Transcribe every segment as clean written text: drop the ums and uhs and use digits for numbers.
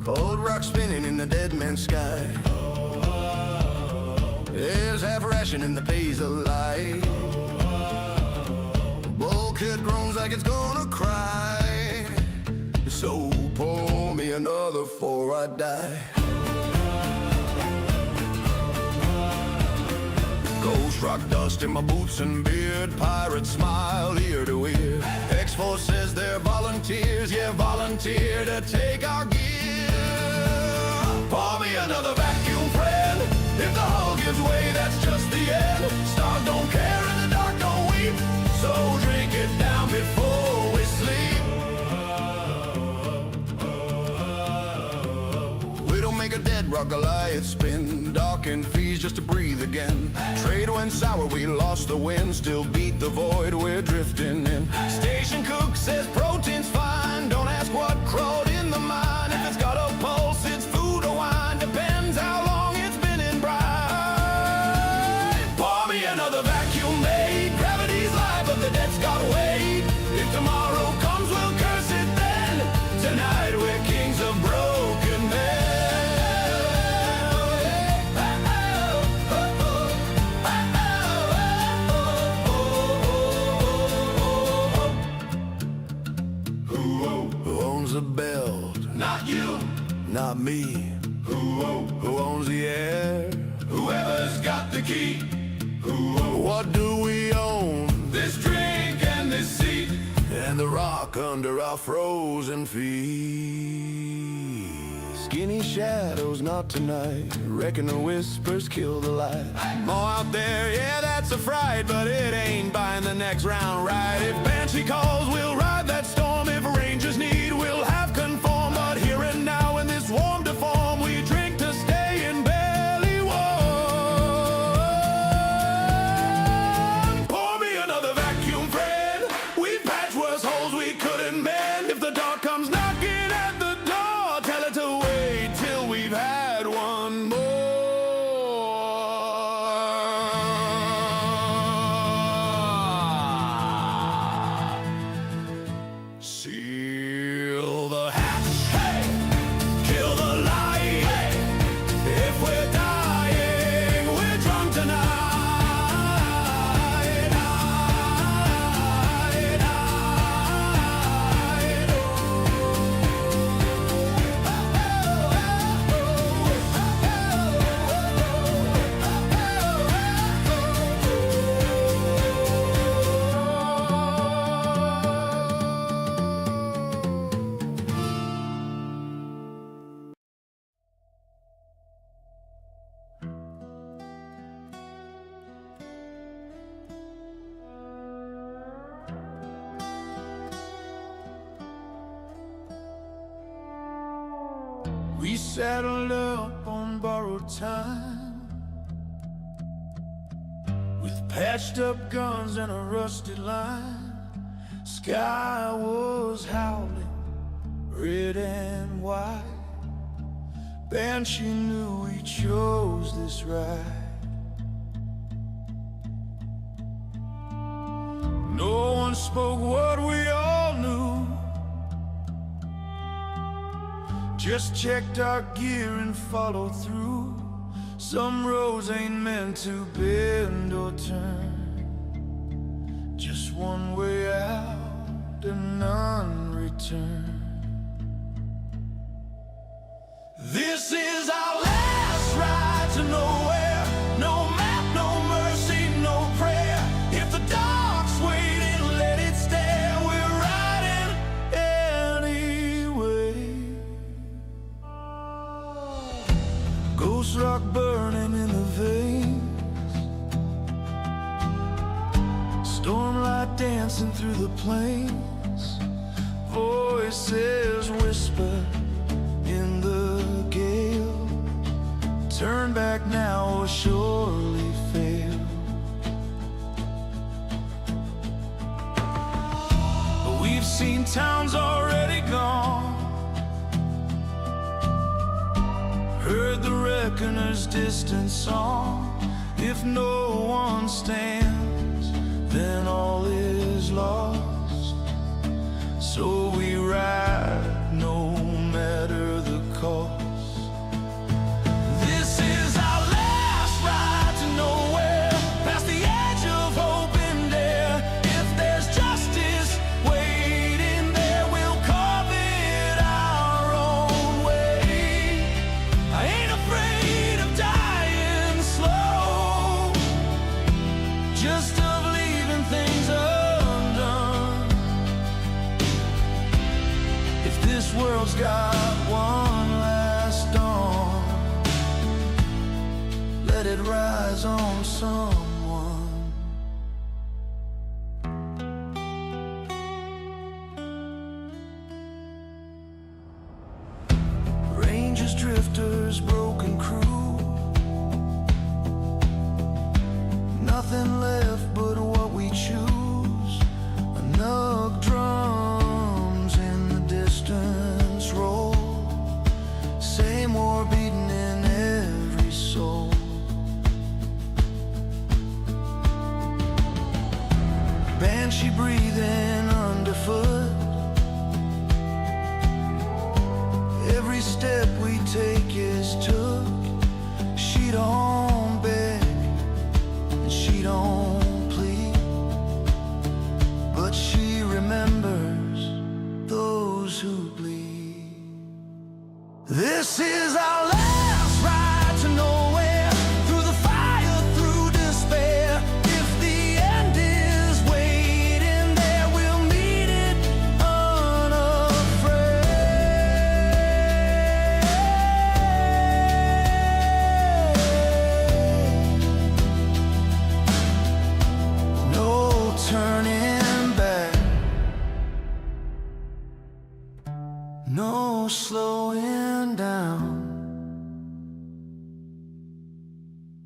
Cold rock spinning in the dead man's sky. There's half ration in the pays of light. Bulkhead groans like it's gonna cry. So pour me another before I die. Ghost rock dust in my boots and beard. Pirate smile ear to ear. EXFOR says they're volunteers. Yeah, volunteer to take our gear. Pour me another vacuum, friend. If the hull gives way, that's just the end. Stars don't care and the dark don't weep. So drink it down before we sleep. We don't make a dead rock Goliath spin. Docking fees just to breathe again. Trade went sour, we lost the wind. Still beat the void, we're drifting in. Station cook says protein's fine. Don't ask what crawled in the mine. If it's got a pulse, it's food or wine. Depends how long it's been in brine. Pour me another vacuum made. Gravity's light, but the debt's got weight. If tomorrow comes, we'll curse it then. Tonight we're kings of broken men. The belt, not you, not me. Who owns the air? Whoever's got the key. What do we own? This drink and this seat, and the rock under our frozen feet. Skinny shadows, not tonight. Reckon the whispers kill the light. More out there, yeah, that's a fright, but it ain't buying the next round right. If Banshee calls, we'll ride that storm. If Rangers need, we'll have conform. But here and now in this warm deform, we drink to stay in belly warm. Pour me another vacuum, friend. We've patched worse holes we couldn't mend. If the dark comes knocking at the door, tell it to wait till we've had one more. Seal the hatch, hey! Kill the light, hey! If we're dying, we're drunk tonight. We saddled up on borrowed time, with patched up guns and a rusted line. Sky was howling, red and white. Banshee knew we chose this ride. No one spoke what we all knew. Just checked our gear and followed through. Some roads ain't meant to bend or turn. Just one way out and none return. This is our last ride to nowhere. No map, no mercy, no prayer. If the dark's waiting, let it stare. We're riding anyway. Ghost rock burning in the veins. Stormlight dancing through the plains. Voices whisper in the gale. Turn back now or surely fail. We've seen towns already gone, heard the reckoner's distant song. If no one stands, then all is lost. So we ride no matter the cost. world's got one last dawn. Let it rise on someone. Rangers, drifters, broken crew, nothing left but what we choose. Anouks drums in the distance roll, same war beating in every soul. Banshee breathing underfoot, every step we take is took. She don't beg and she don't plead, but she remembers those who bleed. This is our last ride to nowhere, through the fire, through despair. If the end is waiting there, we'll meet it unafraid. No turning back, no slowing down,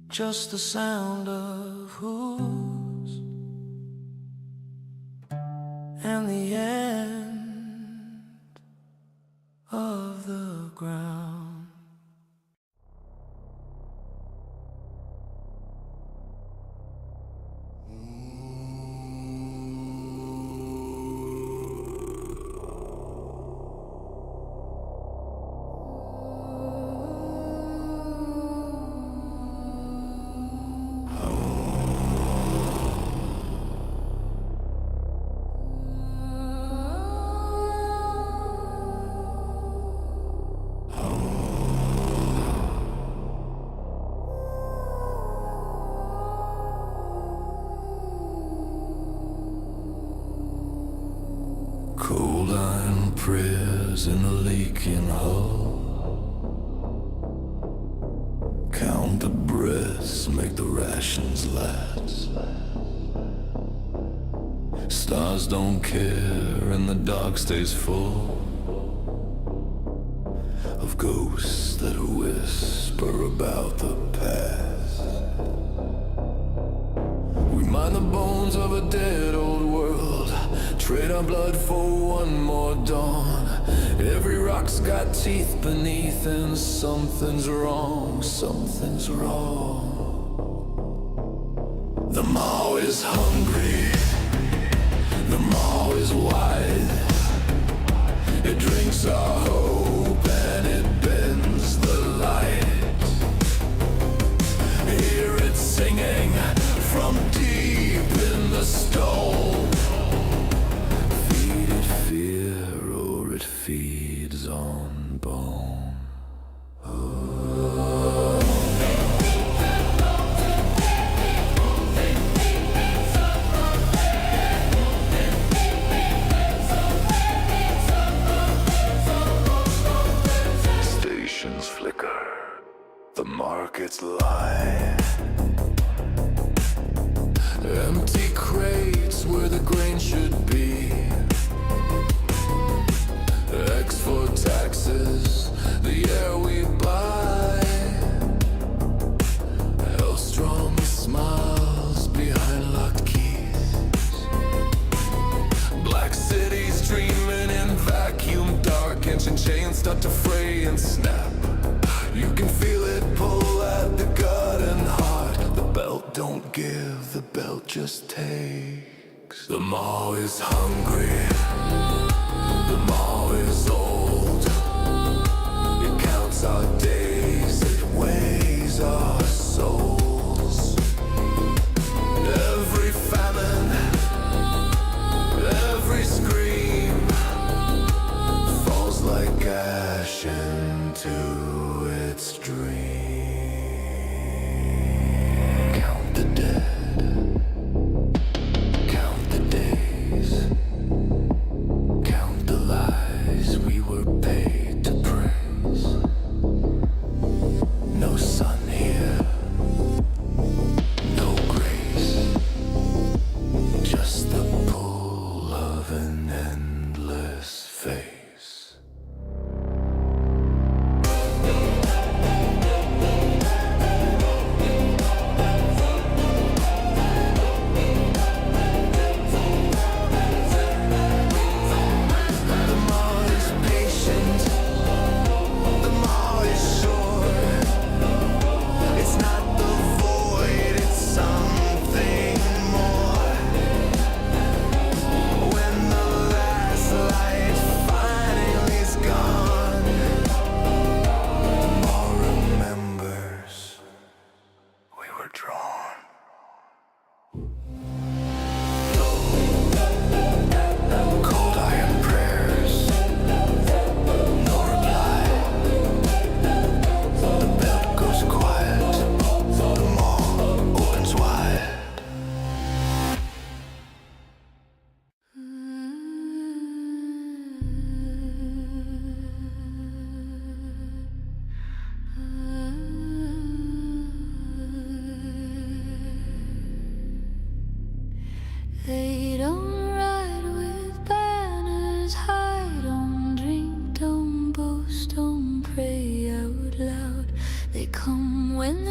just the sound of hooves and the end of the ground. Cold iron prayers in a leaking hull, count the breaths, make the rations last. Stars don't care and the dark stays full of ghosts that whisper about the past. We mine the bones of a dead old world, trade our blood for one more dawn. Every rock's got teeth beneath and something's wrong, something's wrong. The maw is hungry, the maw is wide. It drinks our hope and it bends the light. Hear it singing from deep in the stone. Feed it fear or it feeds on bone. Stations flicker, the markets lie. Empty crates where the grain should be. EXFOR taxes, the air we buy. Hellstrong smiles behind locked keys. Black cities dreaming in vacuum dark, engine chains start to fray and snap. You can feel it pull at the gut and heart. The belt don't give, the belt just takes. The maw is hungry, the maw is old. It counts our days, it weighs our souls. Every famine, every scream falls like ash into its dream. Count the dead, count the days, count the lies we were paid.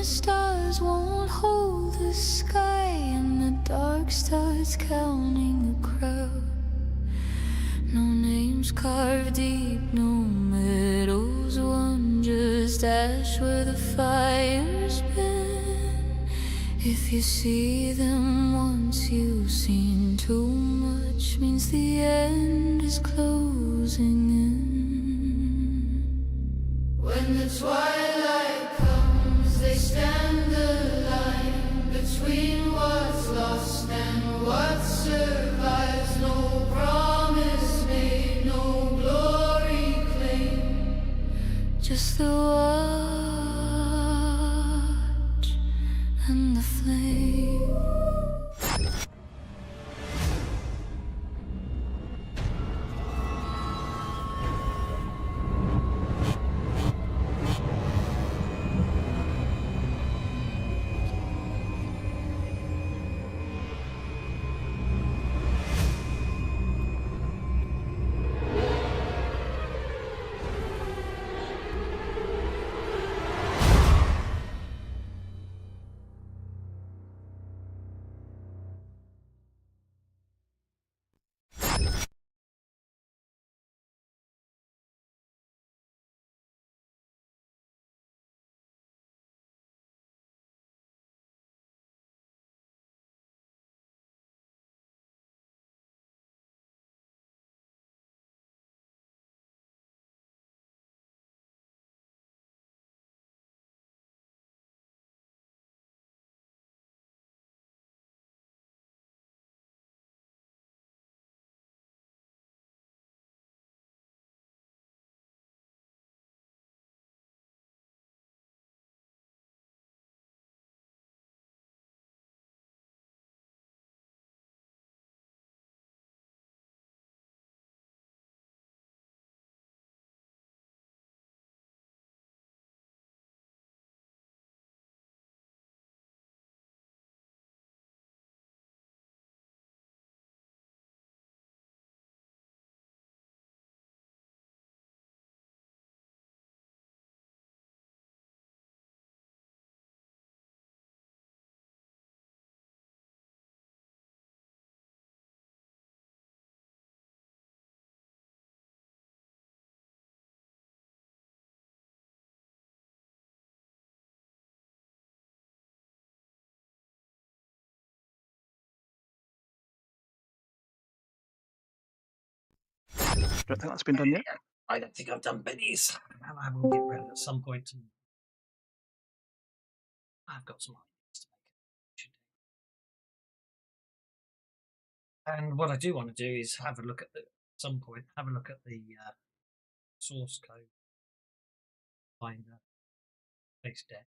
the stars won't hold the sky, and the dark starts counting the crowd. No names carved deep, no medals won, just ash where the fire's been. If you see them once, you've seen too much, means the end is closing in. When the twilight comes, they stand the line between what's lost and what survives. No promise made, no glory claimed, just the watch and the flame. Don't think that's been done yet. I don't think I've done Benny's. I will get round at some point. And I've got some ideas to make. And what I do want to do is have a look at at some point. Have a look at the source code. Find a base deck.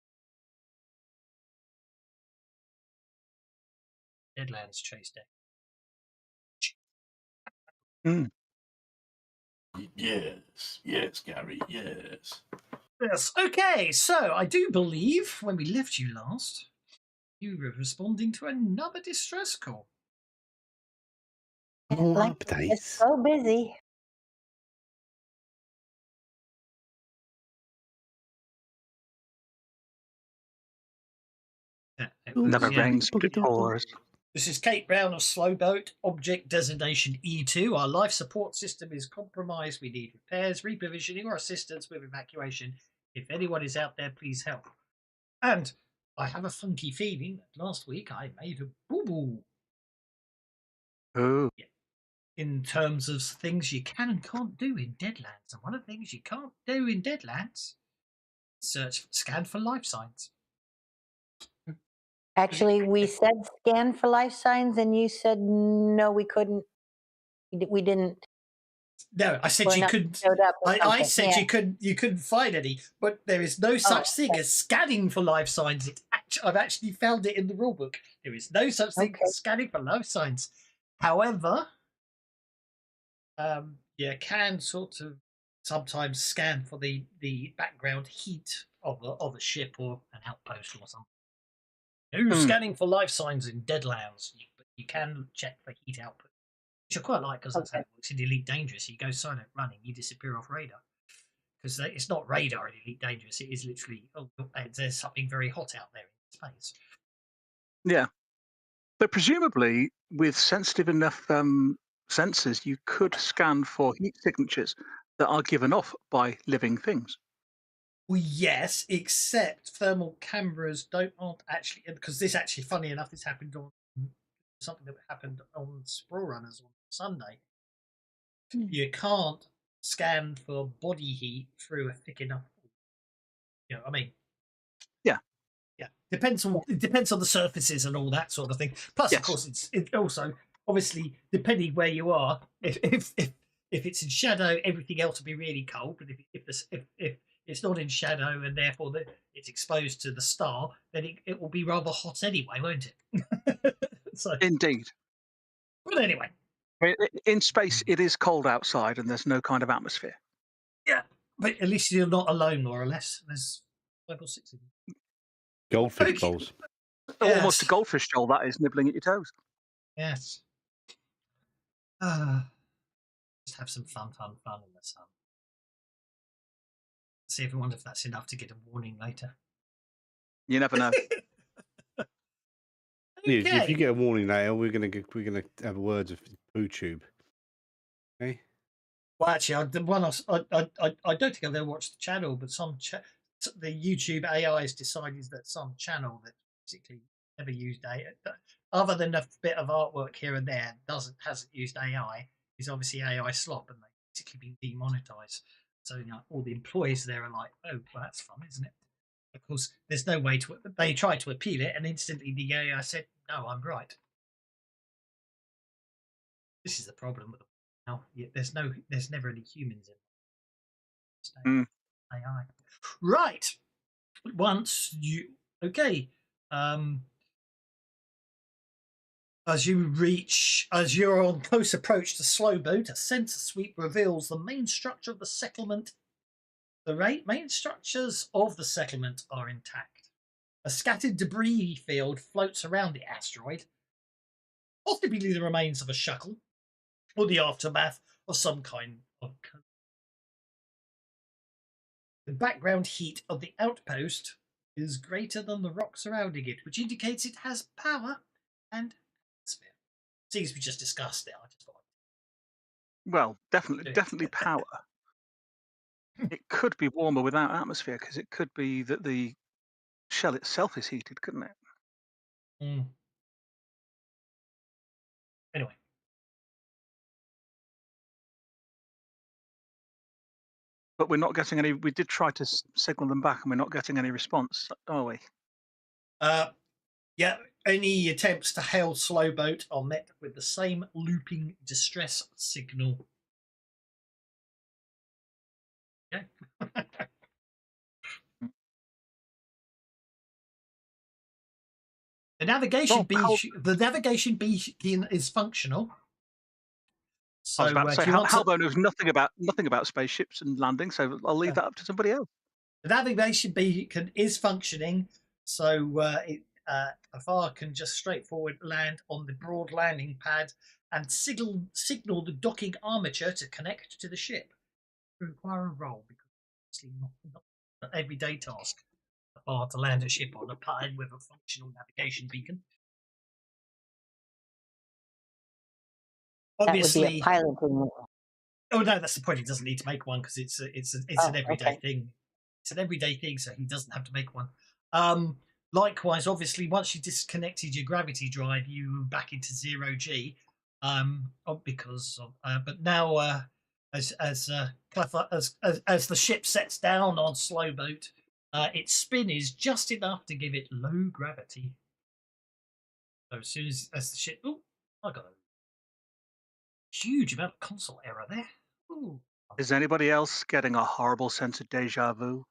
Deadlands chase deck. Yes, Gary, yes. Yes. Okay. So I do believe when we left you last, you were responding to another distress call. More updates. It's so busy. Never rains pours. This is Kate Brown of Slowboat, object designation E2. Our life support system is compromised. We need repairs, reprovisioning, or assistance with evacuation. If anyone is out there, please help. And I have a funky feeling that last week I made a boo-boo. Oh. Yeah. In terms of things you can and can't do in Deadlands. And one of the things you can't do in Deadlands is scan for life signs. Actually, we said scan for life signs, and you said no, we couldn't. We didn't. No, I said you couldn't. I said you couldn't find any, but there is no such thing as scanning for life signs. I've actually found it in the rulebook. There is no such thing as scanning for life signs. However, you can sort of sometimes scan for the background heat of a ship or an outpost or something. No scanning for life signs in Deadlands, but you can check for heat output, which I quite like because that's how it works in Elite Dangerous. You go silent running, you disappear off radar. because it's not radarly dangerous. It is literally, there's something very hot out there in space. Yeah. But presumably, with sensitive enough sensors, you could scan for heat signatures that are given off by living things. Well, yes, except thermal cameras aren't actually, because this actually, funny enough, this happened on something that happened on Sprawl Runners on Sunday. You can't scan for body heat through a thick enough. You know what I mean? Yeah. Yeah. It depends on the surfaces and all that sort of thing. Plus, Yes. of course, it also obviously depending where you are. If it's in shadow, everything else will be really cold. But if it's not in shadow and therefore it's exposed to the star, then it will be rather hot anyway, won't it? So, Indeed. but anyway, In space, it is cold outside and there's no kind of atmosphere. yeah. But at least you're not alone, more or less. There's 5 or 6 of you. Goldfish Okay. bowls. Almost a Yes. goldfish shoal, that is, nibbling at your toes. Yes. Just have some fun in the sun. See if I wonder if that's enough to get a warning later. You never know. Yeah, if you get a warning later, we're gonna have words of poo tube. Okay. Well, actually, I don't think I've ever watched the channel, but the YouTube AI has decided that some channel that basically never used AI, other than a bit of artwork here and there, hasn't used AI, is obviously AI slop, and they've basically been demonetized. So all the employees there are like, "Oh, well, that's fun, isn't it?" Of course, there's no way to. They tried to appeal it, and instantly the AI said, "No, I'm right." This is the problem with them. Now, there's never any humans in AI. Right. Once you as you're on close approach to Slowboat, a sensor sweep reveals the main structure of the settlement. The main structures of the settlement are intact. A scattered debris field floats around the asteroid, possibly the remains of a shuttle or the aftermath of some kind of. The background heat of the outpost is greater than the rock surrounding it, which indicates it has power and atmosphere. Seems we just discussed it. I just thought. Well, definitely power. It could be warmer without atmosphere because it could be that the shell itself is heated, couldn't it? Anyway. But we're not getting any. We did try to signal them back, and we're not getting any response, are we? Yeah. Any attempts to hail Slowboat are met with the same looping distress signal. Yeah. The navigation beacon is functional. So, I was about to say, Halbo knows nothing about spaceships and landing, so I'll leave that up to somebody else. The navigation beacon is functioning, so Afar can just straightforward land on the broad landing pad and signal the docking armature to connect to the ship. We require a roll because it's not an everyday task. Afar to land a ship on a pad with a functional navigation beacon. Obviously, that would be a piloting. Oh no, that's the point. He doesn't need to make one because it's an everyday thing. It's an everyday thing, so he doesn't have to make one. Likewise, obviously, once you disconnected your gravity drive, you back into 0G. But now, as the ship sets down on Slowboat, its spin is just enough to give it low gravity. So as soon as the ship, I got a huge amount of console error there. Ooh. Is anybody else getting a horrible sense of deja vu?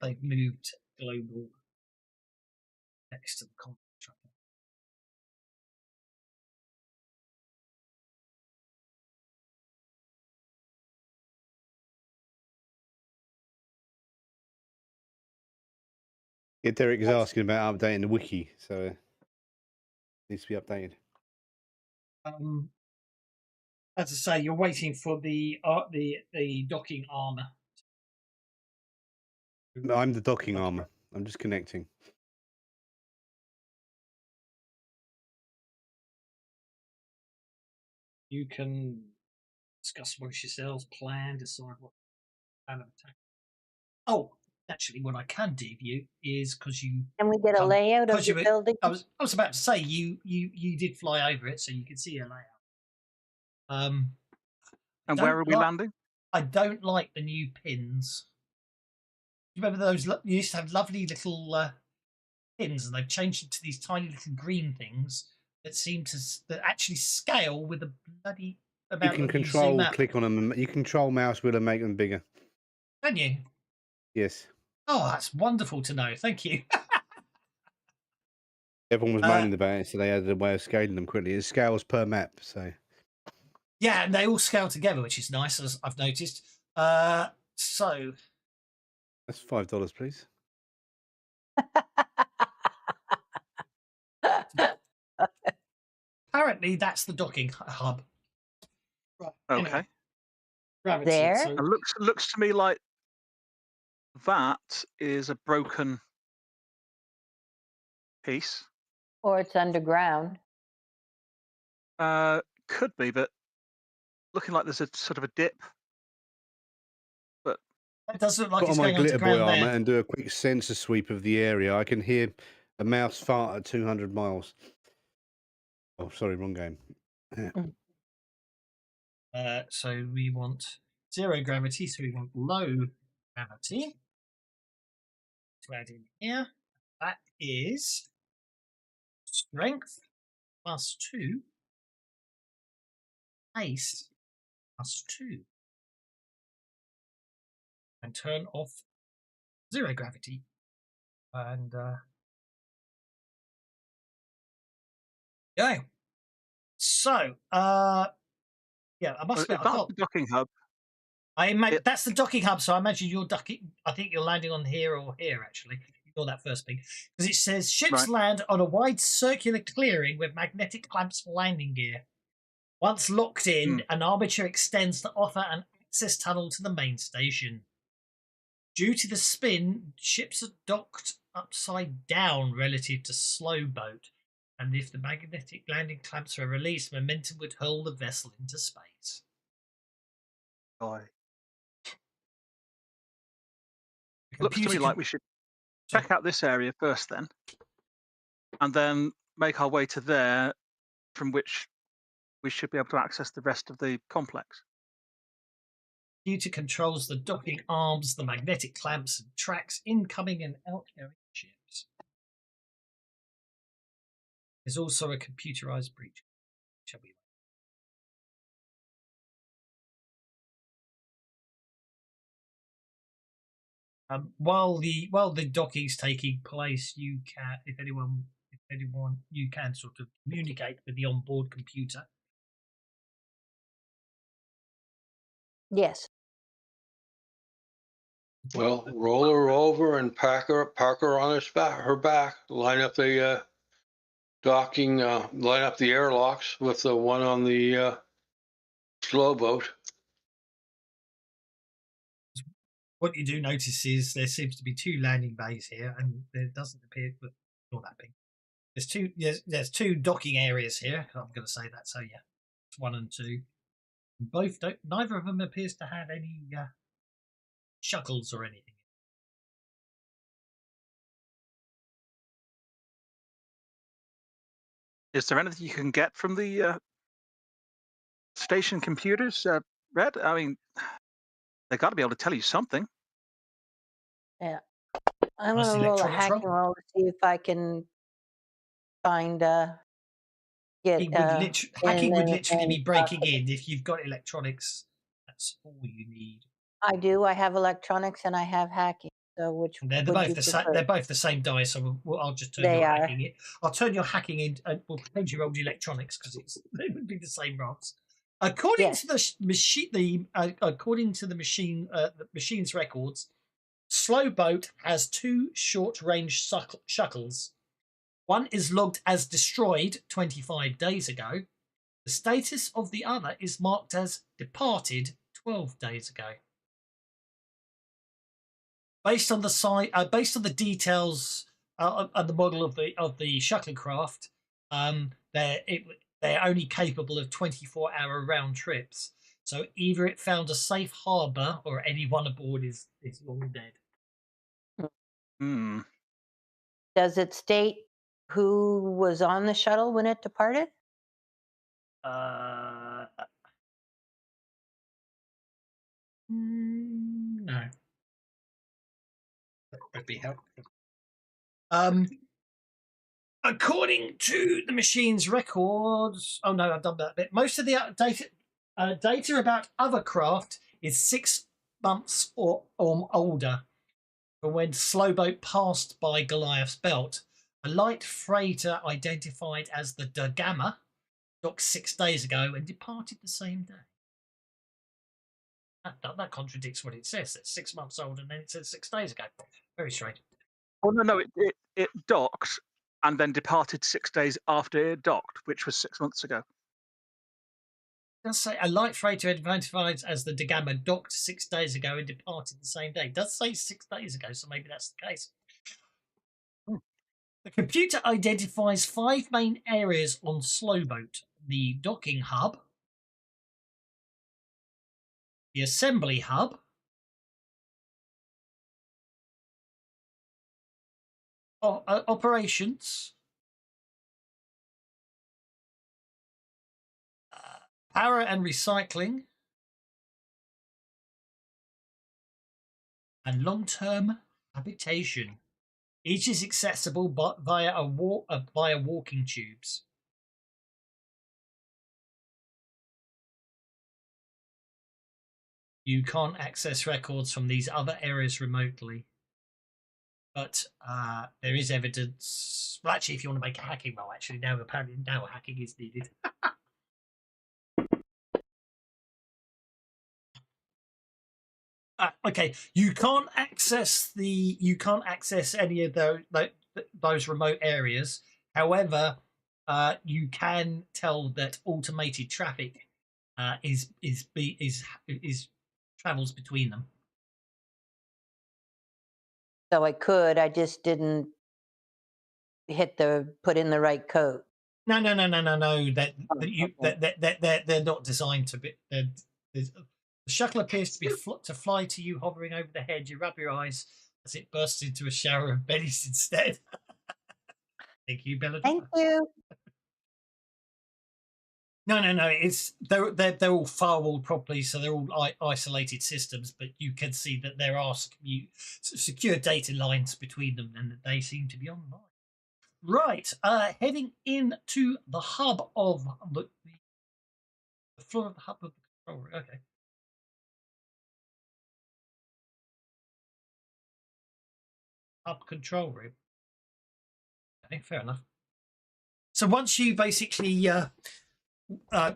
They've moved global next to the content tracker. Yeah, Derek is asking about updating the wiki, so it needs to be updated. As I say, you're waiting for the docking armor. No, I'm the docking armor. I'm just connecting. You can discuss amongst yourselves, plan, decide what kind of attack. Oh, actually, what I can do for you is because you Can we get a layout of the building? I was about to say you did fly over it, so you can see a layout. And where are we landing? I don't like the new pins. You remember those? You used to have lovely little pins, and they've changed it to these tiny little green things that seem to that actually scale with the bloody amount. You can control click on them. You control mouse wheel and make them bigger. Can you? Yes. Oh, that's wonderful to know. Thank you. Everyone was moaning about it, so they had a way of scaling them quickly. It scales per map, so. Yeah, and they all scale together, which is nice, as I've noticed. So that's $5, please. Apparently, that's the docking hub. Right. Okay. Anyway, gravity. There? So, It looks to me like that is a broken piece. Or it's underground. Could be, but looking like there's a sort of a dip. But it does look like Put it's on my going glitter boy underground armor there. and do a quick sensor sweep of the area. I can hear a mouse fart at 200 miles. Oh, sorry, wrong game. So we want 0 gravity, so we want low gravity. To add in here, that is strength +2, pace +2, and turn off 0 gravity. And go. So, yeah, I must admit, if that's the docking hub, that's the docking hub. So I imagine you're docking. I think you're landing on here or here. Actually, ignore that first thing, because it says ships land on a wide circular clearing with magnetic clamps for landing gear. Once locked in, an armature extends to offer an access tunnel to the main station. Due to the spin, ships are docked upside down relative to slow boat, and if the magnetic landing clamps are released, momentum would hurl the vessel into space. Looks to me like we should check out this area first, then, and then make our way to there, from which we should be able to access the rest of the complex. Computer controls the docking arms, the magnetic clamps, and tracks incoming and outgoing ships. There's also a computerized breach. Shall we? While the docking's taking place, you can, if anyone, you can sort of communicate with the onboard computer. Yes. Well, roll her over and park her on her back. Line up the docking, line up the airlocks with the one on the slow boat. What you do notice is there seems to be 2 landing bays here, and there doesn't appear. Ignore that ping. There's two docking areas here. I'm going to say that. So yeah, it's 1 and 2. Both don't. Neither of them appears to have any shuttles or anything. Is there anything you can get from the station computers, Red? I mean, they got to be able to tell you something. Yeah. I'm going to roll a hacking roll to see if I can find hacking would literally be breaking in. If you've got electronics, that's all you need. I do. I have electronics and I have hacking. So which they're both the same. They're both the same die. So I'll just turn your hacking in. I'll turn your hacking in, and we'll pretend you rolled electronics because they would be the same rolls. According to the machine, according to the machine's records, slow boat has 2 short-range shuttles. One is logged as destroyed 25 days ago, The status of the other is marked as departed 12 days ago. Based on the details and the model of the shuttlecraft, they're only capable of 24-hour round trips. So either it found a safe harbour or anyone aboard is long dead. Hmm. Does it state who was on the shuttle when it departed? No. That would be helpful. According to the machine's records, oh no, I've done that bit. Most of the data about other craft is 6 months or older. From when Slowboat passed by Goliath's Belt, a light freighter identified as the Gamma docked 6 days ago and departed the same day. That contradicts what it says. It's 6 months old, and then it says 6 days ago. Very strange. Oh no, it docked and then departed 6 days after it docked, which was 6 months ago. It does say a light freighter identified as the Gamma docked 6 days ago and departed the same day. It does say 6 days ago, so maybe that's the case. The computer identifies 5 main areas on Slowboat: the docking hub, the assembly hub, operations, power and recycling, and long-term habitation. Each is accessible via walking tubes. You can't access records from these other areas remotely. But there is evidence. Well, actually, if you want to make a hacking roll, actually, apparently now hacking is needed. Okay, you can't access any of those remote areas. However, you can tell that automated traffic travels between them. So I could. I just didn't put in the right code. No. They're not designed to be. The shuttle appears to fly to you, hovering over the head. You rub your eyes as it bursts into a shower of bellies instead. Thank you, Belladonna. Thank you. No. They're all firewalled properly, so they're all isolated systems. But you can see that there are secure data lines between them, and that they seem to be online. Right, heading into the hub of the floor of the hub of the control room. Okay. Hub control room. Okay, fair enough. So once you basically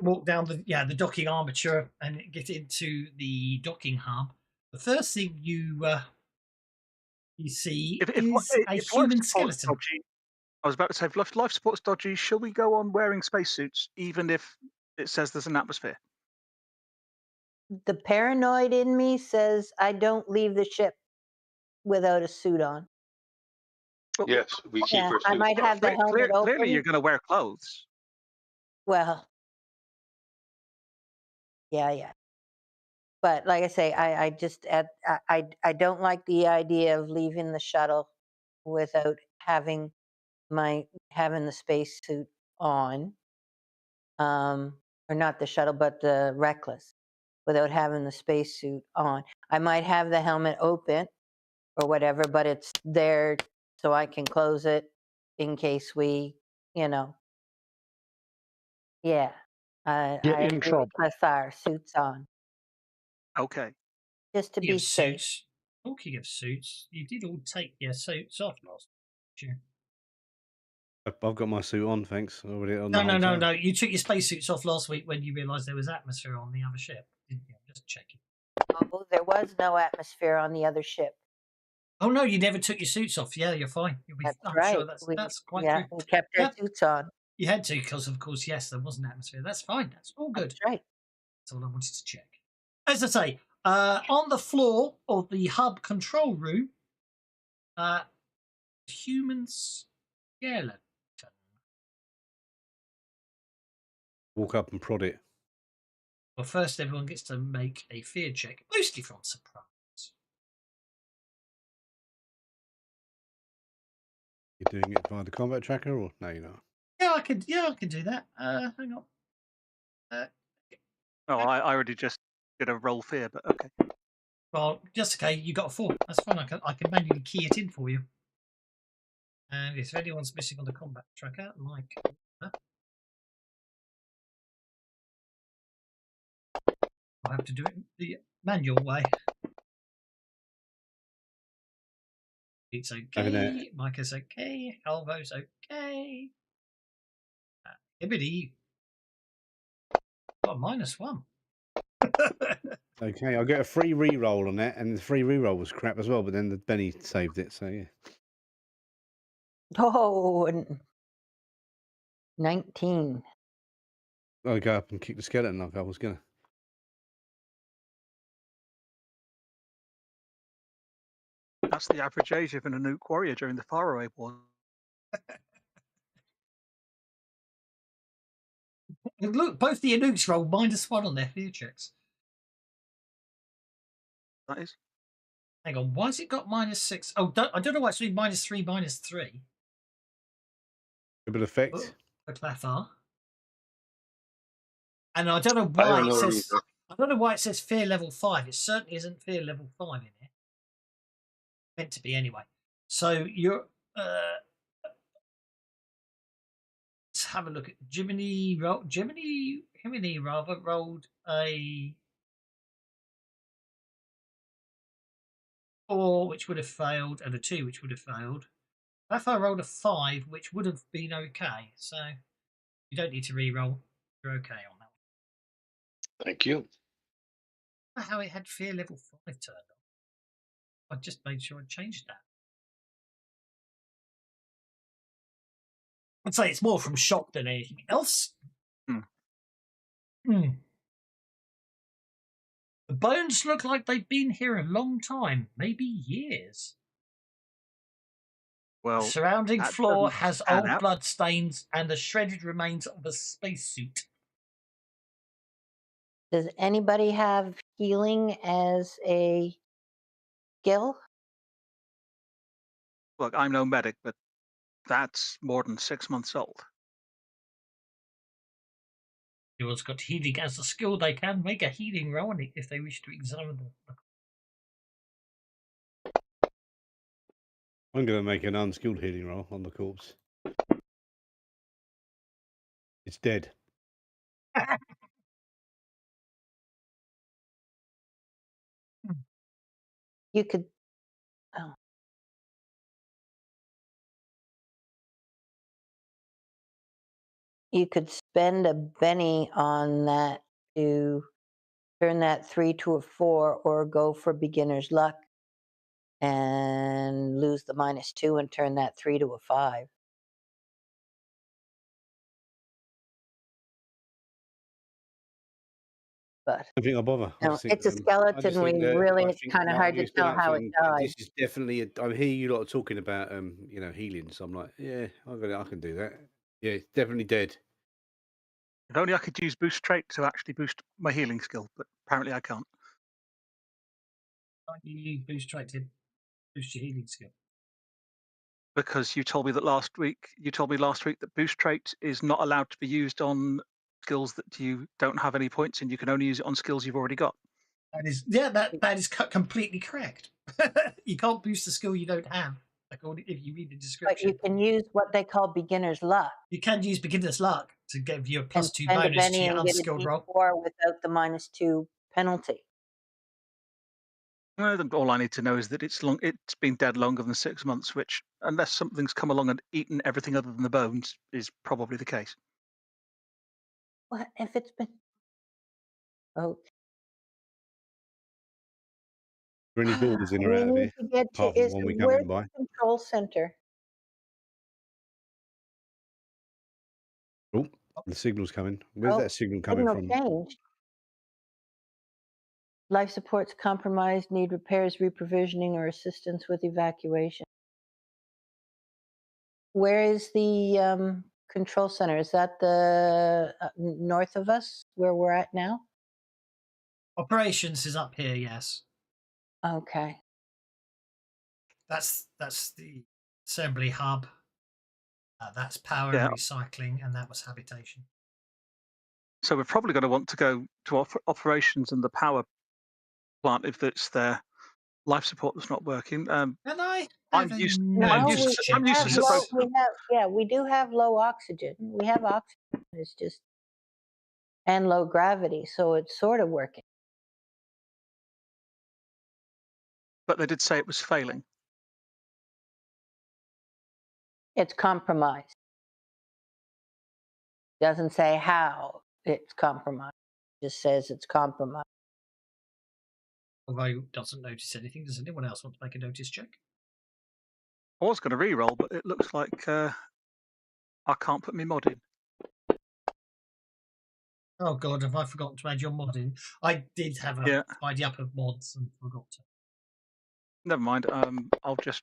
walk down the docking armature and get into the docking hub, the first thing you see is a human skeleton. Dodgy, I was about to say, if life support's dodgy, shall we go on wearing spacesuits, even if it says there's an atmosphere? The paranoid in me says I don't leave the ship without a suit on. Yes, we keep our I suits might on. have the helmet open. Clearly, you're going to wear clothes. Well, yeah. But like I say, I don't like the idea of leaving the shuttle without having the spacesuit on. Or not the shuttle, but the Reckless, without having the spacesuit on. I might have the helmet open or whatever, but it's there so I can close it in case we, yeah. Get in trouble. With our suits on, Okay. just to be safe. Talking of suits, you did all take your suits off last year. I've got my suit on, thanks. Already on the whole No. time. You took your spacesuits off last week when you realised there was atmosphere on the other ship, didn't you? Just checking. Oh, there was no atmosphere on the other ship. Oh no, you never took your suits off. Yeah, you're fine. That's right. Sure that's quite we kept our suits on. You had to, because of course, yes, there was an atmosphere. That's fine. That's all good. That's right. That's all I wanted to check. As I say, on the floor of the hub control room, human skeleton. Walk up and prod it. Well, first everyone gets to make a fear check, mostly from surprise. You're doing it via the combat tracker, or no, you're not? Yeah, I can do that. Hang on. Oh, I already just did a roll fear, but okay. Well, just okay. You got a 4. That's fine. I can manually key it in for you. And if anyone's missing on the combat tracker, like I'll have to do it the manual way. It's okay. Micah's okay. Alvo's okay. Ibidi got a -1. Okay, I'll get a free re-roll on that, and the free re-roll was crap as well, but then the Benny saved it, so yeah. Oh, and 19. I'll go up and kick the skeleton like I was gonna. That's the average age of an Anouk warrior during the Faraway War. Look, both the Anouks roll -1 on their fear checks. That is. Hang on, why has it got -6? Oh, I don't know why it's doing -3, -3. A bit of effect. For Clathar. And I don't know why it says. I don't know why it says fear level 5. It certainly isn't fear level 5 in here. Meant to be anyway. So you're. Let's have a look at Jiminy. Jiminy rather rolled a 4, which would have failed, and a 2, which would have failed. If I rolled a 5, which would have been okay. So you don't need to re-roll. You're okay on that. Thank you. How it had fear level 5 turned on. I just made sure I changed that. I'd say it's more from shock than anything else. The bones look like they've been here a long time, maybe years. Well, the surrounding that floor doesn't has add old up. blood stains and the shredded remains of a spacesuit. Does anybody have healing as a skill? Look, I'm no medic, but that's more than 6 months old. Anyone's got healing as a skill, they can make a healing roll if they wish to examine them. I'm going to make an unskilled healing roll on the corpse. It's dead. You could. Oh. You could spend a Benny on that to turn that 3 to a 4, or go for beginner's luck and lose the -2 and turn that 3 to a 5. But I don't think I'll bother. no, it's a skeleton. We really, it's kind of hard to tell how it died. This is definitely. I hear you lot talking about healing. So I'm like, yeah, I can do that. Yeah, it's definitely dead. If only I could use boost trait to actually boost my healing skill, but apparently I can't. Can't you boost trait to boost your healing skill? Because you told me last week that boost trait is not allowed to be used on skills that you don't have any points in. You can only use it on skills you've already got. That is completely correct. You can't boost a skill you don't have, if you read the description. But you can use what they call beginner's luck. You can use beginner's luck to give you a +2 spend a bonus to Benny your and get a unskilled roll. D4 without the -2 penalty. All I need to know is that it's been dead longer than 6 months, which, unless something's come along and eaten everything other than the bones, is probably the case. What if it's been? Oh, Are any builders in or we out of need here? to get to. Apart from Is one we come where's in by. the control center? The signal's coming. Where's Oh, that signal coming signal from? changed. Life support's compromised, need repairs, reprovisioning, or assistance with evacuation. Where is the control center? Is that the north of us, where we're at now? Operations is up here, yes. Okay. That's the assembly hub. That's power and recycling, and that was habitation. So we're probably going to want to go to operations and the power plant if it's their life support that's not working. Can I? I'm used No, to both. we do have low oxygen. We have oxygen. It's just and low gravity, so it's sort of working. But they did say it was failing. It's compromised. Doesn't say how it's compromised. It just says it's compromised. Although it doesn't notice anything. Does anyone else want to make a notice check? I was going to re-roll, but it looks like I can't put my mod in. Oh God, have I forgotten to add your mod in? I did have a tidy up of mods and forgot to. Never mind. I'll just.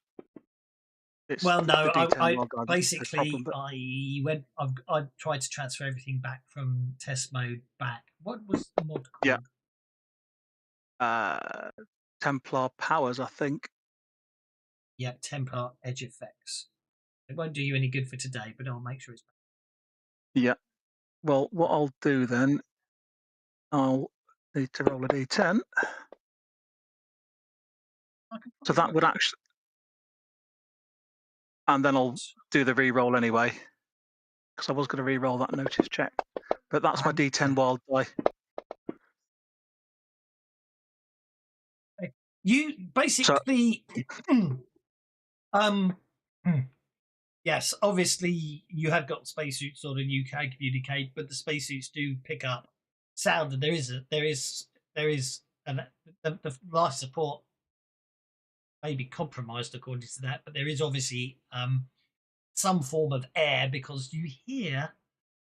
Well, no, I basically I tried to transfer everything back from test mode back. What was the mod called? Yeah. Templar Powers, I think. Yeah, Templar Edge Effects. It won't do you any good for today, but I'll make sure it's back. Yeah. Well, what I'll do then, I'll need to roll a d10. So that would actually, and then I'll do the re-roll anyway, because I was going to re-roll that notice check. But that's my d10 wild die. You basically, yes, obviously you have got spacesuits on and you can communicate, but the spacesuits do pick up sound, and there is the life support may be compromised according to that, but there is obviously some form of air because you hear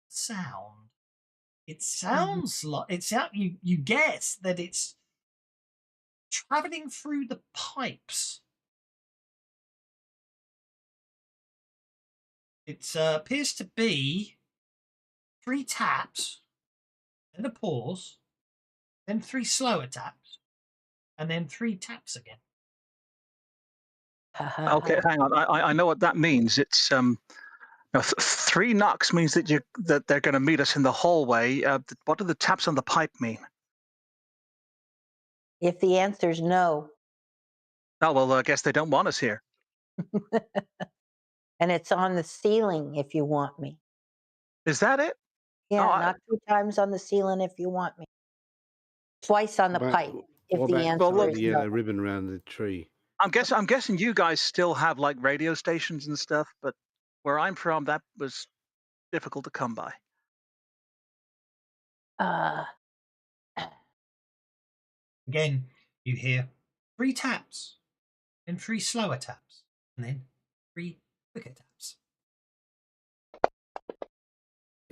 sound. It sounds like it's out. You guess that it's traveling through the pipes. It appears to be 3 taps, then a pause, then 3 slower taps, and then 3 taps again. Okay, hang on. I know what that means. It's 3 knocks means that they're going to meet us in the hallway. What do the taps on the pipe mean? If the answer's no. Oh well, I guess they don't want us here. And it's on the ceiling if you want me. Is that it? Yeah, not 2 times on the ceiling if you want me. Twice on the pipe if the answer is the yellow ribbon around the tree. I'm guessing you guys still have like radio stations and stuff, but where I'm from, that was difficult to come by. Again, you hear 3 taps, then 3 slower taps, and then 3 quicker taps.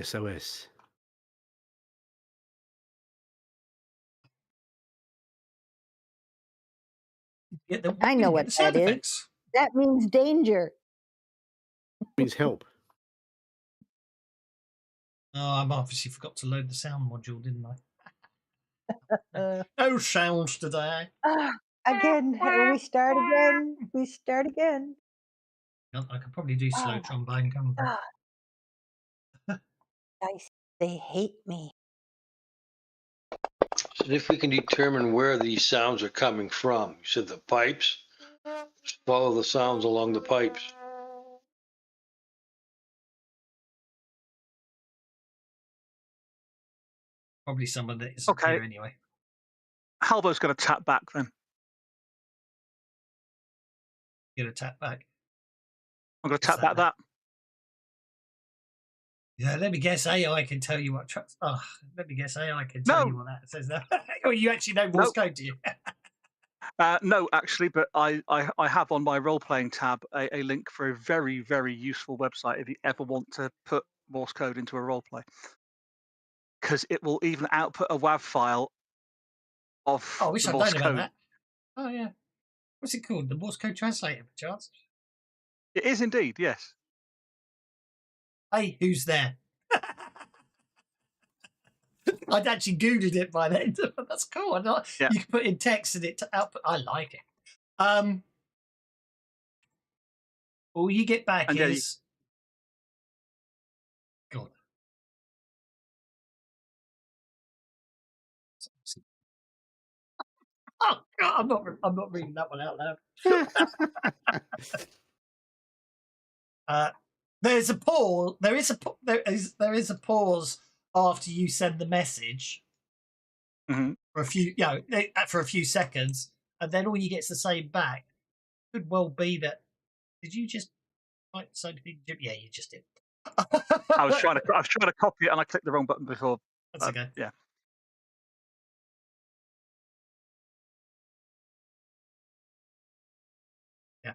SOS. I know what that is. That means danger. It means help. Oh, I obviously forgot to load the sound module, didn't I? No sounds today. Again, we start again. We start again. I could probably do slow trombone, can't I? They hate me. So if we can determine where these sounds are coming from, you said the pipes, just follow the sounds along the pipes. Probably someone that isn't here anyway. Halvo's going to tap back then. You're going to tap back? I'm going to tap back that. Yeah, let me guess. AI can tell you what. Let me guess. AI can tell you what that says now. Oh, you actually know Morse code, do you? No, actually, but I have on my role-playing tab a link for a very, very useful website if you ever want to put Morse code into a roleplay, because it will even output a WAV file of Oh, I wish the I'd Morse known about code. that. Oh, yeah. What's it called? The Morse code translator, perchance? It is indeed, yes. Hey, who's there? I'd actually Googled it by then. That's cool. Yeah. You can put in text and it to output. I like it. All you get back And is... God. Oh, God, I'm not reading that one out loud. There's a pause. There is a pause after you send the message for a few seconds, and then all you get is the same back. Could well be that. Did you just write something? Yeah, you just did. I was trying to copy it, and I clicked the wrong button before. That's okay. Yeah. Yeah.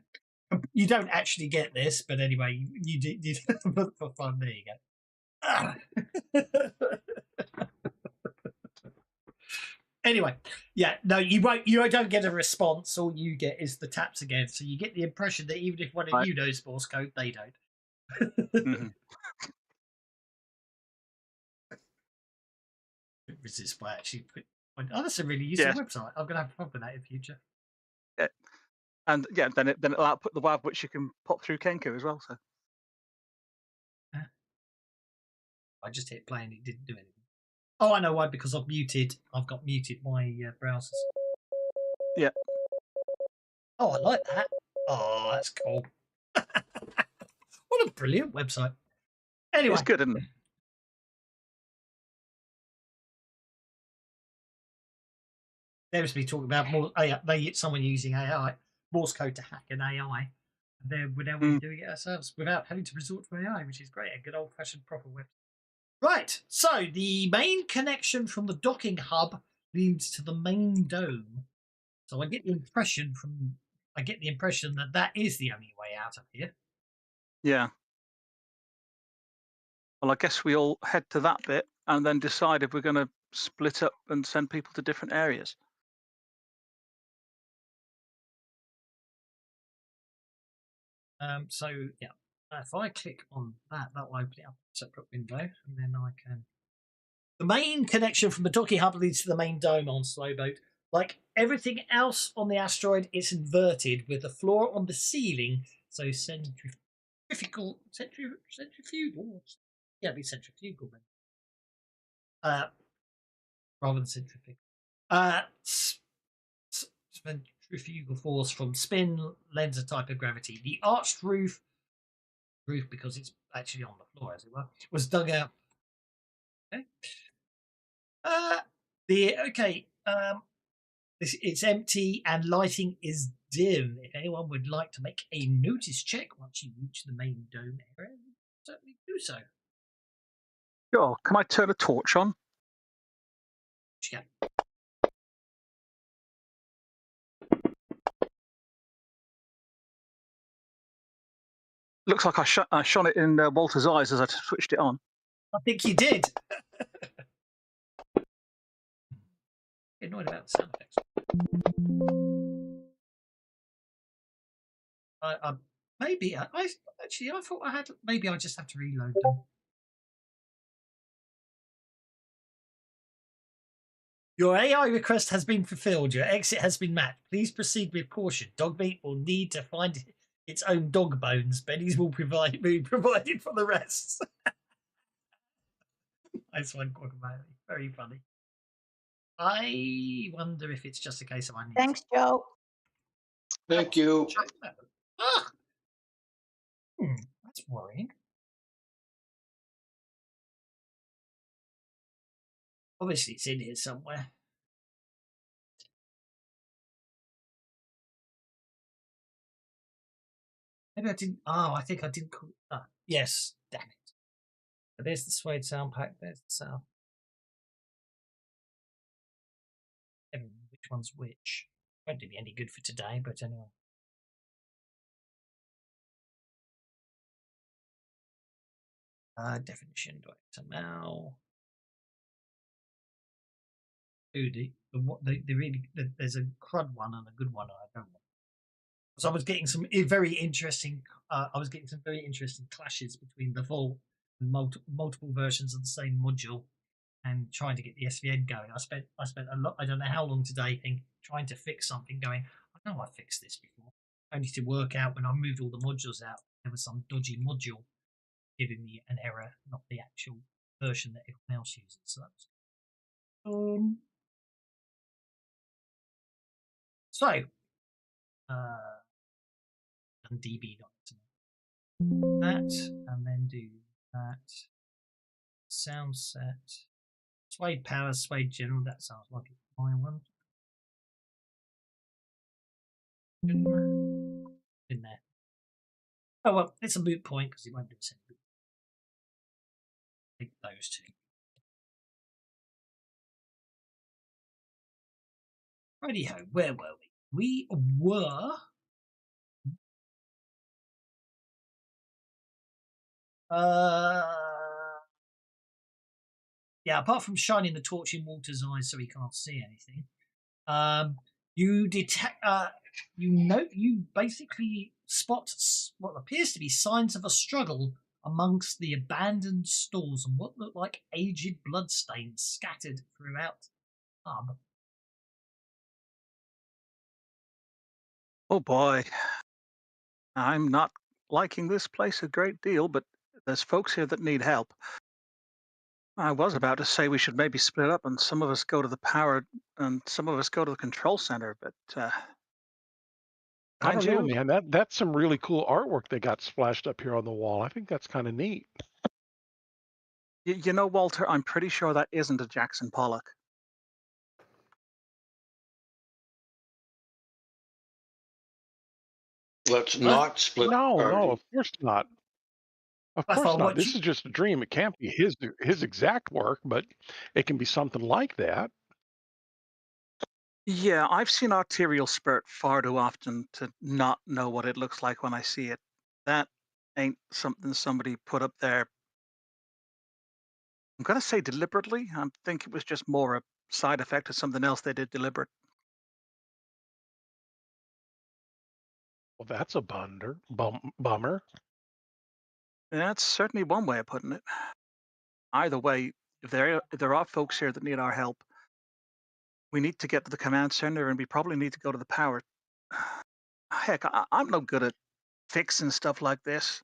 You don't actually get this, but anyway, you did for fun. There you go. Anyway, yeah, no, you won't. You don't get a response. All you get is the taps again. So you get the impression that even if one of you knows Morse code, they don't. Resist by actually oh, that's a really useful website. I'm going to have fun with that in future. Yeah. And yeah, then it'll output the WAV, which you can pop through Kenku as well. So I just hit play and it didn't do anything. Oh, I know why. Because I've got muted my browsers. Yeah. Oh, I like that. Oh, that's cool. What a brilliant website. Anyway, it's good, isn't it? There's me talking about more. Someone using AI, Morse code to hack an AI. And we're now doing it ourselves without having to resort to AI, which is great. A good old-fashioned proper web. Right. So the main connection from the docking hub leads to the main dome. So I get the impression that that is the only way out of here. Yeah. Well, I guess we all head to that bit and then decide if we're going to split up and send people to different areas. So yeah, if I click on that, that will open it up a separate window, and then I can. The main connection from the docking hub leads to the main dome on Slowboat. Like everything else on the asteroid, it's inverted with the floor on the ceiling. So centrifugal. Yeah, it'd be centrifugal then. Rather than centrifugal. Centrifugal force from spin, lens, a type of gravity. The arched roof because it's actually on the floor, as it were, was dug out. Okay. It's empty and lighting is dim. If anyone would like to make a notice check once you reach the main dome area, certainly do so. Sure. Can I turn a torch on? Yeah. Looks like I shone it in Walter's eyes as I switched it on. I think you did. Annoyed about the sound effects. I thought I had. Maybe I just have to reload them. Your AI request has been fulfilled. Your exit has been matched. Please proceed with caution. Dogmeat will need to find its own dog bones. Benny's will be provided for the rest. Nice one, Quagmire. Very funny. I wonder if it's just a case of I need. Thanks, Joe. Thank you. That's worrying. Obviously, it's in here somewhere. Maybe I didn't. Oh, I think I didn't. Yes, damn it. But there's the suede sound pack. There's the sound. Which one's which? Won't do me any good for today, but anyway. Definition .xml. Ooh, there's a crud one and a good one. I don't want. So I was getting some very interesting. I was getting some very interesting clashes between the vault and multiple versions of the same module, and trying to get the SVN going. I spent a lot. I don't know how long today trying to fix something. Going, I know I fixed this before. Only to work out when I moved all the modules out, there was some dodgy module giving me an error, not the actual version that everyone else uses. So that was so and db that, and then do that. Sound set. Suede power, suede general. That sounds like it's my one. In there. Oh well, it's a moot point because it won't do us any good. Take those two. Righty ho, where were we? We were. Yeah, apart from shining the torch in Walter's eyes so he can't see anything, you detect. You basically spot what appears to be signs of a struggle amongst the abandoned stores and what look like aged bloodstains scattered throughout the hub. Oh boy. I'm not liking this place a great deal, but there's folks here that need help. I was about to say we should maybe split up and some of us go to the power and some of us go to the control center, but I don't mind know, you, man. That's some really cool artwork they got splashed up here on the wall. I think that's kind of neat. you know, Walter, I'm pretty sure that isn't a Jackson Pollock. Let's not split the No, party. of course not. Of That's course why not. what This is just a dream. It can't be his exact work, but it can be something like that. Yeah, I've seen arterial spurt far too often to not know what it looks like when I see it. That ain't something somebody put up there. I'm gonna say deliberately. I think it was just more a side effect of something else they did deliberate. Well, that's a bummer. That's certainly one way of putting it. Either way, if there are folks here that need our help, we need to get to the command center, and we probably need to go to the power. Heck, I'm no good at fixing stuff like this.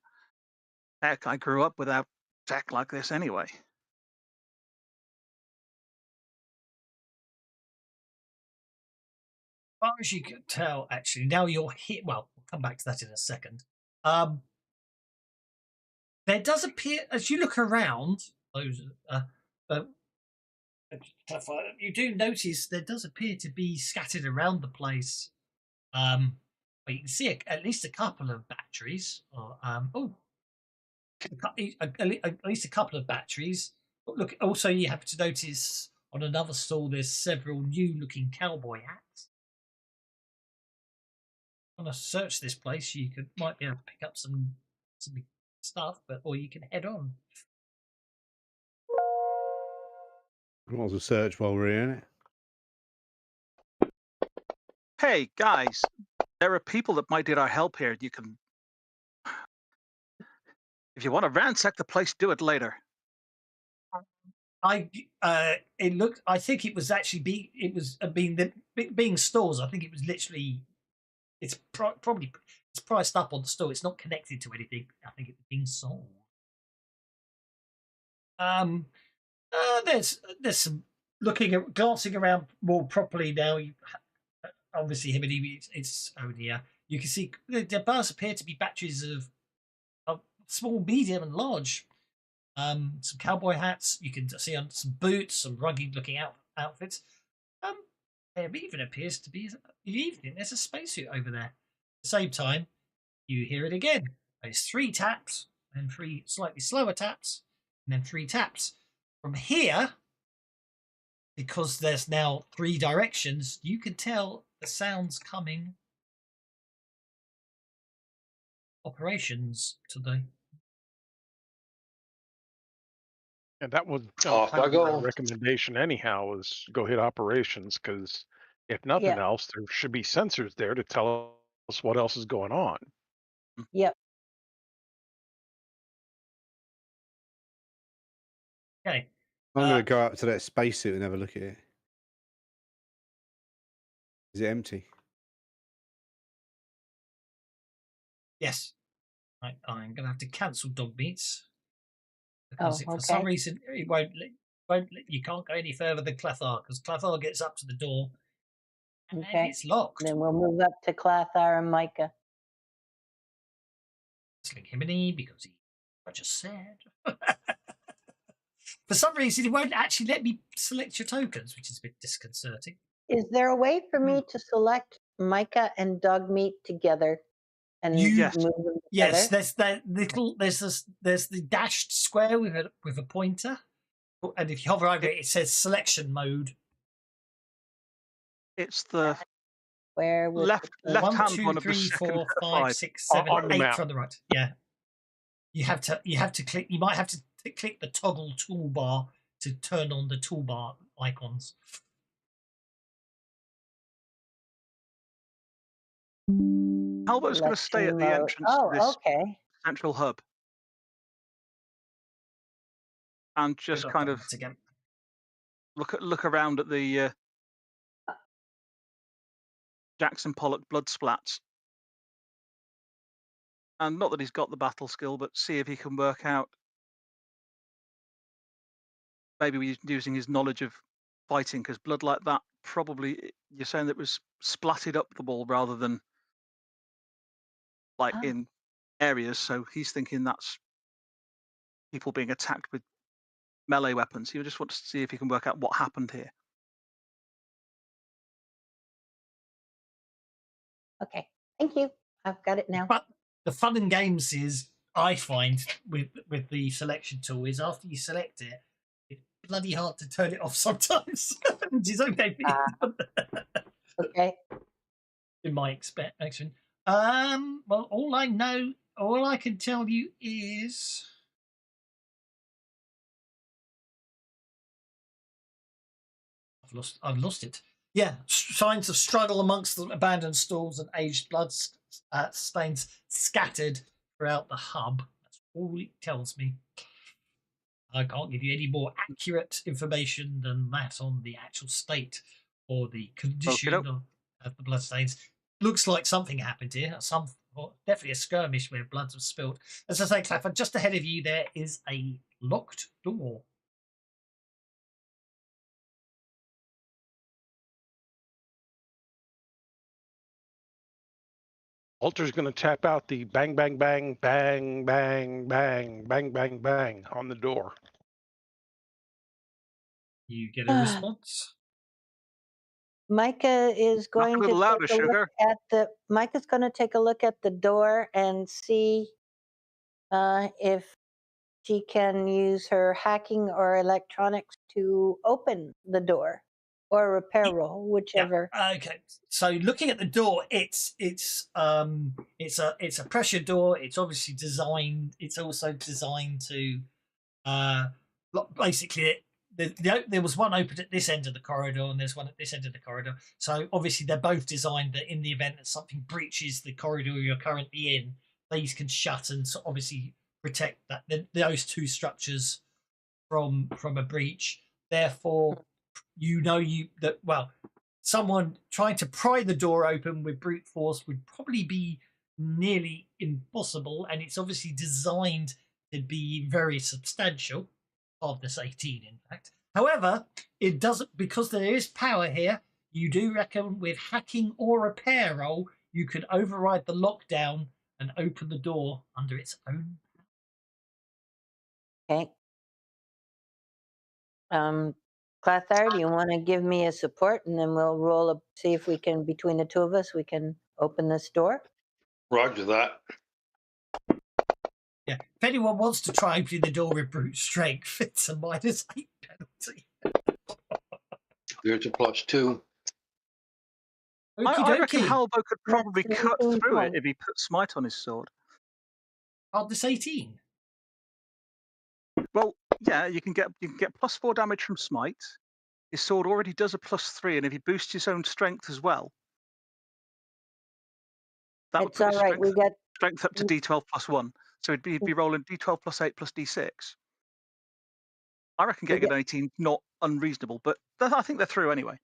Heck, I grew up without tech like this anyway. far as you can tell, actually, now you're hit. Well, we'll come back to that in a second. There does appear, as you look around, those you do notice there does appear to be scattered around the place. Well, you can see at least a couple of batteries. Or at least a couple of batteries. But look, also you have to notice on another stall there's several new-looking cowboy hats. Want to search this place, you might be able to pick up some stuff, or you can head on. Might as well search while we're in it. Hey, guys, there are people that might need our help here. You can, if you want to ransack the place, do it later. It looked. I think it was actually being stores. I think it was literally. It's probably it's priced up on the store. It's not connected to anything. I think it's being sold. There's some glancing around more properly now. Obviously, it's only you can see there does appear to be batteries of small, medium, and large. Some cowboy hats. You can see on some boots, some rugged-looking outfits. There even appears to be evening. There's a spacesuit over there. At the same time, you hear it again. There's 3 taps, and 3 slightly slower taps, and then 3 taps. From here, because there's now 3 directions, you can tell the sounds coming. Operations to the And that was Off kind I of my go. recommendation anyhow, was go hit operations, because if nothing Yep. else, there should be sensors there to tell us what else is going on. Yep. Okay. I'm going to go up to that spacesuit and have a look at it. Is it empty? Yes. Right, I'm going to have to cancel dog meets because Oh, for some okay. reason it won't let, you can't go any further than Clethar because Clethar gets up to the door and Okay. it's locked. Then we'll move up to Clothar and Micah. Canceling Himini because I just said. For some reason, it won't actually let me select your tokens, which is a bit disconcerting. Is there a way for me to select Micah and Dogmeat together and Yes. move them together? Yes, there's that little. There's the dashed square with a pointer, and if you hover over it, it says selection mode. It's the Where with left the hand 1, 2, one of the 3, second 4, 5, side. 6, 7, On the 8 map. from the right. Yeah, you have to click. You might have to click the toggle toolbar to turn on the toolbar icons. Halbert's going to stay at the selection mode. entrance Oh, to this okay. central hub and just Good, I've kind done of that again. look around at the Jackson Pollock blood splats. And not that he's got the battle skill, but see if he can work out, maybe using his knowledge of fighting, because blood like that, probably, you're saying that it was splatted up the wall rather than like Ah. in areas. So he's thinking that's people being attacked with melee weapons. He just wants to see if he can work out what happened here. Okay. Thank you. I've got it now. But the fun and games is, I find, with the selection tool is after you select it, it's bloody hard to turn it off sometimes. Which is okay for you. Okay. In my expectation. Well, all I can tell you is I've lost it. Yeah, signs of struggle amongst the abandoned stalls and aged blood stains scattered throughout the hub. That's all it tells me. I can't give you any more accurate information than that on the actual state or the condition of the bloodstains. Looks like something happened here. Definitely a skirmish where bloods were spilled. As I say, Clafford, just ahead of you there is a locked door. Walter's going to tap out the bang, bang, bang, bang, bang, bang, bang, bang, bang on the door. You get a response. Micah is going to little louder, take a look sugar. at the. Micah's going to take a look at the door and see if she can use her hacking or electronics to open the door or repair roll, whichever. Yeah. Okay. So looking at the door, it's a pressure door. It's obviously designed. It's also designed to basically. There was one open at this end of the corridor and there's one at this end of the corridor. So obviously they're both designed that in the event that something breaches the corridor you're currently in, these can shut and so obviously protect those two structures from a breach. Therefore, someone trying to pry the door open with brute force would probably be nearly impossible, and it's obviously designed to be very substantial. Of this 18, in fact. However, it doesn't, because there is power here. You do reckon with hacking or repair roll, you could override the lockdown and open the door under its own. Okay. Clothar, do you want to give me a support, and then we'll roll up, see if we can, between the two of us, we can open this door. Roger that. Yeah. If anyone wants to try opening the door with brute strength, it's a -8 penalty. Here's a +2. I reckon Halbo could probably That's cut 17 through it points. if he put smite on his sword. Hard this 18. Well, Yeah, you can get +4 damage from smite. His sword already does a +3, and if he boosts his own strength as well, that would It's put all his right. We got strength up to D12 +1. So he'd be rolling D12 +8 +D6. I reckon we getting got an 18 not unreasonable, but I think they're through anyway.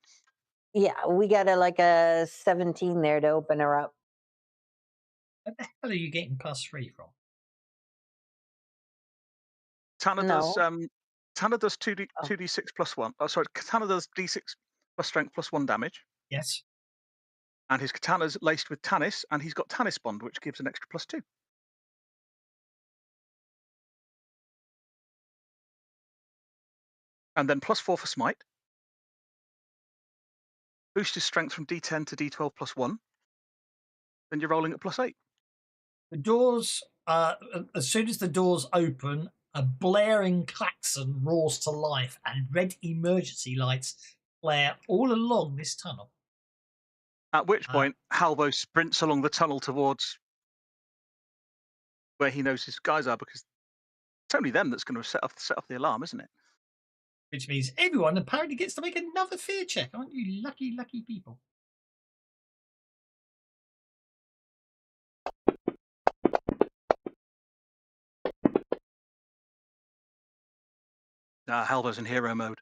yeah, we got a 17 there to open her up. Where the hell are you getting +3 from? Tanner No. does 2d6 +1. Oh, sorry, Tanner does D6 plus strength +1 damage, Yes. and his katana's laced with Tannis, and he's got Tannis bond, which gives an extra +2. And then +4 for smite. Boost his strength from D10 to D12 +1. Then you're rolling at +8. The doors, as soon as the doors open, a blaring klaxon roars to life and red emergency lights flare all along this tunnel. At which point, Halvo sprints along the tunnel towards where he knows his guys are, because it's only them that's going to set off the alarm, isn't it? Which means everyone apparently gets to make another fear check. Aren't you lucky, lucky people? Halvo's in hero mode.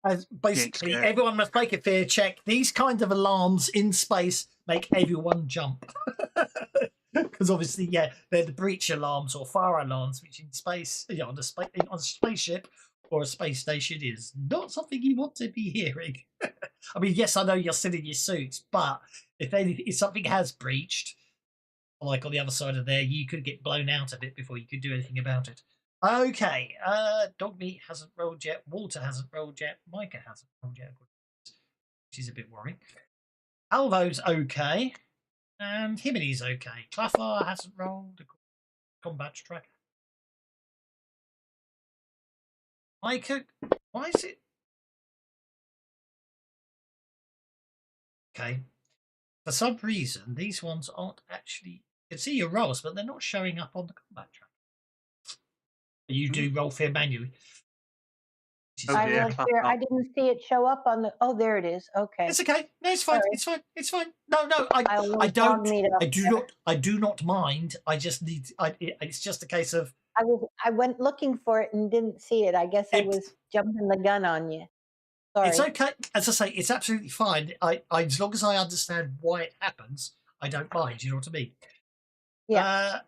As basically, scared. everyone must make a fear check. These kind of alarms in space make everyone jump. Because obviously, yeah, they're the breach alarms or fire alarms, which in space, on a spaceship or a space station is not something you want to be hearing. I mean, yes, I know you're still in your suits, but if something has breached, like on the other side of there, you could get blown out of it before you could do anything about it. Okay, Dogmeat hasn't rolled yet. Walter hasn't rolled yet. Micah hasn't rolled yet, which is a bit worrying. Alvo's okay, and Himiny's okay. Claffar hasn't rolled. Combat tracker. Micah, why is it? Okay, for some reason these ones aren't actually. You can see your rolls, but they're not showing up on the combat tracker. You do roll fear manually. I didn't see it show up on the. Oh, there it is. Okay. It's okay. No, it's fine. Sorry. It's fine. It's fine. No, I do not mind. I just need. It's just a case of. I went looking for it and didn't see it. I guess I was jumping the gun on you. Sorry. It's okay. As I say, it's absolutely fine. As long as I understand why it happens, I don't mind. You know what I mean? Yeah.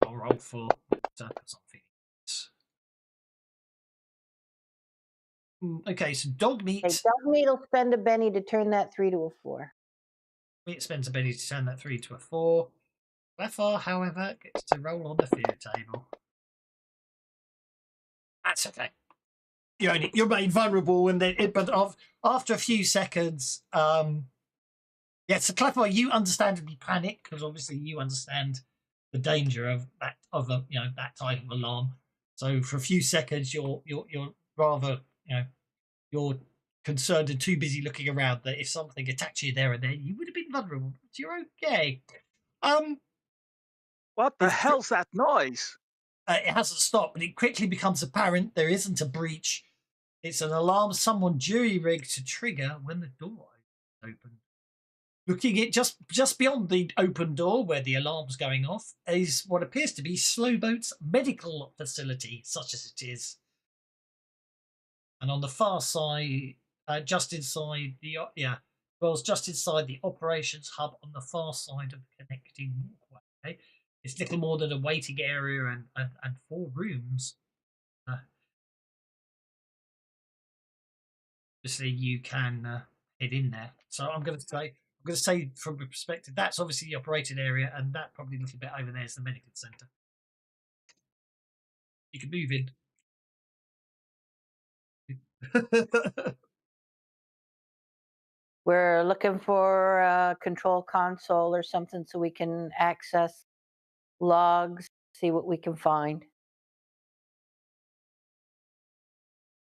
I'll roll for. Okay, so Dogmeat. Dogmeat will spend a Benny to turn that 3 to a 4. It spends a Benny to turn that 3 to a 4. Claffar, however, gets to roll on the fear table. That's okay. You're made vulnerable, and but after a few seconds, so Claffar, you understandably panic because obviously you understand the danger of that that type of alarm. So for a few seconds, you're rather you're concerned and too busy looking around that if something attacked you there and then, you would have been vulnerable. But you're okay. What the hell's that noise? It hasn't stopped, but it quickly becomes apparent there isn't a breach. It's an alarm someone jury-rigged to trigger when the door opened. Looking at just beyond the open door where the alarm's going off is what appears to be Slowboat's medical facility, such as it is. And on the far side, just inside the operations hub on the far side of the connecting walkway. It's little more than a waiting area and 4 rooms. Obviously, you can head in there. So I'm going to say from a perspective, that's obviously the operating area, and that probably a little bit over there is the medical centre. You can move in. We're looking for a control console or something so we can access logs, see what we can find.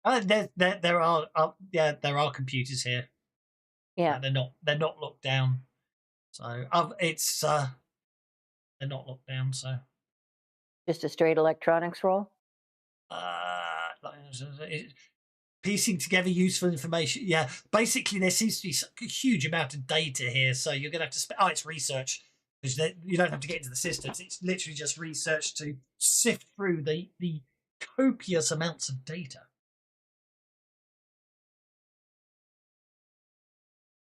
There are computers here. Yeah, they're not locked down. So they're not locked down. So Just a straight electronics roll? Piecing together useful information. Yeah, basically there seems to be a huge amount of data here, so you're going to have to spend. Oh, it's research, because you don't have to get into the systems. It's literally just research to sift through the copious amounts of data.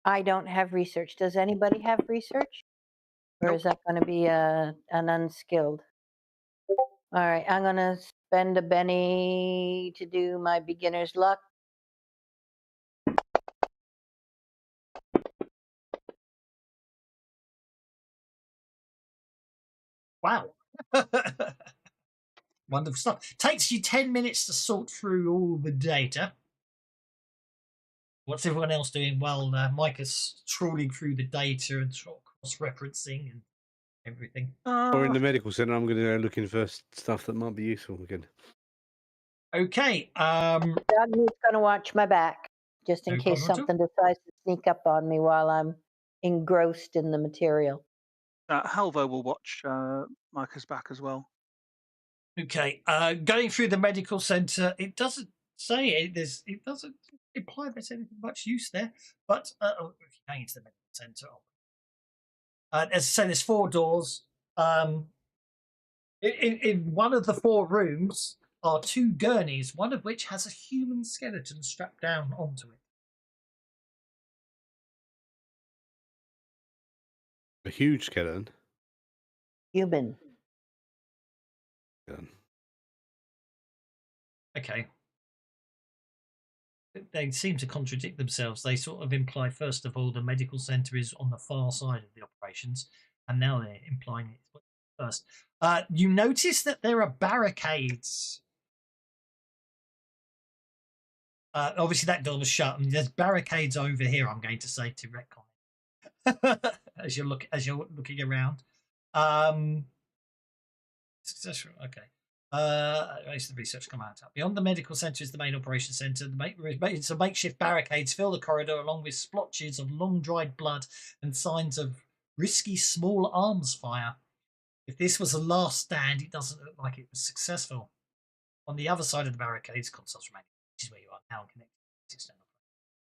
I don't have research. Does anybody have research? Or Nope. is that going to be an unskilled? All right, I'm going to spend a Benny to do my beginner's luck. Wow. Wonderful stuff. Takes you 10 minutes to sort through all the data. What's everyone else doing? Well, Micah's trawling through the data and cross-referencing and everything. Or in the medical center, I'm going to go looking for stuff that might be useful again. Okay. Doug is going to watch my back, just in No case problem at all. something decides to sneak up on me while I'm engrossed in the material. Halvo will watch Micah's back as well. Okay. Going through the medical center, it doesn't say it. It doesn't imply there's anything much use there. But if you're going into the medical center, as I say, there's 4 doors. In one of the 4 rooms are 2 gurneys, one of which has a human skeleton strapped down onto it. A huge skeleton. Human. Okay. They seem to contradict themselves. They sort of imply, first of all, the medical center is on the far side of the operations, and now they're implying it's first. You notice that there are barricades. Obviously, that door was shut, and there's barricades over here. I'm going to say to retcon as you're looking around. Successful. Okay. The research come out. Beyond the medical centre is the main operations centre. Some makeshift barricades fill the corridor, along with splotches of long dried blood and signs of risky small arms fire. If this was a last stand, it doesn't look like it was successful. On the other side of the barricades, consoles remain, which is where you are now, connected to the external.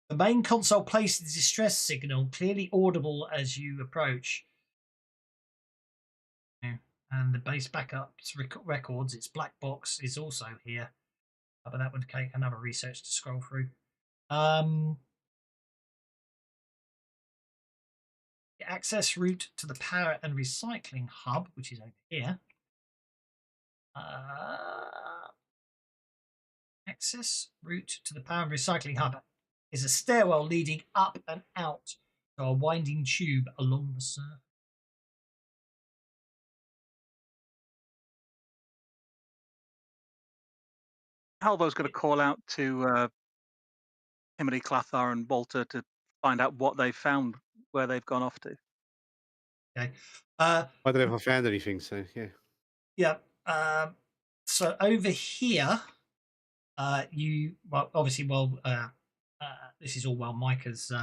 The main console places the distress signal, clearly audible as you approach. And the base backups records, its black box is also here. But that would take another research to scroll through. The access route to the power and recycling hub, which is over here. Access route to the power and recycling hub is a stairwell leading up and out to a winding tube along the surface. Halvo's going to call out to Himony, Clathar, and Walter to find out what they found, where they've gone off to. Okay. I don't know if I found anything, so yeah. Yeah. So over here, obviously this is all while Micah's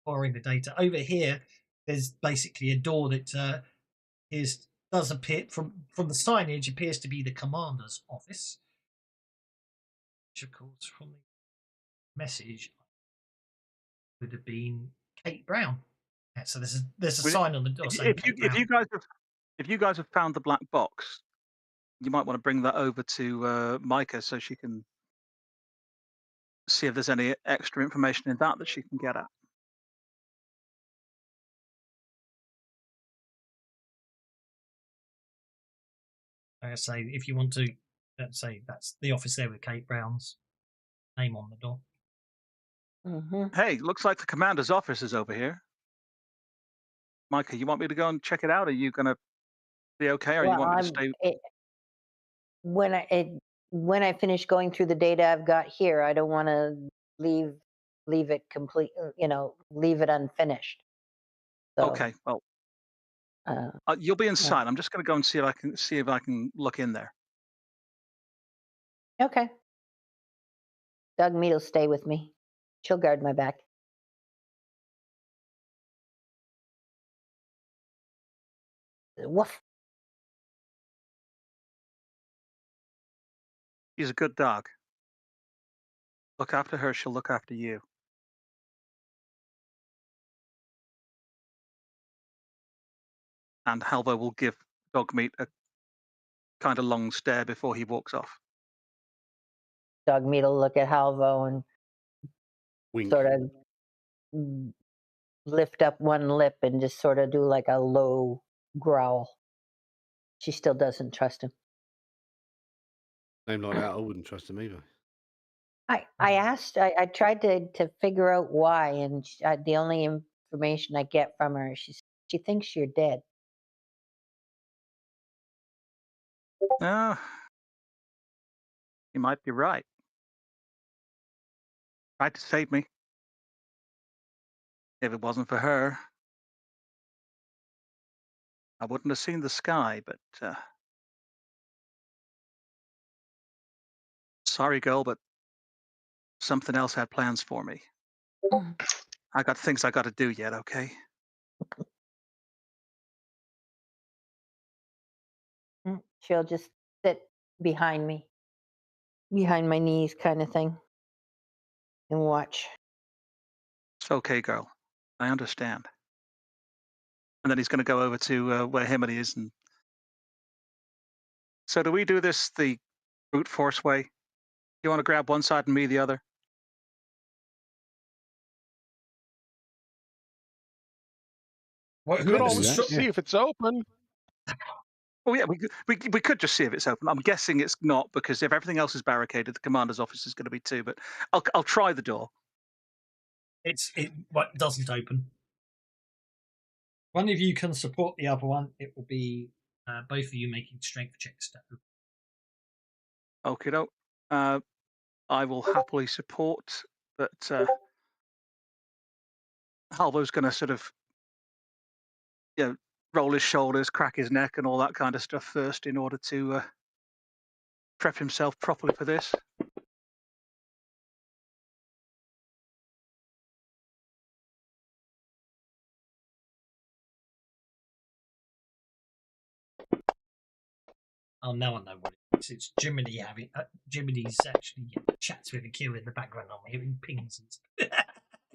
borrowing the data. Over here, there's basically a door that does appear from the signage appears to be the commander's office, which of course from the message would have been Kate Brown. Yeah, so there's a sign on the door saying if you guys have found the black box, you might want to bring that over to Micah so she can see if there's any extra information in that she can get at. Like I say, if you want to, let's say that's the office there with Kate Brown's name on the door. Hey, looks like the commander's office is over here. Micah, you want me to go and check it out? Are you going to be okay, or you want me to stay? When I finish going through the data I've got here, I don't want to leave it complete. Leave it unfinished. So, okay, well, you'll be inside. Yeah. I'm just going to go and see if I can look in there. Okay. Doug Mead will stay with me. She'll guard my back. Woof. She's a good dog. Look after her, she'll look after you. And Halvo will give Dogmeat a kind of long stare before he walks off. Dogmeat will look at Halvo and Wink. sort of lift up one lip and just sort of do like a low growl. She still doesn't trust him. Name like that, I wouldn't trust him either. I asked, I tried to figure out why, and the only information I get from her is she thinks you're dead. Ah, you might be right. Tried to save me. If it wasn't for her, I wouldn't have seen the sky, but sorry, girl, but something else had plans for me. I got things I got to do yet, okay? She'll just sit behind me, behind my knees kind of thing, and watch. It's okay, girl. I understand. And then he's going to go over to where Himity is. And so, do we do this the brute force way? You want to grab one side and me the other? What, You could whoever's always the that, stro- see if it's open. Oh yeah, we could just see if it's open. I'm guessing it's not, because if everything else is barricaded, the commander's office is going to be too. But I'll try the door. it doesn't open. One of you can support the other one. It will be both of you making strength checks to open. Okay, doke. I will happily support, but Halvo's going to sort of, roll his shoulders, crack his neck, and all that kind of stuff first in order to prep himself properly for this. Oh, now I know what it is. It's Jiminy having. Jiminy's actually chats with Akira in the background. I'm hearing pings. And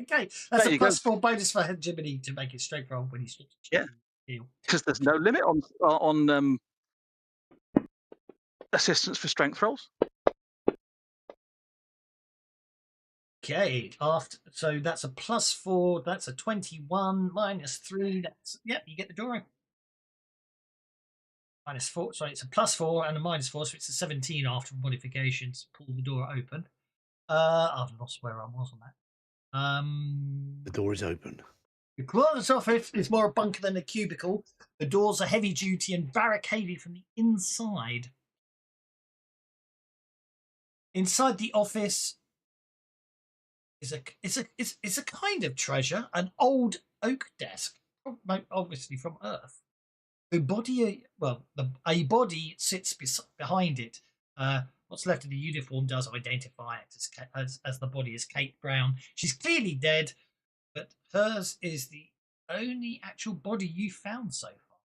okay, that's There a you go. +4 bonus for Jiminy to make it straight roll when he's Yeah. heal. Because there's no limit on assistance for strength rolls. Okay, so that's a +4. That's a 21 -3. That's you get the drawing. -4. Sorry, it's a +4 and a -4, so it's a 17 after modifications. Pull the door open. I've lost where I was on that. The door is open. The coroner's office is more a bunker than a cubicle. The doors are heavy duty and barricaded from the inside. Inside the office is a kind of treasure, an old oak desk, obviously from Earth. A body sits behind it. What's left of the uniform does identify it as the body is Kate Brown. She's clearly dead, but hers is the only actual body you found so far,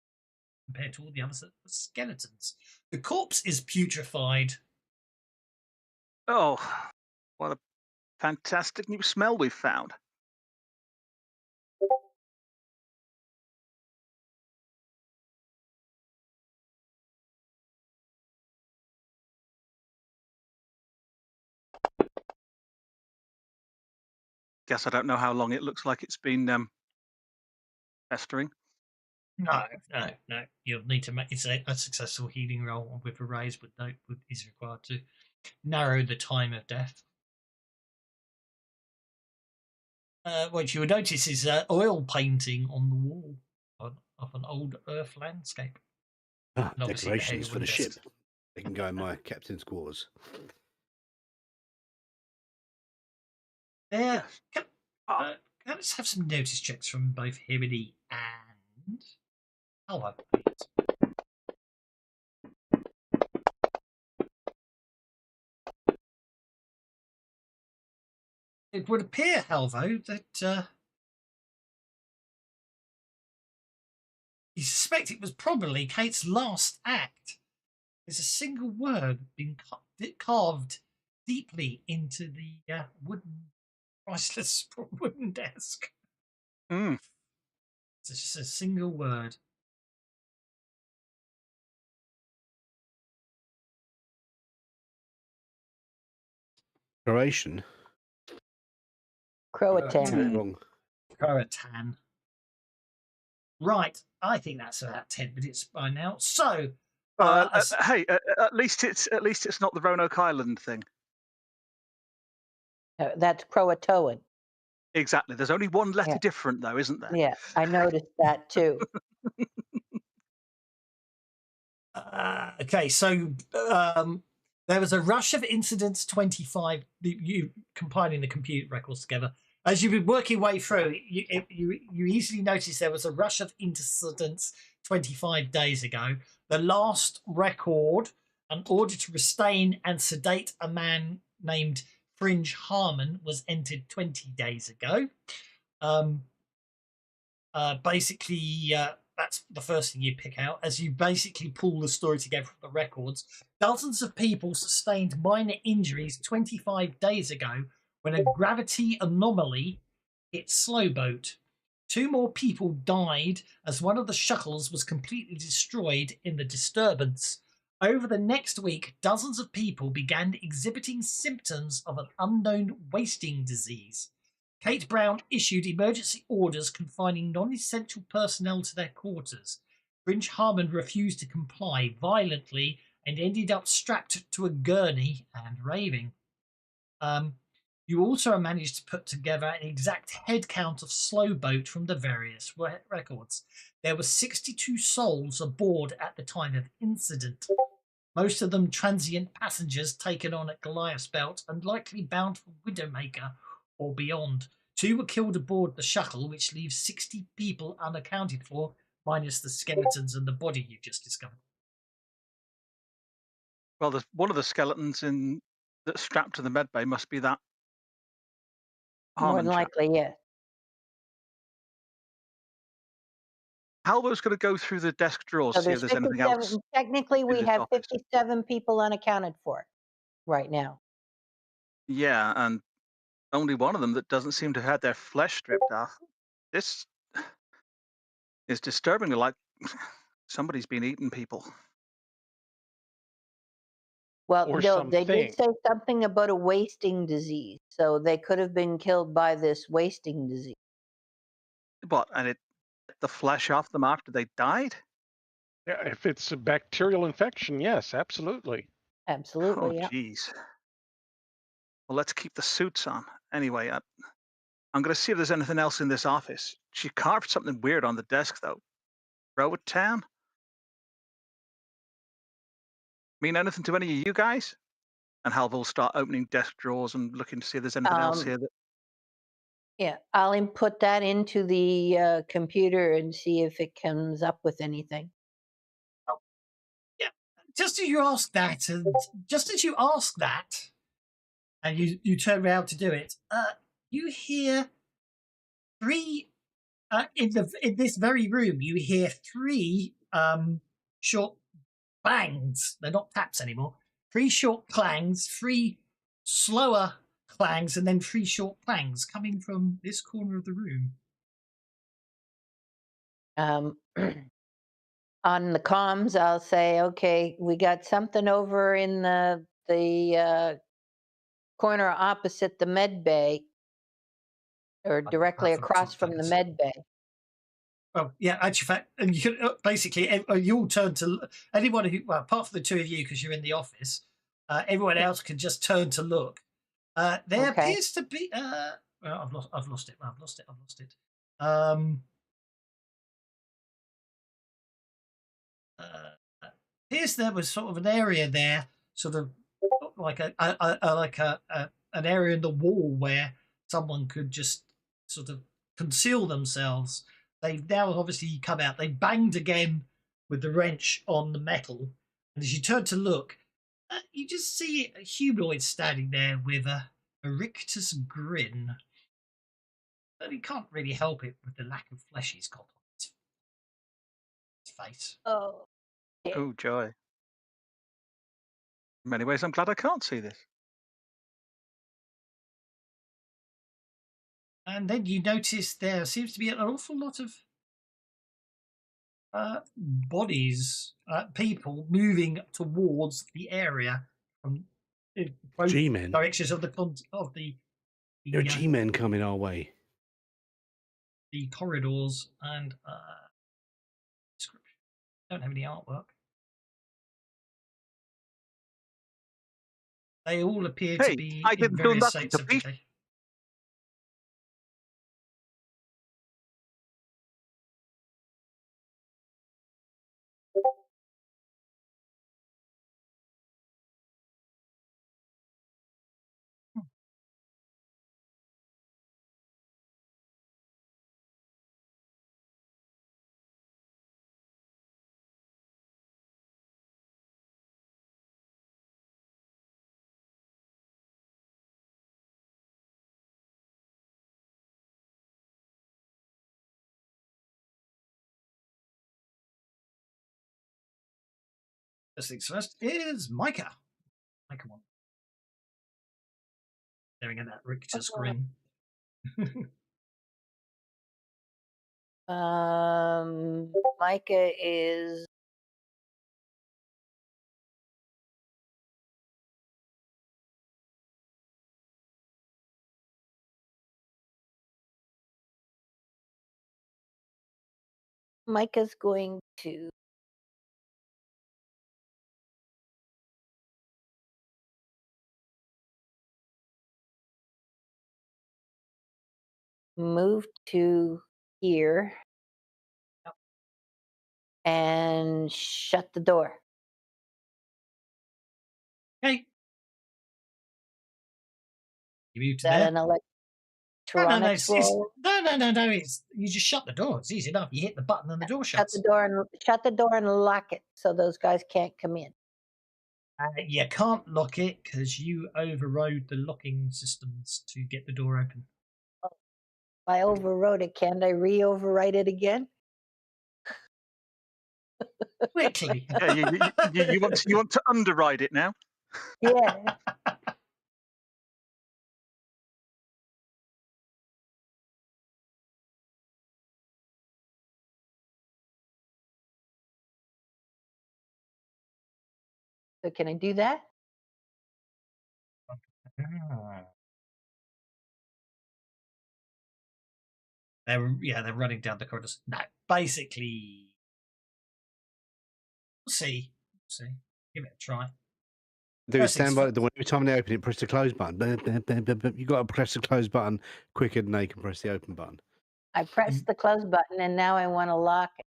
compared to all the other skeletons. The corpse is putrefied. Oh, what a fantastic new smell we've found. Guess I don't know how long it looks like it's been festering. No. You'll need to make it's a successful healing roll with a raise, but is required to narrow the time of death. What you will notice is oil painting on the wall of an old Earth landscape. Ah, And obviously the decorations for the heavy ship. desk. They can go in my captain's quarters. There. Let's have some notice checks from both Himini and Halvo, please. It would appear, Halvo, that you suspect it was probably Kate's last act. There's a single word being cut carved deeply into the wooden, priceless wooden desk. Mm. It's just a single word. Croatian. Croatan. Wrong. Croatan. Right, I think that's about 10 minutes by now. So, hey, at least it's not the Roanoke Island thing. That's Croatoan. Exactly. There's only one letter Yeah. different, though, isn't there? Yeah, I noticed that too. okay, so there was a rush of incidents 25, you compiling the computer records together. As you've been working way through, you easily notice there was a rush of incidents 25 days ago. The last record, an order to restrain and sedate a man named Fringe Harmon, was entered 20 days ago. Basically, that's the first thing you pick out as you basically pull the story together from the records. Dozens of people sustained minor injuries 25 days ago when a gravity anomaly hit Slowboat. 2 more people died as one of the shuttles was completely destroyed in the disturbance. Over the next week, dozens of people began exhibiting symptoms of an unknown wasting disease. Kate Brown issued emergency orders confining non-essential personnel to their quarters. Fringe Harmon refused to comply violently and ended up strapped to a gurney and raving. You also managed to put together an exact head count of Slowboat from the various records. There were 62 souls aboard at the time of incident. Most of them transient passengers taken on at Goliath's Belt and likely bound for Widowmaker or beyond. 2 were killed aboard the shuttle, which leaves 60 people unaccounted for, minus the skeletons and the body you just discovered. Well, there's one of the skeletons that's strapped to the med bay must be that More Harmon than chap. likely, yeah. Halvo's going to go through the desk drawers, So see if there's there's anything else. 57. Technically, we this have office. 57 people unaccounted for right now. Yeah, and only one of them that doesn't seem to have had their flesh stripped off. This is disturbingly like somebody's been eating people. Well, Or no, they did something. say something about a wasting disease, so they could have been killed by this wasting disease. But and it the flesh off them after they died? Yeah, if it's a bacterial infection, yes, absolutely. Absolutely, Oh, yeah. jeez. Well, let's keep the suits on. Anyway, I'm going to see if there's anything else in this office. She carved something weird on the desk, though. Rowan? Mean anything to any of you guys? And Halvo will start opening desk drawers and looking to see if there's anything else here that. Yeah, I'll input that into the computer and see if it comes up with anything. Yeah, just as you ask that, and you turn around to do it, you hear 3 in this very room. You hear 3 short clangs. They're not taps anymore. 3 short clangs, 3 slower clangs, and then 3 short clangs coming from this corner of the room. On the comms, I'll say, okay, we got something over in the corner opposite the med bay, or directly across from the med bay. Well, yeah, actually, fact, and you can basically you all turn to anyone who, well, apart from the 2 of you because you're in the office, everyone else can just turn to look. There appears to be. Well, I've lost it. Appears there was sort of an area there, sort of like an area in the wall where someone could just sort of conceal themselves. They've now obviously come out. They banged again with the wrench on the metal, and as you turn to look, you just see a humanoid standing there with a rictus grin. But he can't really help it with the lack of flesh he's got on his face. Oh, Oh, joy. In many ways, I'm glad I can't see this. And then you notice there seems to be an awful lot of bodies, people moving towards the area from both G-men. directions of the There are G-men coming our way. the corridors and description. Don't have any artwork. They all appear to Hey, be I in didn't do various nothing states to of be. decay. First things first is Micah. Micah one. Staring at that Richter's grin. Micah is Micah's going to move to here and shut the door. Okay. You move Is to that there. an No, electronics roll? no. It's you just shut the door. It's easy enough. You hit the button and the door Shut shuts. the door and lock it so those guys can't come in. You can't lock it because you overrode the locking systems to get the door open. If I overrode it, can't I re-overwrite it again? Quickly. Yeah, you want to underride it now? Yeah. So can I do that? They're running down the corridors. No, basically, we'll see. Give it a try. Do First stand things by first. the door. Every time they open it, press the close button. You got to press the close button quicker than they can press the open button. I pressed the close button and now I want to lock it.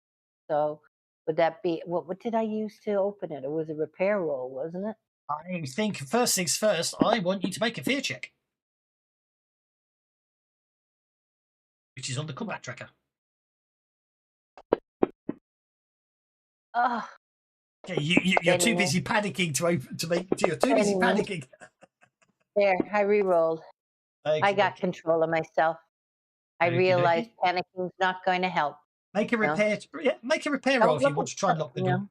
So would that be what did I use to open it? It was a repair roll, wasn't it? I think first things first, I want you to make a fear check, which is on the combat tracker. Oh, Okay, you're too busy panicking you're too busy panicking. There, I re-rolled. I got control of myself. I realized panicking is not going to help. Make a repair. Make a repair roll if you want to try and lock the door.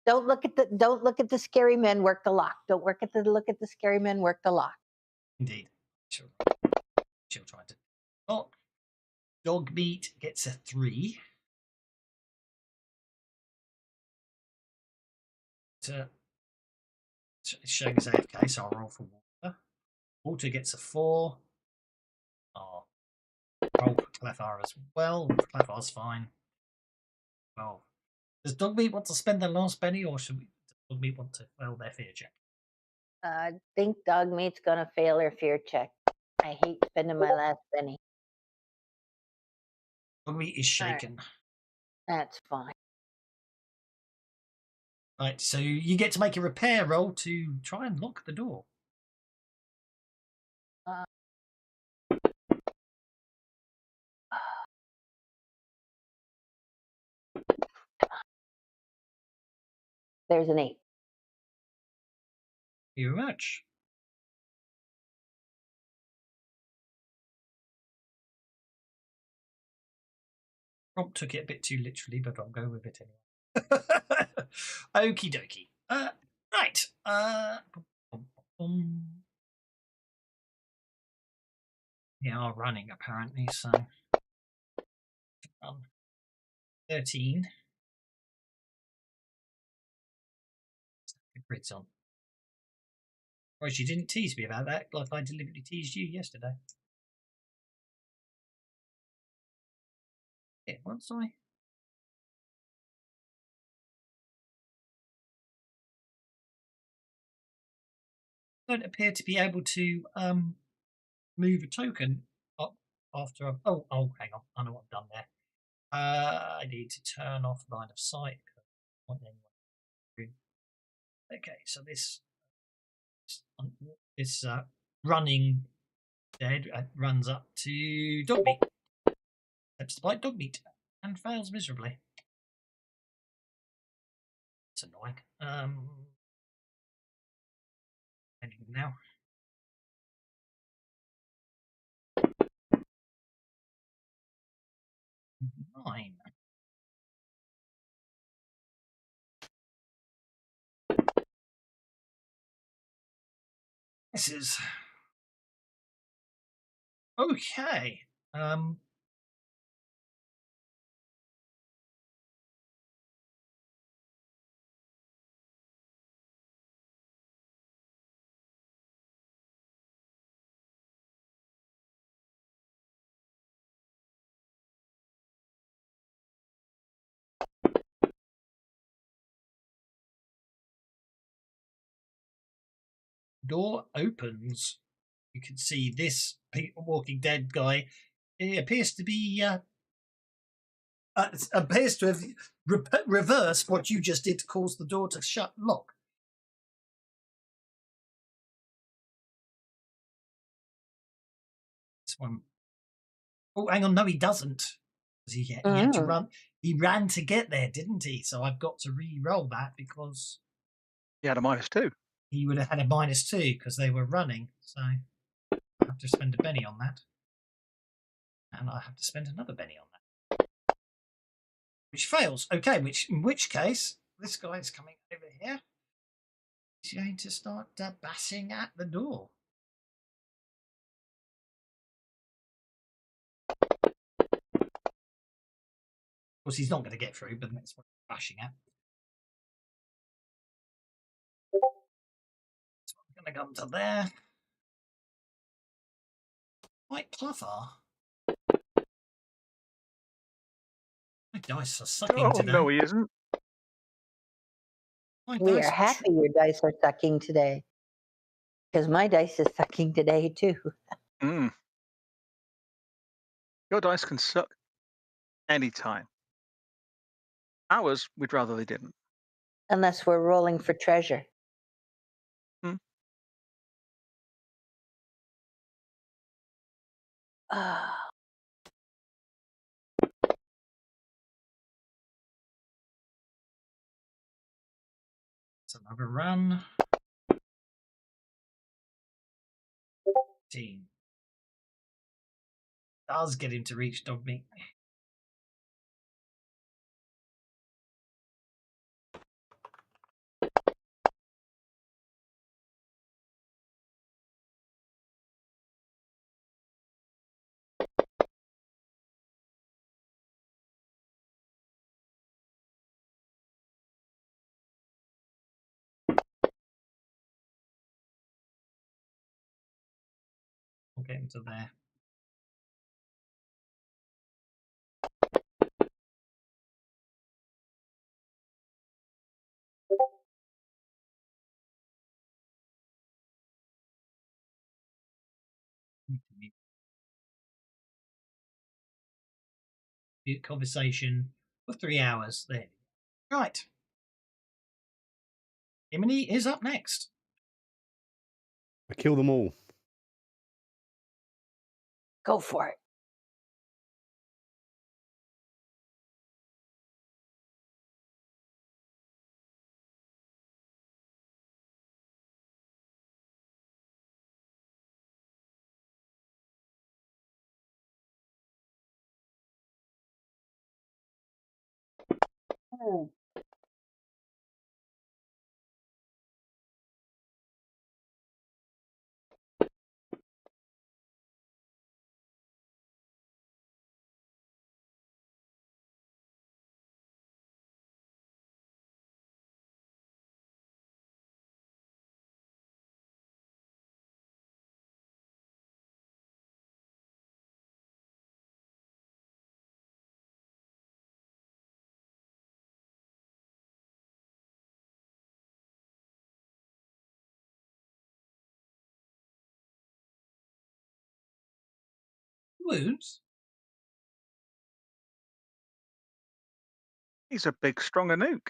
Don't look at the scary men work the lock. Don't look at the scary men work the lock. Indeed. She'll try to lock. Dog meat gets a 3. It's showing as AFK, so I'll roll for water. Water gets a 4. Oh, roll for Clefar as well. Clefar's fine. Well, does Dog meat want to spend their last penny, or does Dog meat want to fail their fear check? I think dog meat's gonna fail her fear check. I hate spending my last penny. Dog meat is shaken. That's fine. Right, so you get to make a repair roll to try and lock the door. There's an 8. Thank you very much. Rob took it a bit too literally, but I'll go with it anyway. Okie dokie. Right. Right. They are running apparently, so 13. The grid's on. Well, you didn't tease me about that, like I deliberately teased you yesterday. Yeah, once I don't appear to be able to move a token up after I've... Oh, hang on. I know what I've done there. I need to turn off line of sight. Okay, so this running dead runs up to dog meat. Attempts to bite dog meat and fails miserably. It's annoying. Anything now? Nine. This is okay. Door opens. You can see this Walking Dead guy. He appears to be appears to have reversed what you just did to cause the door to shut and lock. This one. Oh, hang on. No, he doesn't. He had to run. He ran to get there, didn't he? So I've got to re-roll that because he had a -2. He would have had a -2 because they were running. So I have to spend a penny on that, and I have to spend another penny on that, which fails. Okay, in which case this guy is coming over here. He's going to start bashing at the door. Of course, he's not going to get through, but that's what he's bashing at. So I'm going to come to there. Quite clever. My dice are sucking today. No, he isn't. We are happy your dice are sucking today. Because my dice is sucking today too. Your dice can suck anytime. Ours, we'd rather they didn't. Unless we're rolling for treasure. It's another run. 15. Does get him to reach dog meat. We'll get into there. Conversation for 3 hours there. Right. Imini is up next. I kill them all. Go for it. wounds. He's a big, strong Anouk.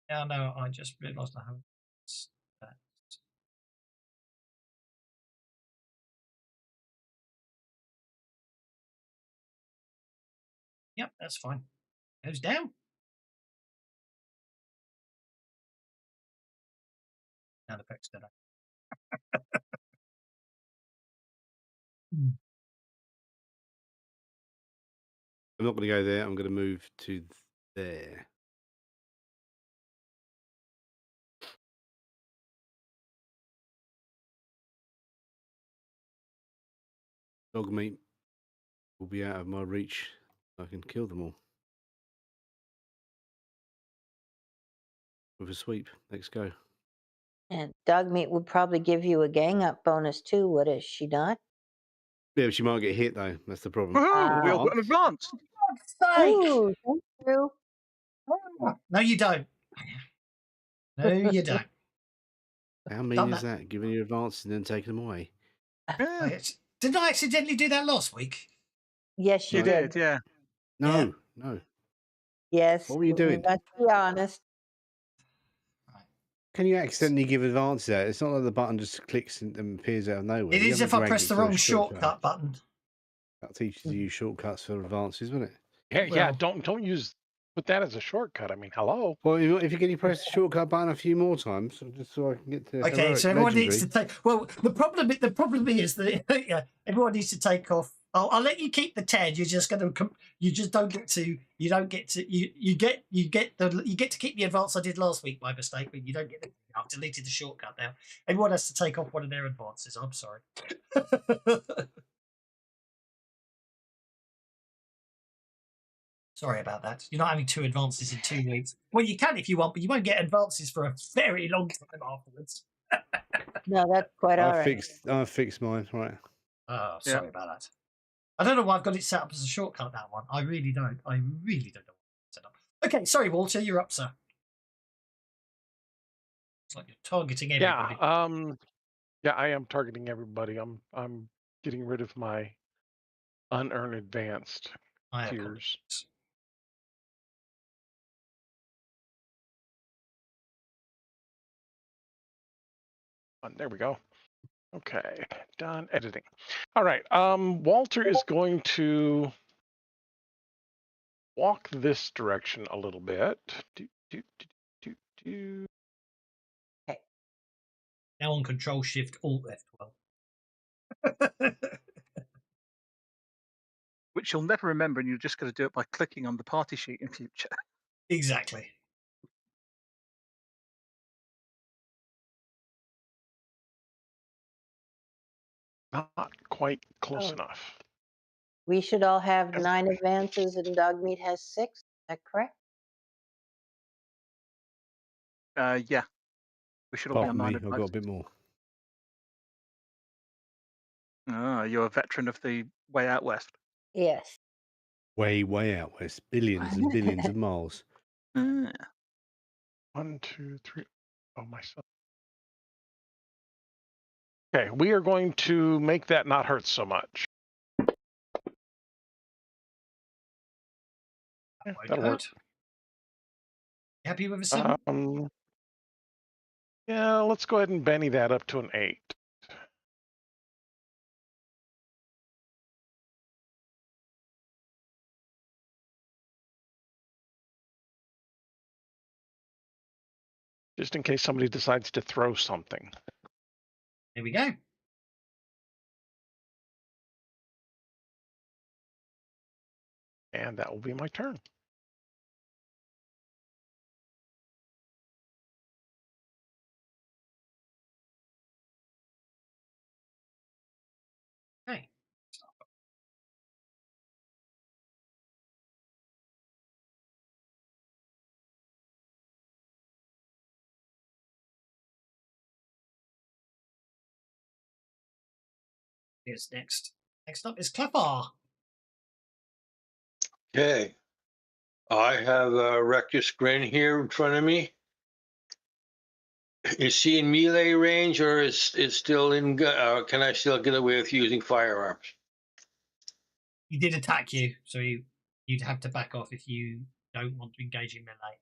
Yeah, no, I just realised I haven't. That. Yep, that's fine. Goes down. Sound effects today. I'm not going to go there. I'm going to move to there. Dog meat will be out of my reach. I can kill them all with a sweep. Let's go. And dog meat would probably give you a gang up bonus too, would it? She not? Yeah, but she might get hit though. That's the problem. Woohoo! We all got an advance. Ooh, thank you. No, you don't. No, you don't. How mean is that? Giving you advances and then taking them away. Yeah, Didn't I accidentally do that last week? Yes, you you did. did. Yeah. No, no. Yes. What were you doing? Let's be honest. Can you accidentally give advances out? It's not like the button just clicks and appears out of nowhere. It You is haven't if I dragged press it the to a wrong shortcut button. That teaches you shortcuts for advances, wouldn't it? Yeah, yeah. Well- Don't use put that as a shortcut. I mean, hello. Well, if you can you press the shortcut button a few more times, just so I can get to Okay, heroic so everyone legendary. needs to take. Well, the problem is that yeah, everyone needs to take off. I'll let you keep the 10. You're just going to. You just don't get to. You don't get to. You get to keep the advance I did last week by mistake, but you don't get. I've deleted the shortcut now. Everyone has to take off one of their advances. I'm sorry. Sorry about that. You're not having 2 advances in 2 weeks. Well, you can if you want, but you won't get advances for a very long time afterwards. No, that's quite all right. I fixed mine, right. Oh, sorry about that. I don't know why I've got it set up as a shortcut, that one. I really don't. I really don't know what set up. Okay, sorry, Walter, you're up, sir. It's like you're targeting everybody. Yeah, I am targeting everybody. I'm getting rid of my unearned advanced I tiers. apologize. There we go. Okay, done editing. All right. Walter is going to walk this direction a little bit. Now on Control Shift Alt F12. Which you'll never remember, and you're just going to do it by clicking on the party sheet in future. Exactly. Not quite close enough. We should all have 9 advances and dog meat has 6. Is that correct? Yeah. We should all Apart be on from 9 me, I've got a bit more. Oh, you're a veteran of the way out west. Yes. Way out west. Billions and billions of miles. Ah. 1, 2, 3. Oh, my son. Okay, we are going to make that not hurt so much. Yeah, that'll work. Happy with a 7? Yeah, let's go ahead and Benny that up to an 8. Just in case somebody decides to throw something. Here we go. And that will be my turn. Okay. Here's next. Next up is Clefar. Okay. I have Rectus Grin here in front of me. Is she in melee range or is still in? Can I still get away with using firearms? He did attack you, so you'd have to back off if you don't want to engage in melee.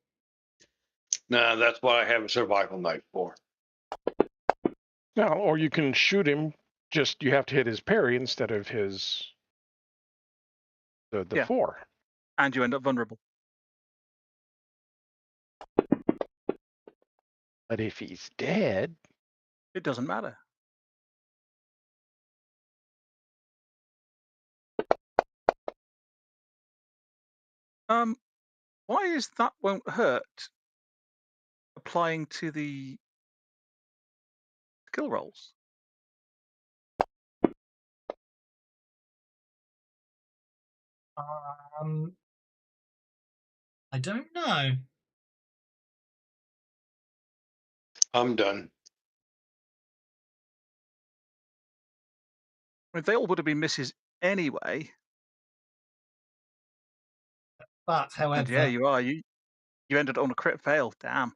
Nah, that's what I have a survival knife for. No, or you can shoot him. Just you have to hit his parry instead of his the Yeah. 4. And you end up vulnerable. But if he's dead, It doesn't matter. Why is that won't hurt applying to the skill rolls? I don't know. I'm done. I mean, they all would have been misses anyway. But however, And yeah, you are. You ended on a crit fail. Damn.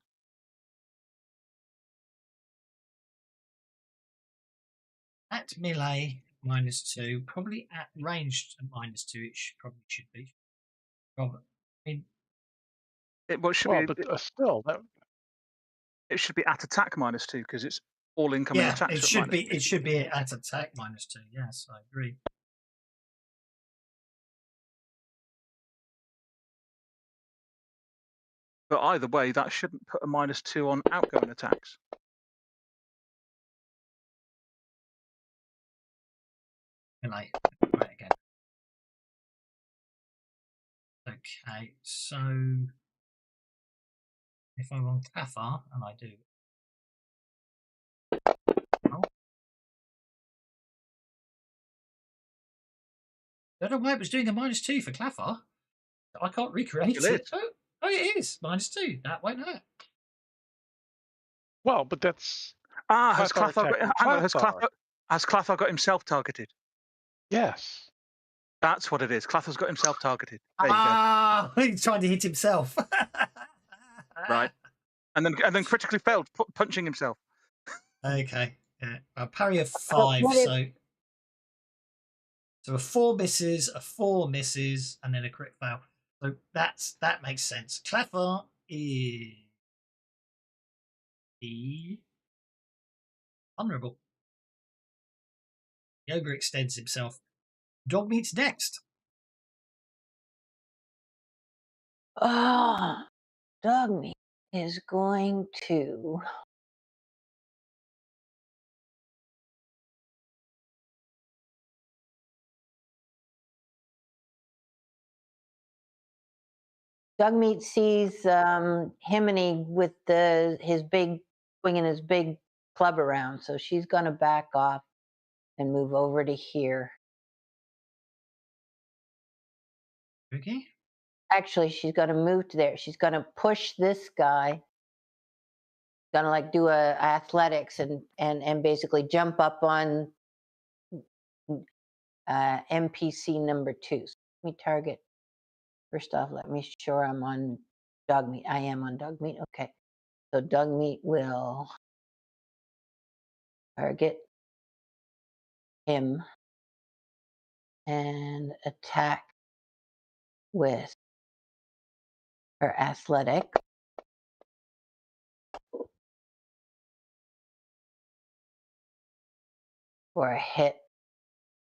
at melee -2, probably at ranged -2, it probably should be. Probably. I mean, It well, it should well, be. but still, that It should be at attack -2 because it's all incoming yeah, attacks. it at should be. -2. It should be at attack -2. Yes, I agree. But either way, that shouldn't put a -2 on outgoing attacks. Melee. Right again. Okay, so if I'm on Cathar, and I do. Oh. I don't know why it was doing a -2 for Cathar. I can't recreate It it. is. Oh, it is -2. That won't hurt. well, but that's Has Clathar Clathar got? attacking Hang on. Clathar. Has Clathar got himself targeted? Yes. That's what it is. Clathar's got himself targeted. There you go. He's trying to hit himself. Right. And then critically failed punching himself. Okay. Yeah. A parry of 5, what if- so a 4 misses, a 4 misses, and then a crit fail. So that makes sense. Clathar is vulnerable. He overextends himself. Dogmeat's next. Dogmeat is going to Dogmeat sees Himini with his big swinging his big club around, so she's going to back off and move over to here. Okay. Actually, she's going to move to there. She's going to push this guy. Going to like do a athletics and basically jump up on NPC number 2. So let me target. First off, let me sure I'm on Dogmeat. I am on Dogmeat. Okay. So Dogmeat will target him and attack with her athletic. For a hit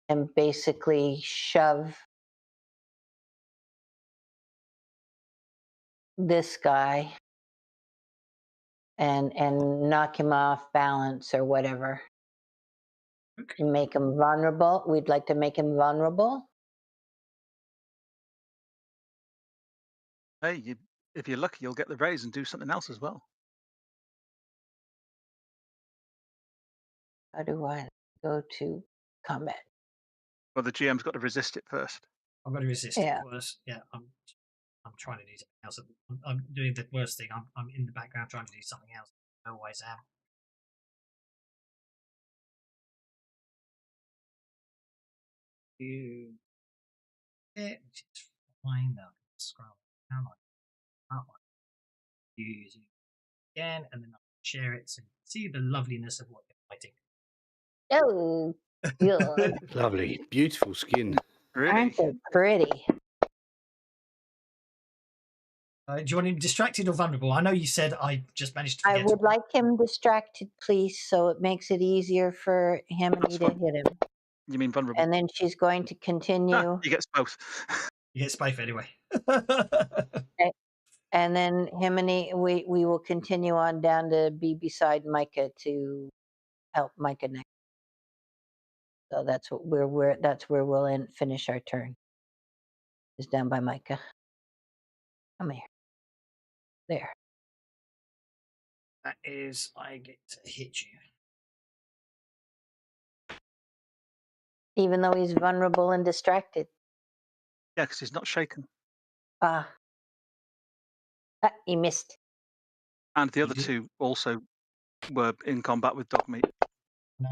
and basically shove this guy and knock him off balance or whatever. Okay. Make him vulnerable. We'd like to make him vulnerable. Hey, if you're lucky, you'll get the raise and do something else as well. How do I go to combat? Well, the GM's got to resist it first. I'm going to resist Yeah. it first. Yeah, I'm trying to do something else. I'm doing the worst thing. I'm in the background trying to do something else. I always am. Which is fine. Now scroll down like that one. Use it again, and then I'll share it so you can see the loveliness of what you're fighting. Oh, good. Lovely, beautiful skin. Really? Aren't they pretty? Do you want him distracted or vulnerable? I know you said I just managed to I forget. would like him distracted, please, so it makes it easier for him and That's me to fine. hit him. You mean vulnerable? And then she's going to Ah, continue. he gets both. You get space anyway. And then him and we will continue on down to be beside Micah to help Micah next. So that's what that's where we'll finish our turn. Is down by Micah. Come here. There. That is, I get to hit you. Even though he's vulnerable and distracted. Yeah, because he's not shaken. Ah. He missed. And the You other did? two also were in combat with dog meat. No.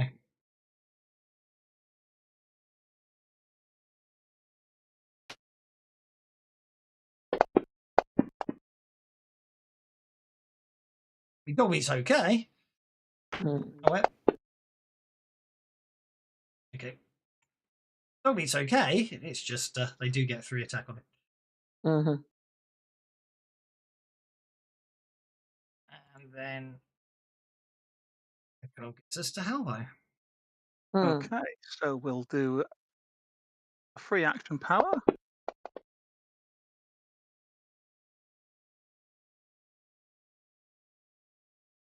The dog meat's okay. Mm. Oh, well. Okay. Dog meat's okay. It's just they do get 3 attack on it. Mm-hmm. And then the dog gets us to Halvo. Hmm. Okay, so we'll do a free action power.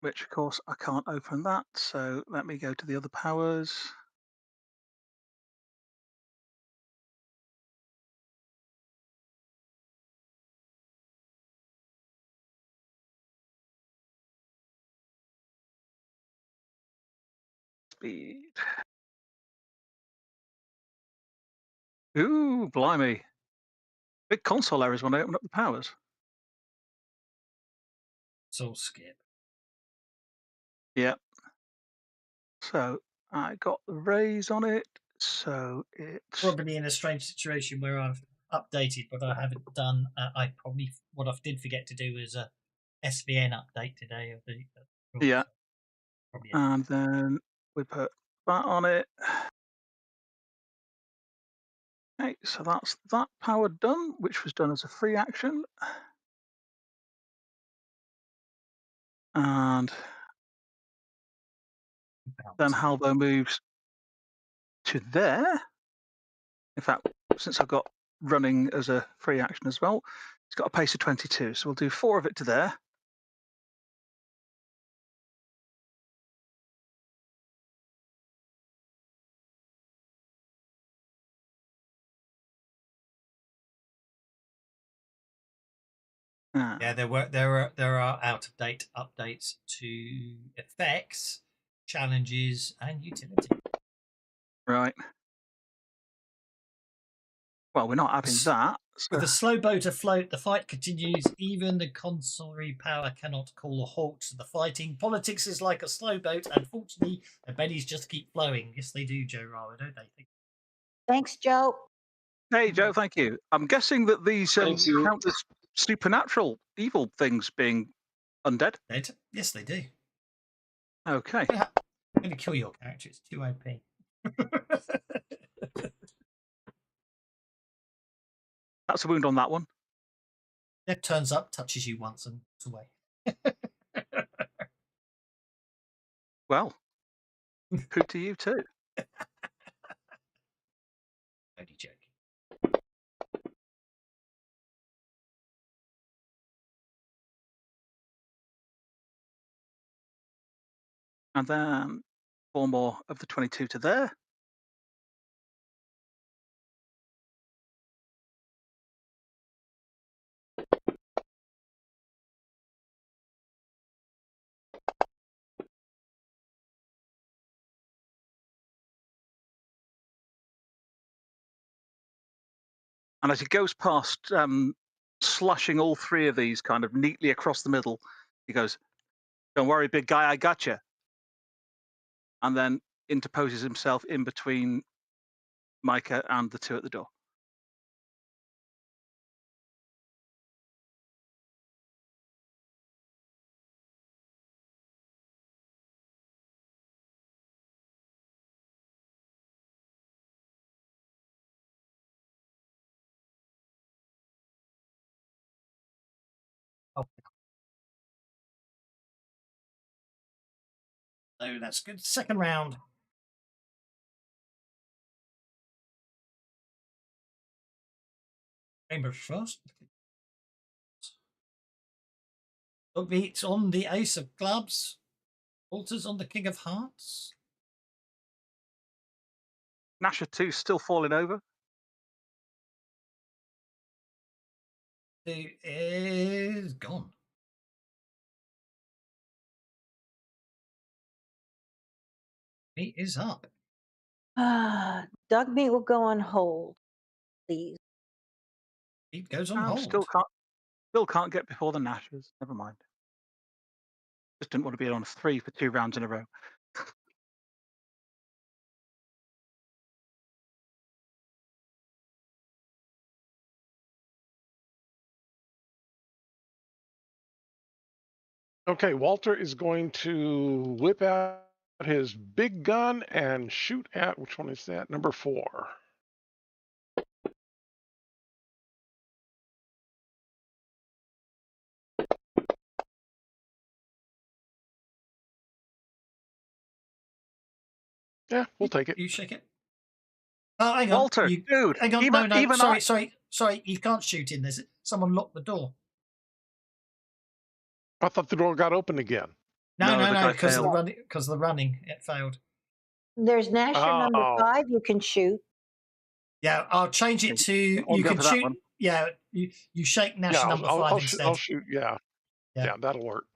Which, of course, I can't open that. So let me go to the other powers. Speed. Ooh, blimey. Big console errors when I open up the powers. Soul skip. Yeah. So I got the raise on it. So it's Probably in a strange situation where I've updated, but I haven't done. What I did forget to do is a SVN update today of the. yeah. Probably. And then we put that on it. Okay, so that's that power done, which was done as a free action. And then Halvo moves to there. In fact, since I've got running as a free action as well, it's got a pace of 22. So we'll do 4 of it to there. Yeah, there are out of date updates to effects, challenges, and utility. Right. Well, we're not having that. So. With a slow boat afloat, the fight continues. Even the consummary power cannot call a halt to the fighting. Politics is like a slow boat. Unfortunately, the bennies just keep flowing. Yes, they do, Joe Rara, don't they? Thanks, Joe. Hey, Joe, thank you. I'm guessing that these Thank you. count as supernatural evil things being undead. Dead? Yes, they do. Okay. I'm going to kill your character. It's too OP. That's a wound on that one. It turns up, touches you once, and it's away. Well, poo to you too. Only joking. And then 4 more of the 22 to there. And as he goes past, slashing all 3 of these kind of neatly across the middle, he goes, "Don't worry, big guy, I got you." And then interposes himself in between Micah and the 2 at the door. Oh. So that's good. Second round. Chambers first. Beats on the ace of clubs. Walters on the king of hearts. Nasher 2 still falling over. Who is gone. He is up. Dog meat will go on hold, please. He goes on And hold. still can't get before the Nashers. Never mind. Just didn't want to be on 3 for 2 rounds in a row. Okay, Walter is going to whip out his big gun and shoot at, which one is that? Number 4. Yeah, we'll take it. You shake it. Oh, hang on. Walter, dude, Hang on. even, No. even Sorry. You can't shoot in. There's someone locked the door. I thought the door got open again. No. the guy Because of the failed. running. Because of the running, it failed. There's Nasher number Oh. 5 you can shoot. Yeah, I'll change it to I'll you go can for that shoot. one. Yeah, you shake Nash Yeah, number 5 I'll instead. shoot. Yeah, that'll work.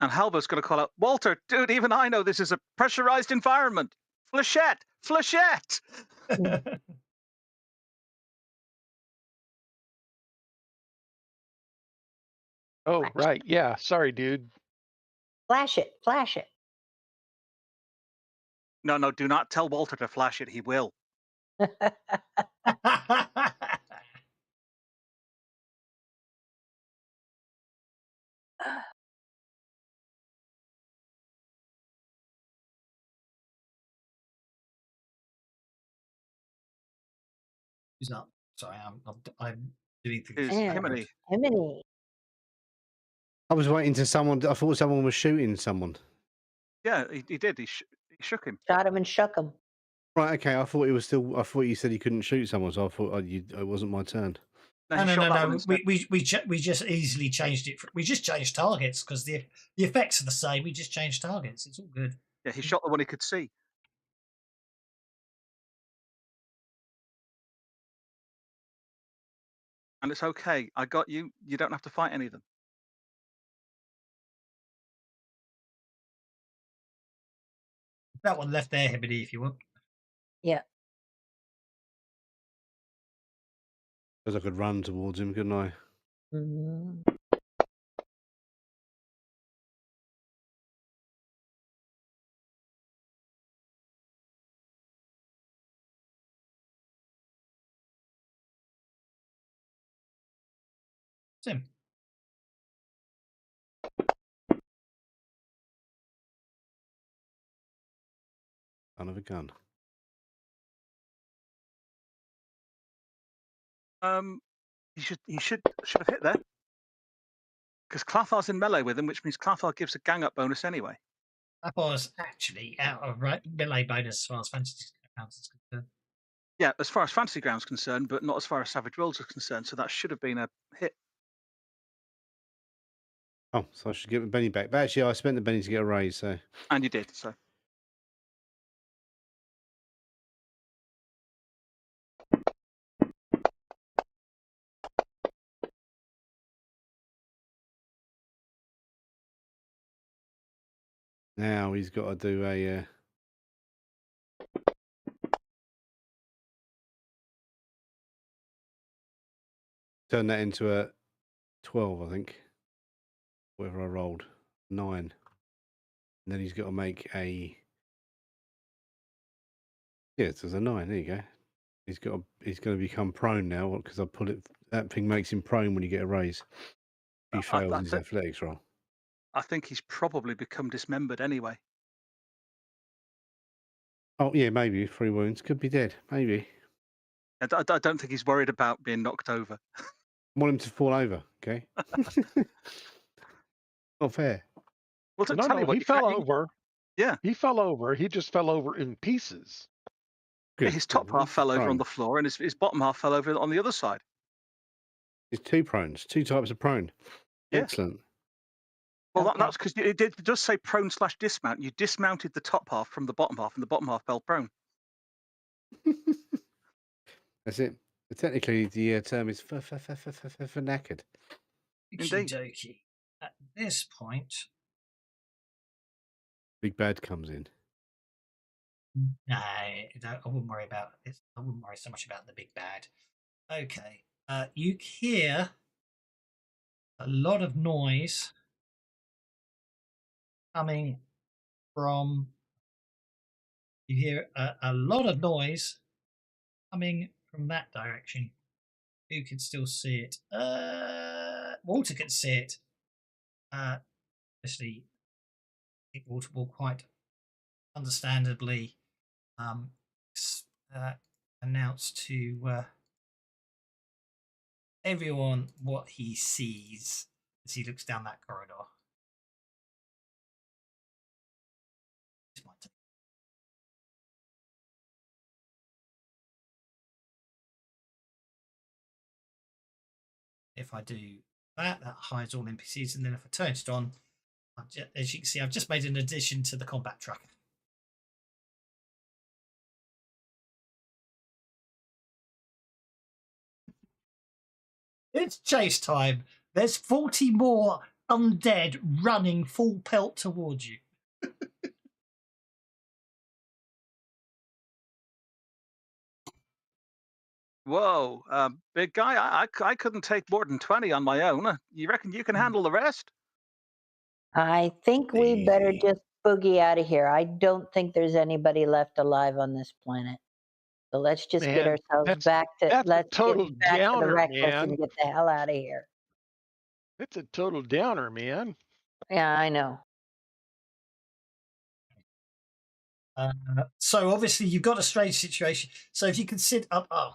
And Halbert's going to call out, Walter, dude, even I know this is a pressurized environment. Flechette! Oh, right. Yeah. Sorry, dude. Flash it. No, do not tell Walter to flash it. He will. Who's up? Sorry, I'm doing things. Who's backward. Himiny. I was waiting to someone. I thought someone was shooting someone. Yeah, he did. He shook him. Shot him and shook him. Right. Okay. I thought it was still. I thought you said you couldn't shoot someone, so I thought it wasn't my turn. No, he shot that one instead. We just easily changed it. We just changed targets because the effects are the same. We just changed targets. It's all good. Yeah, he shot the one he could see. And it's okay. I got you. You don't have to fight any of them. That one left there, Hibity, if you want. Yeah. Because I could run towards him, couldn't I? Mhm. Tim. Son of a gun. He should have hit there. Because Clathar's in melee with him, which means Clathar gives a gang up bonus anyway. That was actually out of melee bonus as far as fantasy grounds is concerned. Yeah, as far as fantasy grounds concerned, but not as far as Savage Worlds are concerned. So that should have been a hit. Oh, so I should give the Benny back. But actually, I spent the Benny to get a raise, so. And you did, so. Now he's got to do a. Turn that into a 12, I think. Whatever I rolled. 9. And then he's got to make a. Yeah, it was a 9. There you go. He's going to become prone now because I put it. That thing makes him prone when you get a raise. He fails his athletics roll. I think he's probably become dismembered anyway. Oh yeah, maybe 3 wounds. Could be dead. Maybe. I don't think he's worried about being knocked over. want him to fall over, okay? Not fair. Well, to No, tell you no, what, he you fell can't- over. Yeah. He fell over. He just fell over in pieces. Yeah, his top half fell over on prone. the floor, and his bottom half fell over on the other side. It's two prones, two types of prone. Yeah. Excellent. Well, Okay. that's because it does say prone/dismount. You dismounted the top half from the bottom half, and the bottom half fell prone. That's it. Technically, the term is for knackered. Indeed. Okey-dokey. At this point, Big Bad comes in. no, I wouldn't worry about this. I wouldn't worry so much about the big bad. Okay. You hear a lot of noise coming from. You hear a lot of noise coming from that direction. Who can still see it? Walter can see it. Obviously, I think Walter will quite understandably announce to everyone what he sees as he looks down that corridor. This might take- If I do that, that hides all NPCs, and then if I turn it on, as you can see, I've just made an addition to the combat tracker. It's chase time. There's 40 more undead running full pelt towards you. Whoa, big guy! I couldn't take more than 20 on my own. You reckon you can handle the rest? I think we better Easy. just boogie out of here. I don't think there's anybody left alive on this planet. So let's just get Man, ourselves back to that's a let's total get back to the downer, reckless man. and get the hell out of here. It's a total downer, man. Yeah, I know. So obviously you've got a strange situation. So if you consider, hang on.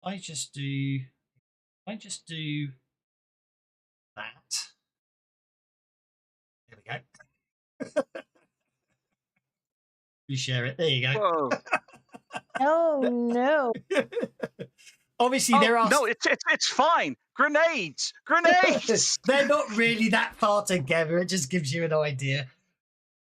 I just do that. There we go. You share it. There you go. Whoa! Oh no. Obviously there are no, it's fine. Grenades! Grenades! they're not really that far together. It just gives you an idea.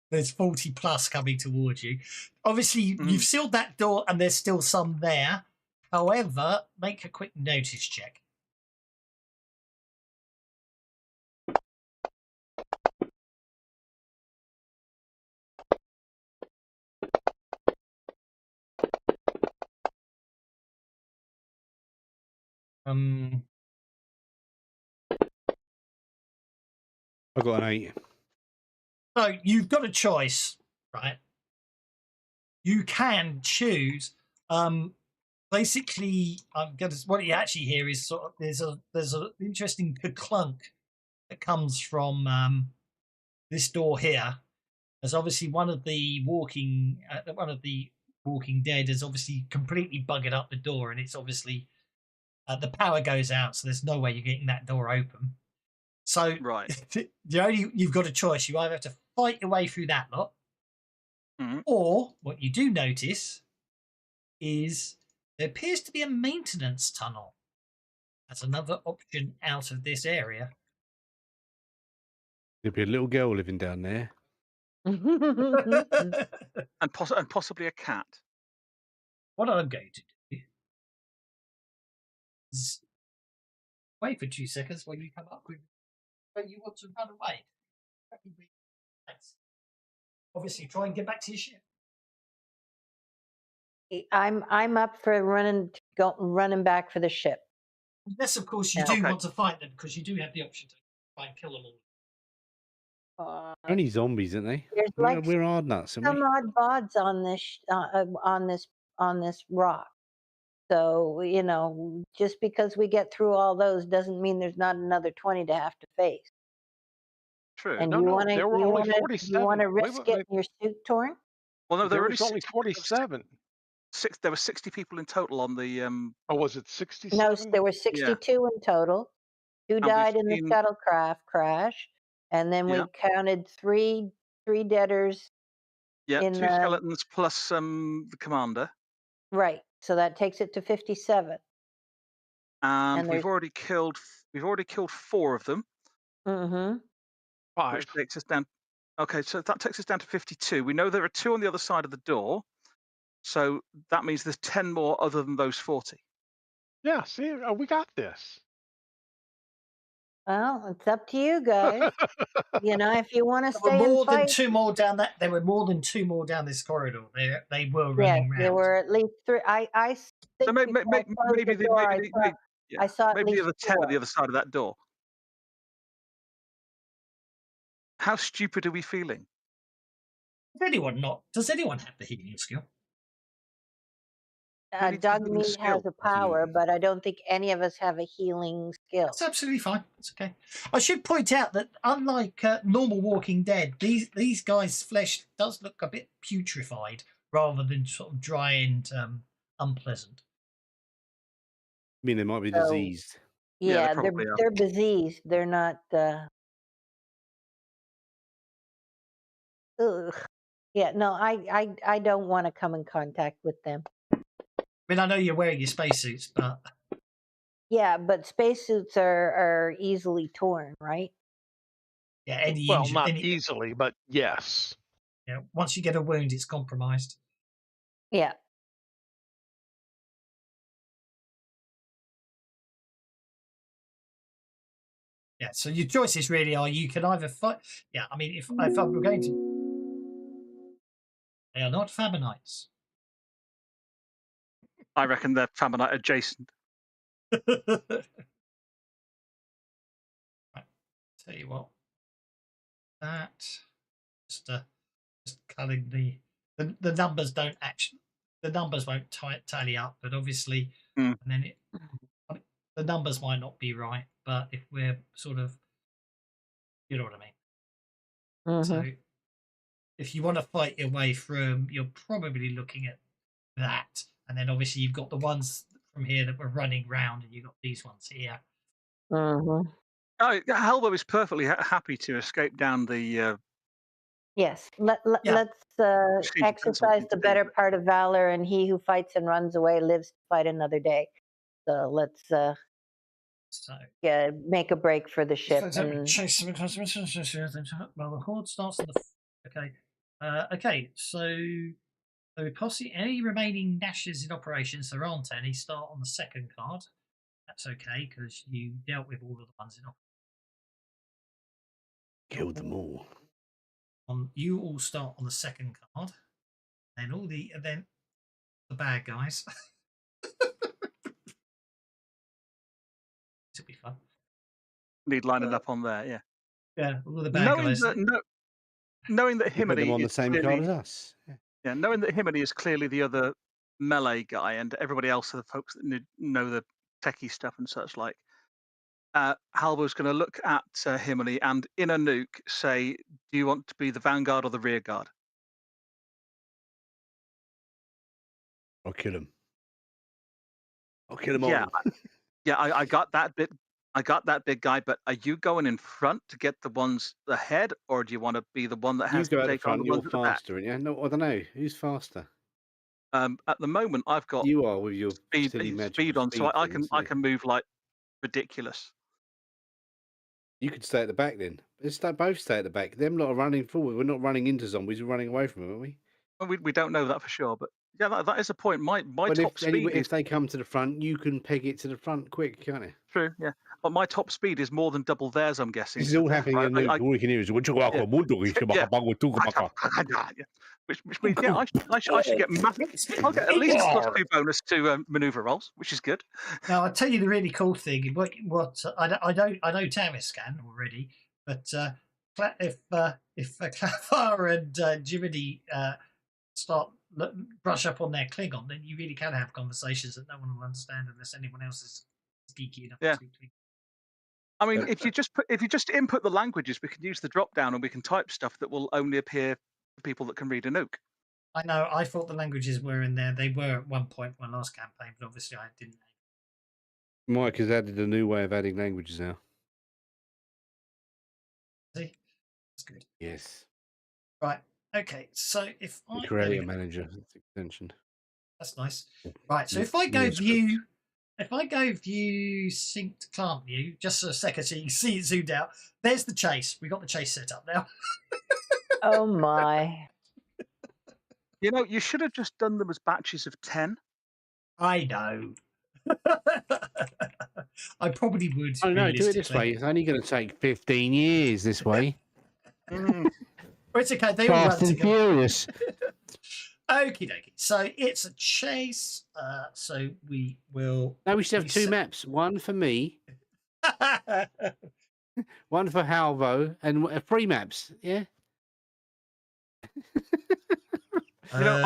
There's 40 plus coming towards you. Obviously, you've sealed that door and there's still some there. However, make a quick notice check. I've got an 8. So you've got a choice, right? You can choose. Basically, what you actually hear is sort of there's an interesting clunk that comes from this door here. As obviously one of the walking dead has obviously completely buggered up the door, and it's obviously the power goes out, so there's no way you're getting that door open. So Right. you've got a choice. You either have to fight your way through that lot, or what you do notice is there appears to be a maintenance tunnel. That's another option out of this area. There'll be a little girl living down there. And possibly a cat. What I'm going to do is wait for 2 seconds when you come up with when you want to run away. Obviously, try and get back to your ship. I'm up for running back for the ship. Unless, of course, you Yeah. do want to fight them, because you do have the option to try and kill them all. Only zombies, aren't they? There's like We're hard nuts, aren't some we? odd bods on this rock. So just because we get through all those doesn't mean there's not another 20 to have to face. True. And No, you no, want there were only to 47. risk getting your suit torn? Well, no, There there was only 47. there were 60 people in total on the. Oh, was it No, 67? there were Yeah. 62 in total. 2 And we've died in the seen. shuttlecraft crash, and then Yeah. we counted three deaders Yeah. in 2 the skeletons plus the commander. right. So that takes it to 57. And And we've there's already killed 4 of them, mm-hmm. 5. which takes us down. Okay, so that takes us down to 52. We know there are 2 on the other side of the door, so that means there's 10 more other than those 40. Yeah, see, we got this. Well, it's up to you guys. You know, if you want to There were stay and more than fight, 2 more down that. There were more than 2 more down this corridor. They were yes, running round. there were at least 3. I So think maybe before I closed the door, I saw at maybe the least other 10 on 4. the other side of that door. How stupid are we feeling? Does anyone have the healing skill? Who needs the Doug healing Mead has skill? a power, but I don't think any of us have a healing skill. That's absolutely fine. It's okay. I should point out that unlike normal Walking Dead, these guys' flesh does look a bit putrefied rather than sort of dry and unpleasant. I mean, they might be So, diseased. Yeah, they yeah, probably are. they're diseased. They're not. Ugh. Yeah, no, I don't want to come in contact with them. I mean, I know you're wearing your spacesuits, but Yeah, but spacesuits are easily torn, right? yeah, any Well, injury, not easily, but yes. yeah, once you get a wound, it's compromised. Yeah. Yeah, so your choices really are you can either fight. Yeah, I mean, if I'm going to, they are not Fabonites. I reckon they're Faminite adjacent. Right. Tell you what, that just culling the numbers don't actually, the numbers won't tally up, but obviously, Mm. and then the numbers might not be right, but if we're sort of, you know what I mean. Mhm. So if you want to fight your way through, you're probably looking at that, and then obviously you've got the ones from here that were running round, and you've got these ones here. Mhm. Oh, Halbo is perfectly happy to escape down the. Yes. Yeah. Let's Excuse me, exercise the to do, better but- part of valor, and he who fights and runs away lives to fight another day. So let's So make a break for the ship. well, the horde starts on the okay. Okay, so posse any remaining dashes in operations, there aren't any, start on the second card. That's okay because you dealt with all of the ones in operation. Killed them all. You all start on the second card, and then the bad guys. It'll be fun. Need lining up on there, yeah. Yeah, all the bad guys. Knowing that You put them Himony on the is same clearly, card as us. yeah, knowing that Himony is clearly the other melee guy, and everybody else are the folks that know the techie stuff and such like. Halvo's going to look at Himony and in a nuke say, "Do you want to be the vanguard or the rear guard?" I'll kill him. I'll kill them Yeah, all. yeah, I got that bit. I got that big guy, but are you going in front to get the ones ahead, or do you want to be the one that You has go to at the take on front. the You're ones at the back? faster, aren't you? No, I don't know. Who's faster? At the moment, I've got You are with your speed, silly magical speed on, so I things, can move like ridiculous. You could stay at the back then. Let's both stay at the back. Them lot are running forward. We're not running into zombies. We're running away from them, aren't we? Well, we don't know that for sure, but yeah, that is a point. My But top speed is if they come to the front, you can peg it to the front quick, can't you? true. Yeah, but my top speed is more than double theirs. I'm guessing. This is all happening in I- Nuke. All we can hear is Which means yeah, I should get I'll get at least a +2 bonus to maneuver rolls, which is good. Now I'll tell you the really cool thing. What I know Tavis can already, but if Clefar and Jiminy start brush up on their Klingon, then you really can have conversations that no one will understand unless anyone else is geeky enough Yeah. to speak. I mean, if you just input the languages, we can use the drop down and we can type stuff that will only appear to people that can read Anouk. I know. I thought the languages were in there. They were at one point in my last campaign, but obviously I didn't. Mike has added a new way of adding languages now. See, that's good. Yes. Right. Okay. So if The I creator go, manager extension. that's nice. Right. So New- if I go new view, if I go view synced plant view, just for a second so you can see it zoomed out. There's the chase. We got the chase set up now. Oh my. You know, you should have just done them as batches of 10. I know. I probably would. Oh no, do it this realistically. way. It's only going to take 15 years this way. But it's okay. They all run Fast and together. furious. Okie dokie. So it's a chase. So we will. No, we should have two reset- maps. One for me, one for Halvo, and 3 maps. Yeah. You know,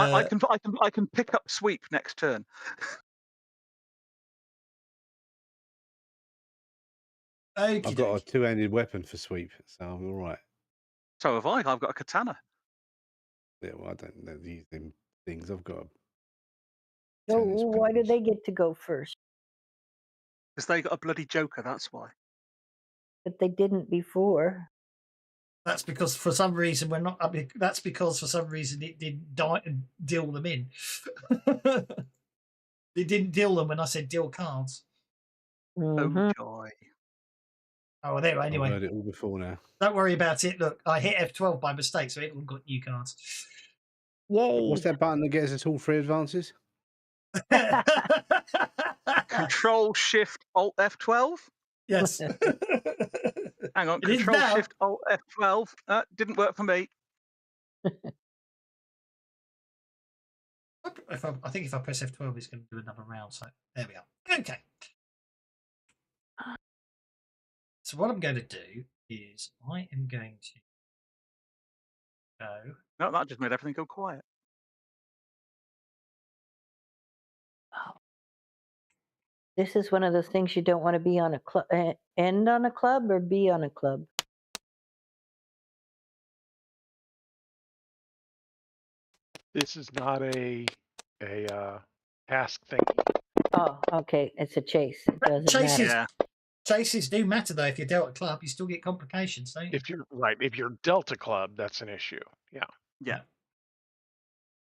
I can pick up sweep next turn. Okie I've got a dokie. 2-handed weapon for sweep, so I'm all right. So have I. I've got a katana. Yeah, well, I don't know these things. I've got. So tennis why do balls. they get to go first? Because they got a bloody joker, that's why. But they didn't before. That's because for some reason we're not. That's because for some reason it didn't deal them in. It didn't deal them when I said deal cards. Mhm. Oh joy. Oh, well, there. I've Anyway, heard it all before now. don't worry about it. Look, I hit F12 by mistake, so it all got new cards. Yay. What's that button that gets us all 3 advances? Control Shift Alt F12. Yes. Hang on. It is Control now. Shift Alt F12. Didn't work for me. I think if I press F12, it's going to do another round. So there we are. Okay. So what I'm going to do is I am going to go. No, that just made everything go quiet. This is one of those things you don't want to be on a club, end on a club or be on a club. This is not a task thing. Oh, okay. It's a chase. It doesn't Chase matter. is- Yeah. Chases do matter though. If you're dealt a club, you still get complications, don't you? If you're Delta Club, that's an issue. Yeah. Yeah.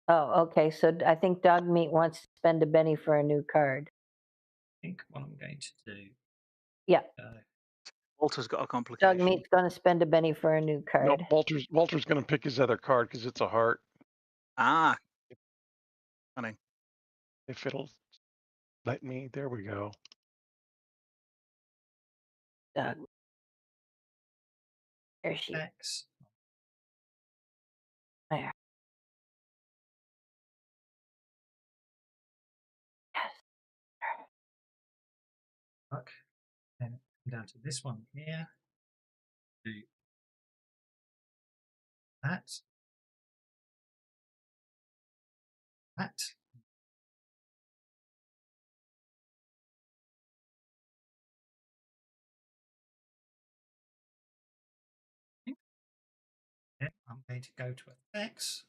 Oh, okay. So I think Dog Meat wants to spend a Benny for a new card. I think what I'm going to do. Yeah. Walter's got a Dog complication. Meat's going to spend a Benny for a new card. No, Walter's going to pick his other card because it's a heart. Ah. Funny. If it'll let me, there we go. Dog. There she is. X. There. Yes. Fuck. Then come down to this one here. Do that. That. Okay, I'm going to go to effects.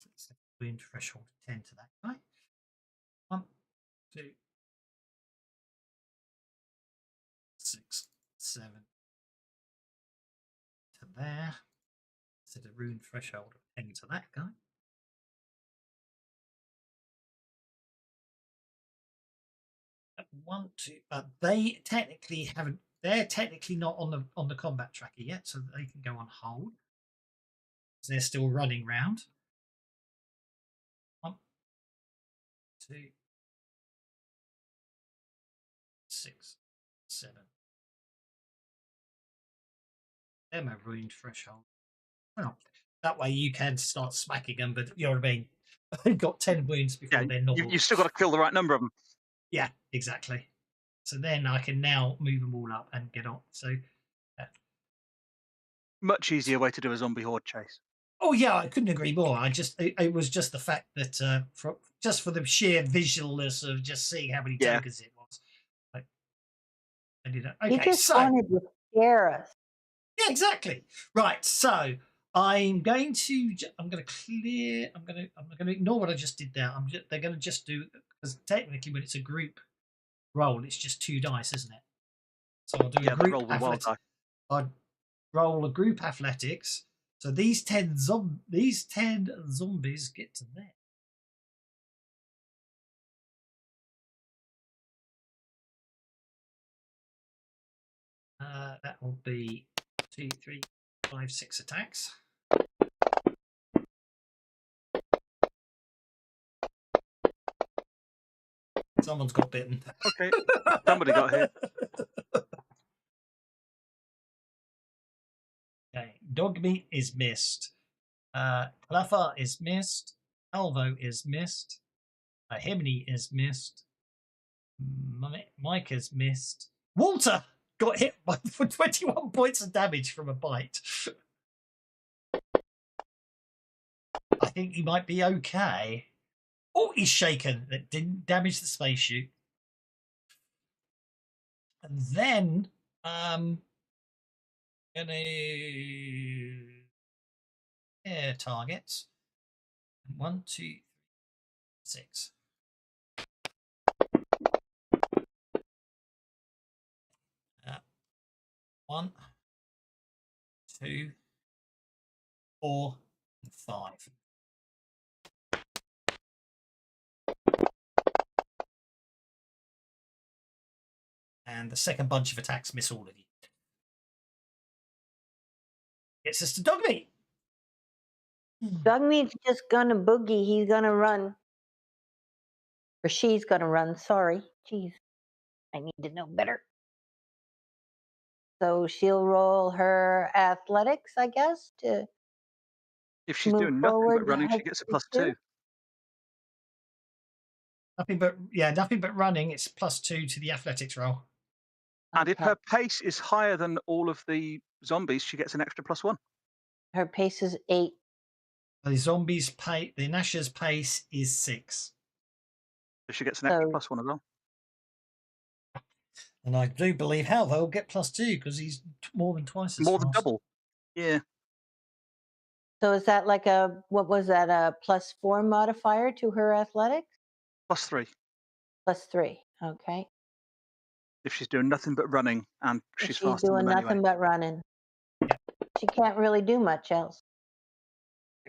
Let's set the wind threshold 10 to that guy. 1, 2, 6, 7 to there. Set a rune threshold of 10 to that guy. Want to, they technically haven't. They're technically not on the combat tracker yet, so they can go on hold. They're still running round. 1, 2, 6, 7. They're my ruined threshold. Well, that way you can start smacking them, but you know what I mean. They've got 10 wounds before Yeah, they're normal. you've still got to kill the right number of them. Yeah, exactly. So then I can now move them all up and get on. So, Much easier way to do a zombie horde chase. oh yeah, I couldn't agree more. It was just the fact that just for the sheer visualness of just seeing how many Yeah. tokens it was. Like, I did it. You Okay, just so wanted to scare us. yeah, exactly. Right, so I'm going to clear. I'm going to ignore what I just did there. They're going to just do, because technically when it's a group roll, it's just 2 dice, isn't it? So I'll do a group roll with wild athletics. I'd roll a group athletics. So these 10 zombies get to there. That will be 2, 3, 5, 6 attacks. Someone's got bitten. Okay, somebody got hit. Okay, dog meat is missed. Cleffa is missed. Alvo is missed. Himini is missed. Mike is missed. Walter got hit for 21 points of damage from a bite. I think he might be okay. Oh, he's shaken. That didn't damage the spacesuit. And then, gonna air targets. 1, 2, 3, 6. One, 2, 4, and 5. And the second bunch of attacks miss all of you. Gets us to Dogmeat. Dogmeat's just gonna boogie. He's gonna run. Or she's gonna run. Sorry. Jeez. I need to know better. So she'll roll her athletics, I guess, to If she's move doing nothing forward. but running, she gets a +2. Nothing but running. It's +2 to the athletics roll. And if her pace is higher than all of the zombies, she gets an extra +1. Her pace is 8. The zombies' pace, the Nasha's pace is 6. So she gets an extra +1 as well. And I do believe Halvo will get +2 because he's more than twice as More than fast. double. Yeah. So is that like what was that, a +4 modifier to her athletics? +3. +3, okay. If she's doing nothing but running and If she's she's faster than doing them nothing anyway. but running. She can't really do much else.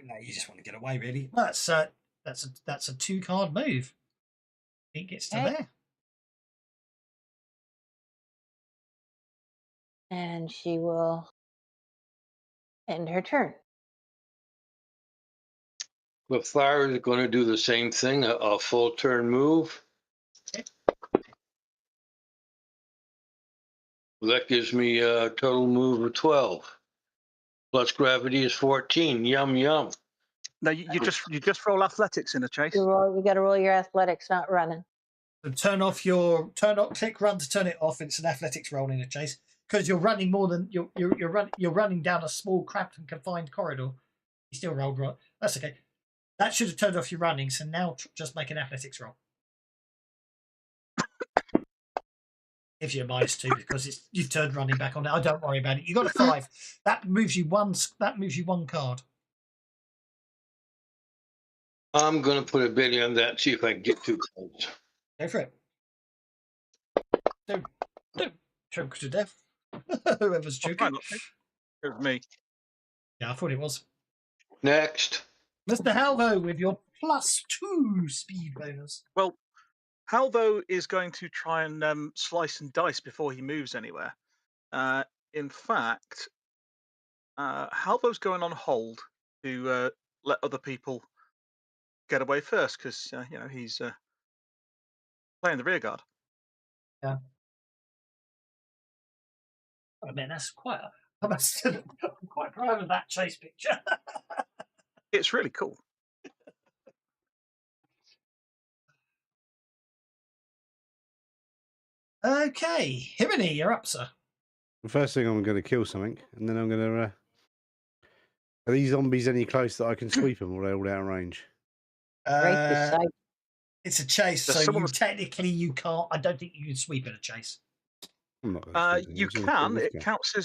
No, you just want to get away, really. Well, that's a 2-card move. It gets to there. And she will end her turn. The flyer is going to do the same thing, a full turn move. Okay. That gives me a total move of 12. Plus gravity is 14. Yum, yum. No, you just roll athletics in a chase. You got to roll your athletics, not running. So click run to turn it off. It's an athletics roll in a chase because you're running more than you're running down a small, cramped and confined corridor. You still rolled right. That's okay. That should have turned off your running. So now just make an athletics roll. Gives you a -2 because you've turned running back on it. I don't worry about it. You got a 5. That moves you one. That moves you 1 card. I'm going to put a bid on that, see if I can get too close. Go for it. Don't choke to death. Whoever's choking. It was me. Yeah, I thought it was. Next. Mr. Halvo with your +2 speed bonus. Well, Halvo is going to try and slice and dice before he moves anywhere. In fact, Halvo's going on hold to let other people get away first because he's playing the rear guard. Yeah. I mean, that's quite. I'm quite proud of that chase picture. It's really cool. Okay, Himini, you're up, sir. The first thing, I'm going to kill something, and then I'm going to. Are these zombies any close that I can sweep them, or are they all out of range? Right beside. It's a chase, so technically you can't. I don't think you can sweep in a chase. I'm not gonna You can. It counts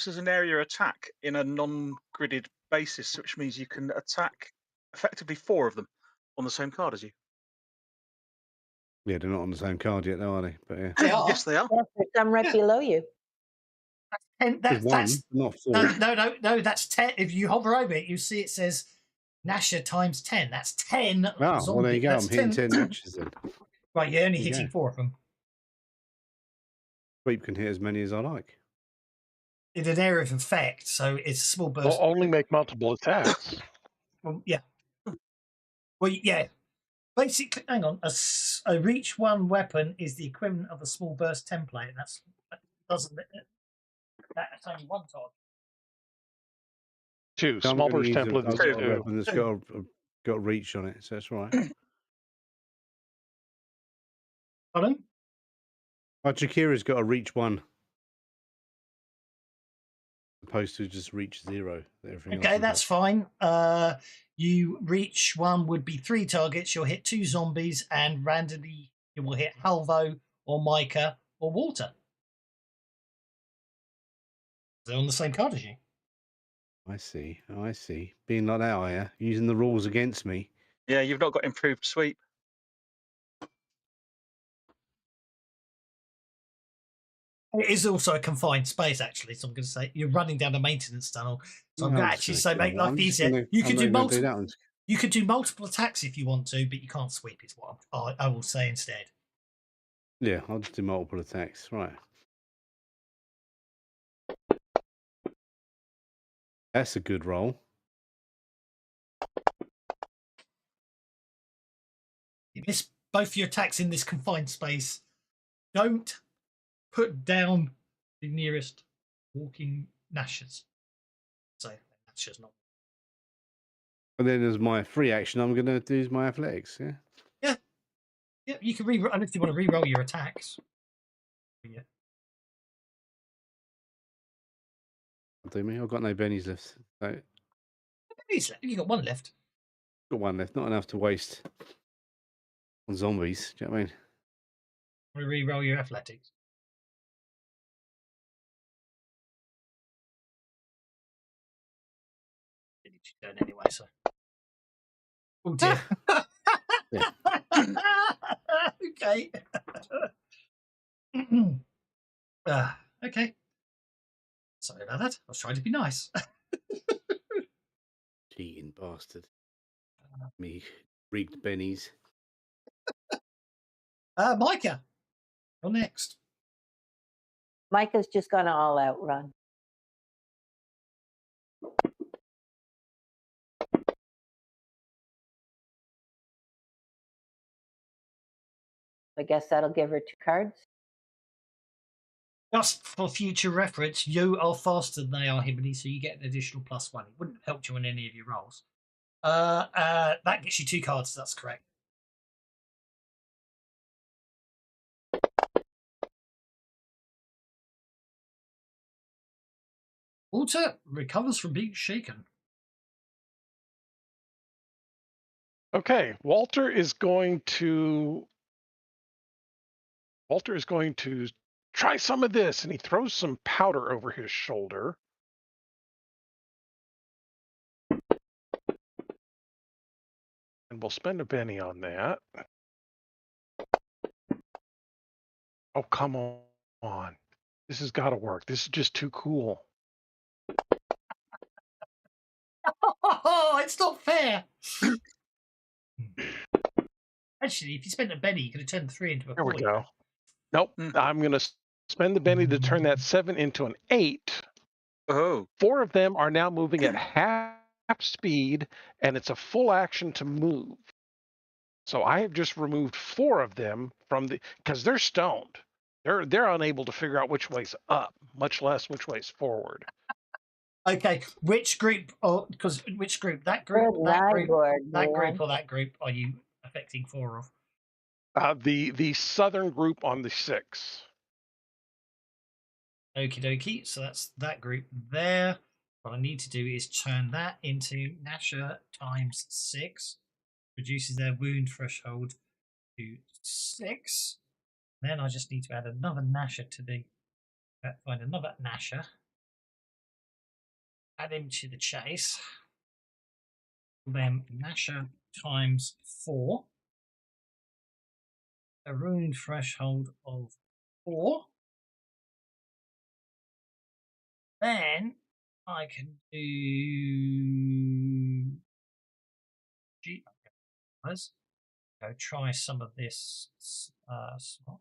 as an area attack in a non-gridded bases, which means you can attack effectively 4 of them on the same card as you. Yeah, they're not on the same card yet, though, are they? But yeah, They are. Yes, they are. Yeah, there's some right below you. And there's one, not 4. no, that's 10. If you hover over it, you see it says Nasher times 10. That's 10 Oh, well, zombies. there you go. That's I'm hitting 10 matches then. Right, you're only There you hitting go. 4 of them. Sweep can hit as many as I like. In an area of effect, so it's a small burst. Will only make multiple attacks. Well, yeah. Well, yeah. Basically, hang on. A reach 1 weapon is the equivalent of a small burst template. And that's only 1 target. 2 So I'm small gonna burst use template I've is got a 2. weapon that's got a reach on it, so that's right. Pardon? Jakira's got a reach 1. Opposed to just reach 0. Everything else Okay, is that's fine. You reach 1 would be 3 targets. You'll hit 2 zombies, and randomly you will hit Halvo or Micah or Walter. They're on the same card as you. I see. Being like that, are you? Using the rules against me. Yeah, you've not got improved sweep. It is also a confined space, actually. So I'm going to say you're running down a maintenance tunnel. So I'm going to actually say make life easier. You could do multiple. You could do multiple attacks if you want to, but you can't sweep. Is what I will say instead. Yeah, I'll just do multiple attacks. Right. That's a good roll. You miss both your attacks in this confined space. Don't put down the nearest walking Nashers. So Nashers not. And then as my free action, I'm going to do my athletics. Yeah. Yeah, you can re-roll if you want to re-roll your attacks. Yeah. Do me. I've got no bennies left. So You got 1 left. got 1 left. Not enough to waste on zombies. Do you know what I mean? Want to re-roll your athletics. Did you turn anyway? So. Oh dear. Okay. Okay. Sorry about that. I was trying to be nice. Cheating bastard. Me rigged bennies. Micah, you're next. Micah's just gone all out run. I guess that'll give her 2 cards. Just for future reference, you are faster than they are, Hibony, so you get an additional +1. It wouldn't have helped you on any of your rolls. That gets you 2 cards, that's correct. Walter recovers from being shaken. Okay, Walter is going to try some of this, and he throws some powder over his shoulder. And we'll spend a penny on that. Oh, come on. This has got to work. This is just too cool. Oh, it's not fair. Actually, if you spent a penny, you could have turned 3 into a 4. There we go. Nope. I'm going to spend the penny to turn that 7 into an 8. Oh. 4 of them are now moving at half speed, and it's a full action to move. So I have just removed 4 of them from because they're stoned. They're unable to figure out which way's up, much less which way's forward. Okay, which group? Because which group? That group, Good that night, group, Gordon, that man. group, or that group are you affecting 4 of? The southern group on the 6. Okie dokie. So that's that group there. What I need to do is turn that into Nasher times 6. Reduces their wound threshold to 6. Then I just need to add another Nasher to the. Find another Nasher. Add him to the chase. Them Nasher times 4. A rune threshold of 4. Then I can do. Go try some of this slot.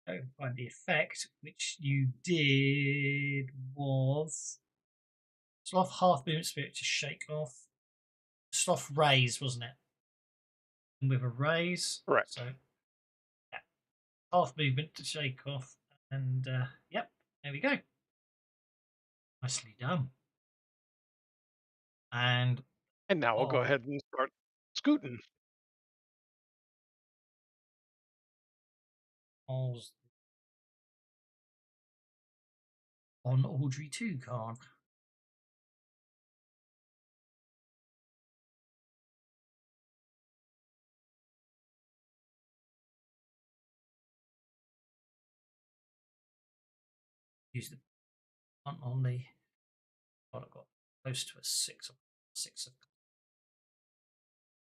Go find the effect, which you did was sloth half movement spirit to shake off. Sloth raise, wasn't it? And with a raise, Correct. So yeah, half movement to shake off, and yep, there we go. Nicely done. And now we'll go ahead and start scooting. on Audrey 2 card. Use the one on the. I've got close to a 6 of.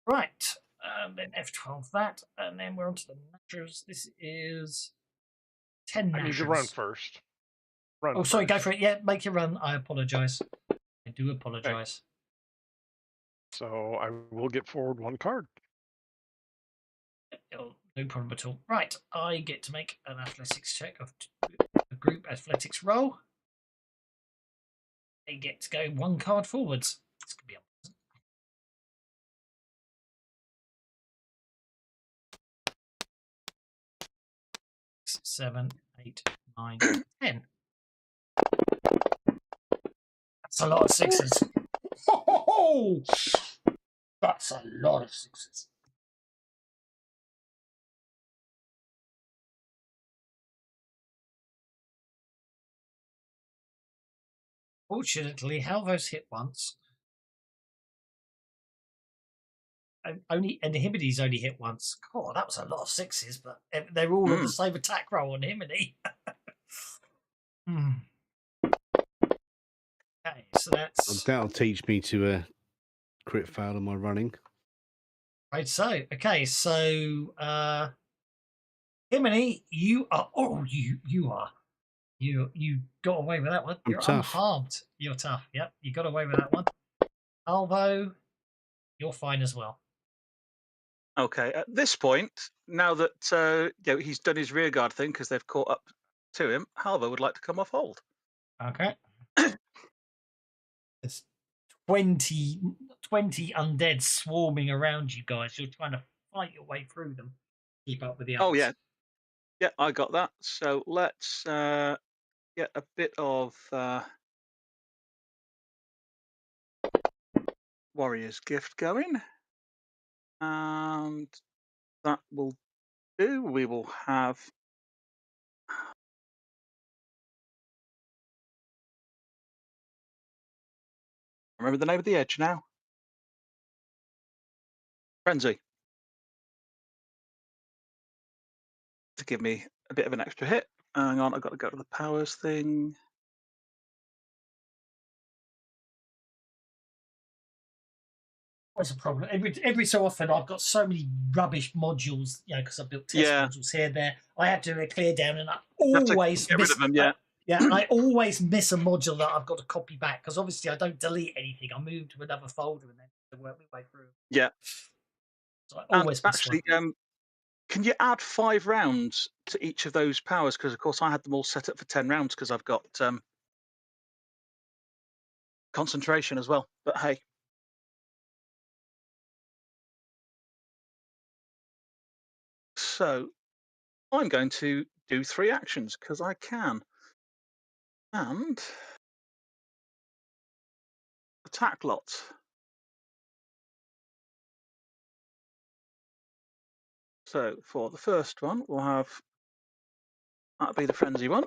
Right, then F12 that, and then we're on to the naturals. This is 10 naturals. I need to run first. Run. Oh, sorry, go first. for it. Yeah, make your run. I apologise. I do apologise. So I will get forward 1 card. No problem at all. Right, I get to make an athletics check of a group athletics roll. They get to go 1 card forwards. This could be unpleasant. 7, 8, 9, 10. That's a lot of 6s. Oh, that's a lot of 6s. Fortunately, Halvo's hit once. And Himidy's only hit once. God, that was a lot of 6s, but they're all on the same attack roll on Himedy. Okay, so that's. That'll teach me to crit fail on my running. Right, so okay, so Himedy, you are. Oh, you are. You got away with that one. You're tough. Unharmed. You're tough. Yep, you got away with that one. Alvo, you're fine as well. Okay, at this point, now that he's done his rearguard thing because they've caught up to him, Halvo would like to come off hold. Okay. There's 20 undead swarming around you guys. You're trying to fight your way through them. Keep up with the others. Oh yeah, yeah, I got that. So let's get a bit of Warrior's Gift going, and that will do. We will have. Remember the name of the edge now? Frenzy. To give me a bit of an extra hit. Hang on, I've got to go to the powers thing. Always a problem. Every so often, I've got so many rubbish modules, because I built test modules here, there. I have to clear down, and I always get rid of them. Yeah. I always miss a module that I've got to copy back because obviously I don't delete anything. I move to another folder and then work my way through. Yeah. So I always miss actually, one. can you add 5 rounds to each of those powers? Because of course I had them all set up for 10 rounds because I've got concentration as well. But hey. So I'm going to do 3 actions because I can. And attack lots. So for the first one, we'll have, that'll be the frenzy one.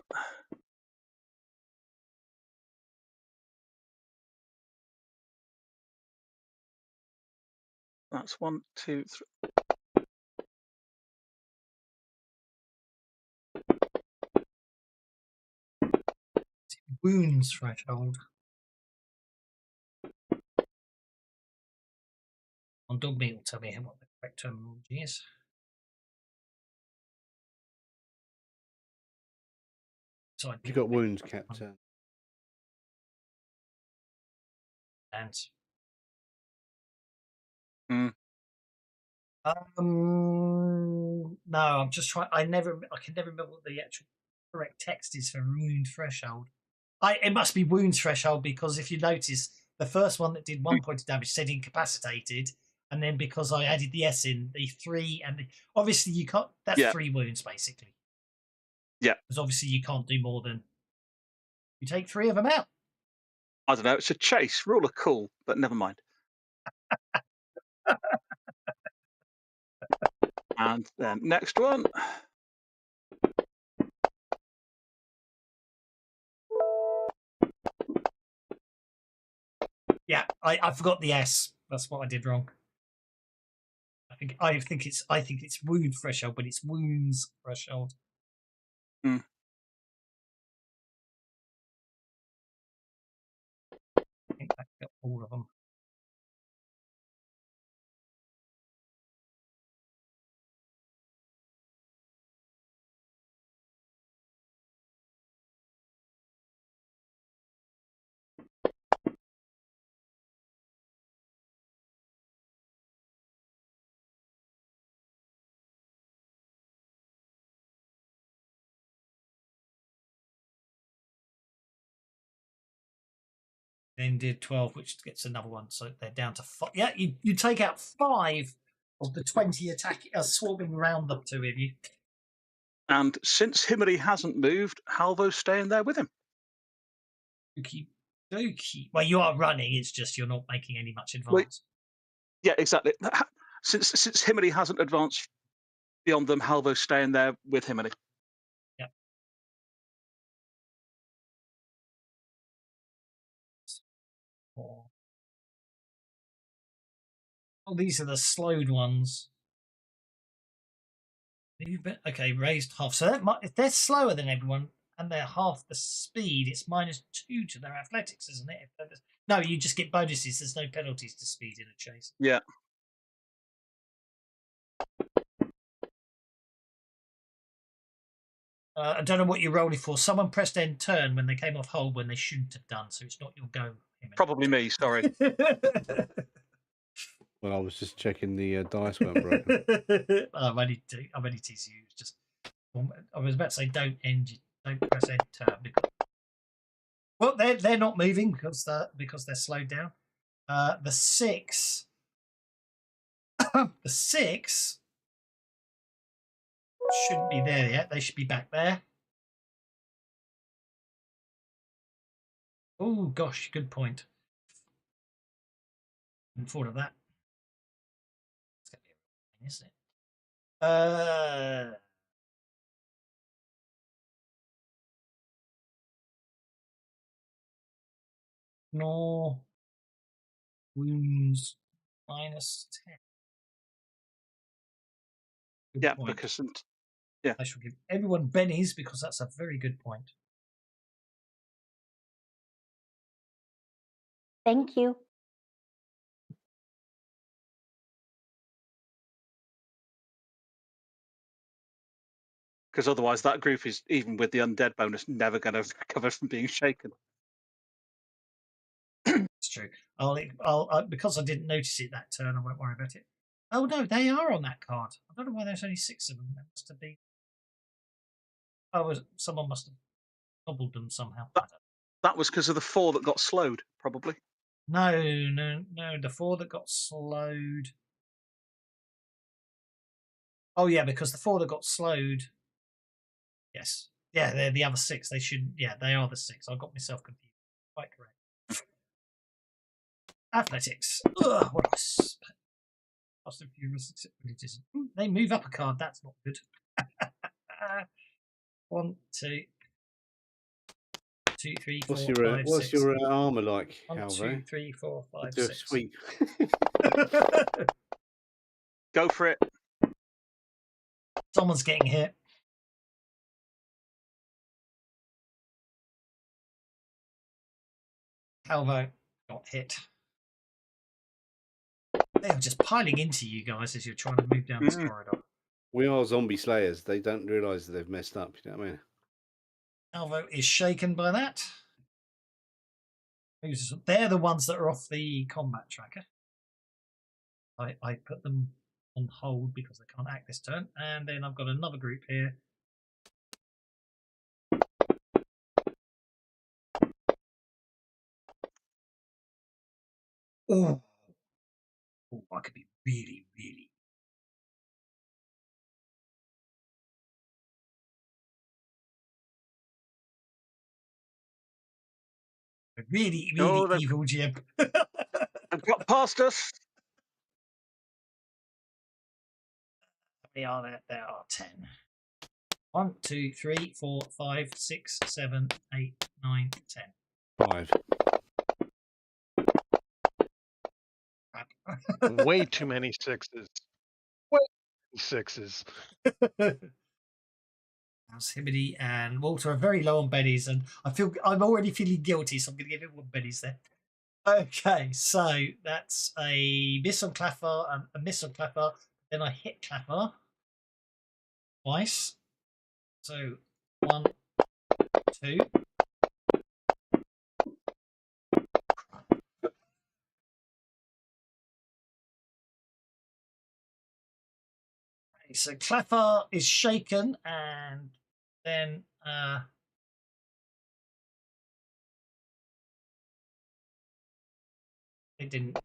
That's 1, 2, 3. Wounds threshold. On dog meat will tell me what the correct terminology is. So You got wounds, Captain. And Mm. no, I'm just trying. I can never remember what the actual correct text is for wound threshold. It must be wound threshold, because if you notice, the first one that did 1 point of damage said incapacitated, and then because I added the S in, the 3 and obviously you can't. That's 3 wounds basically. Yeah. Because obviously you can't do more than you take 3 of them out. I don't know. It's a chase. Rule of cool, but never mind. And then next one. Yeah, I forgot the S. That's what I did wrong. I think it's wound threshold, but it's wounds threshold. Mm. I think I got all of them. Then did 12, which gets another one. So they're down to 5. Yeah, you take out 5 of the 20 swarming around the 2 of you. And since Himmery hasn't moved, Halvo's staying there with him. Okie dokie. Well, you are running. It's just you're not making any much advance. Wait. Yeah, exactly. Since Himmery hasn't advanced beyond them, Halvo's staying there with Himmery. Yep. Oh, these are the slowed ones. Okay, raised half. So if they're slower than everyone and they're half the speed, it's -2 to their athletics, isn't it? No, you just get bonuses. There's no penalties to speed in a chase. Yeah. I don't know what you're rolling for. Someone pressed end turn when they came off hold when they shouldn't have done, so it's not your go. Probably me, sorry. Well, I was just checking the dice weren't broken. I'm only teasing you. It's just I was about to say don't press end turn because well they're not moving because they're slowed down. The 6 the 6 shouldn't be there yet. They should be back there. Oh gosh, good point. Hadn't thought of that. It's gonna be a pain, isn't it? No wounds -10. Good Yeah, point. because yeah, I shall give everyone bennies because that's a very good point. Thank you. because otherwise that group is, even with the undead bonus, never going to recover from being shaken. It's true. I'll because I didn't notice it that turn, I won't worry about it. Oh no, they are on that card. I don't know why there's only 6 of them. That must have been. Oh, someone must have doubled them somehow. That was because of the 4 that got slowed, probably. No. The 4 that got slowed. Oh yeah, because the 4 that got slowed. Yes. Yeah, they're the other 6. They shouldn't. Yeah, they are the 6. I got myself confused. Quite correct. Athletics. Ugh, what else? They move up a card. That's not good. 1, 2, 2, 3, 4, 5, What's 6. your armor like, 1, Halvo? 2, 3, 4, 5, Do a 6. sweep. Go for it. Someone's getting hit. Halvo got hit. They are just piling into you guys as you're trying to move down this corridor. We are zombie slayers. They don't realise that they've messed up. You know what I mean? Alvo is shaken by that. They're the ones that are off the combat tracker. I put them on hold because they can't act this turn. And then I've got another group here. Oh, I could be really, really. Really, really evil Jim. They've got past us. They are there. There are 10. 1, 2, 3, 4, 5, 6, 7, 8, 9, 10. 5. Way too many sixes. Way too many sixes. Hibity and Walter are very low on bennies, and I'm already feeling guilty, so I'm going to give him 1 bennies there. Okay, so that's a miss on Clapper and a miss on Clapper. Then I hit Clapper twice. So 1, 2. Okay, so Clapper is shaken, and then it didn't.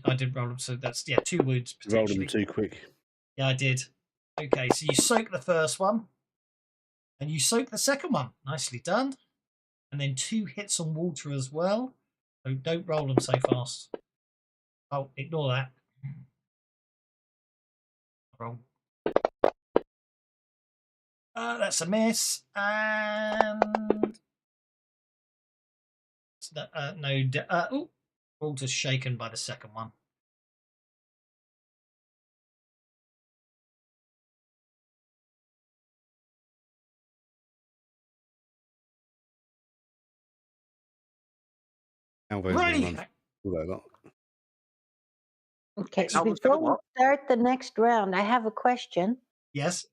I didn't roll them, so that's 2 wounds. Rolled them too quick. Yeah, I did. Okay, so you soak the first one, and you soak the second one. Nicely done. And then 2 hits on Walter as well. So don't roll them so fast. Oh, ignore that. Roll. That's a miss, and no. Walter's shaken by the second one. Righty. Okay, before we start the next round, I have a question. Yes.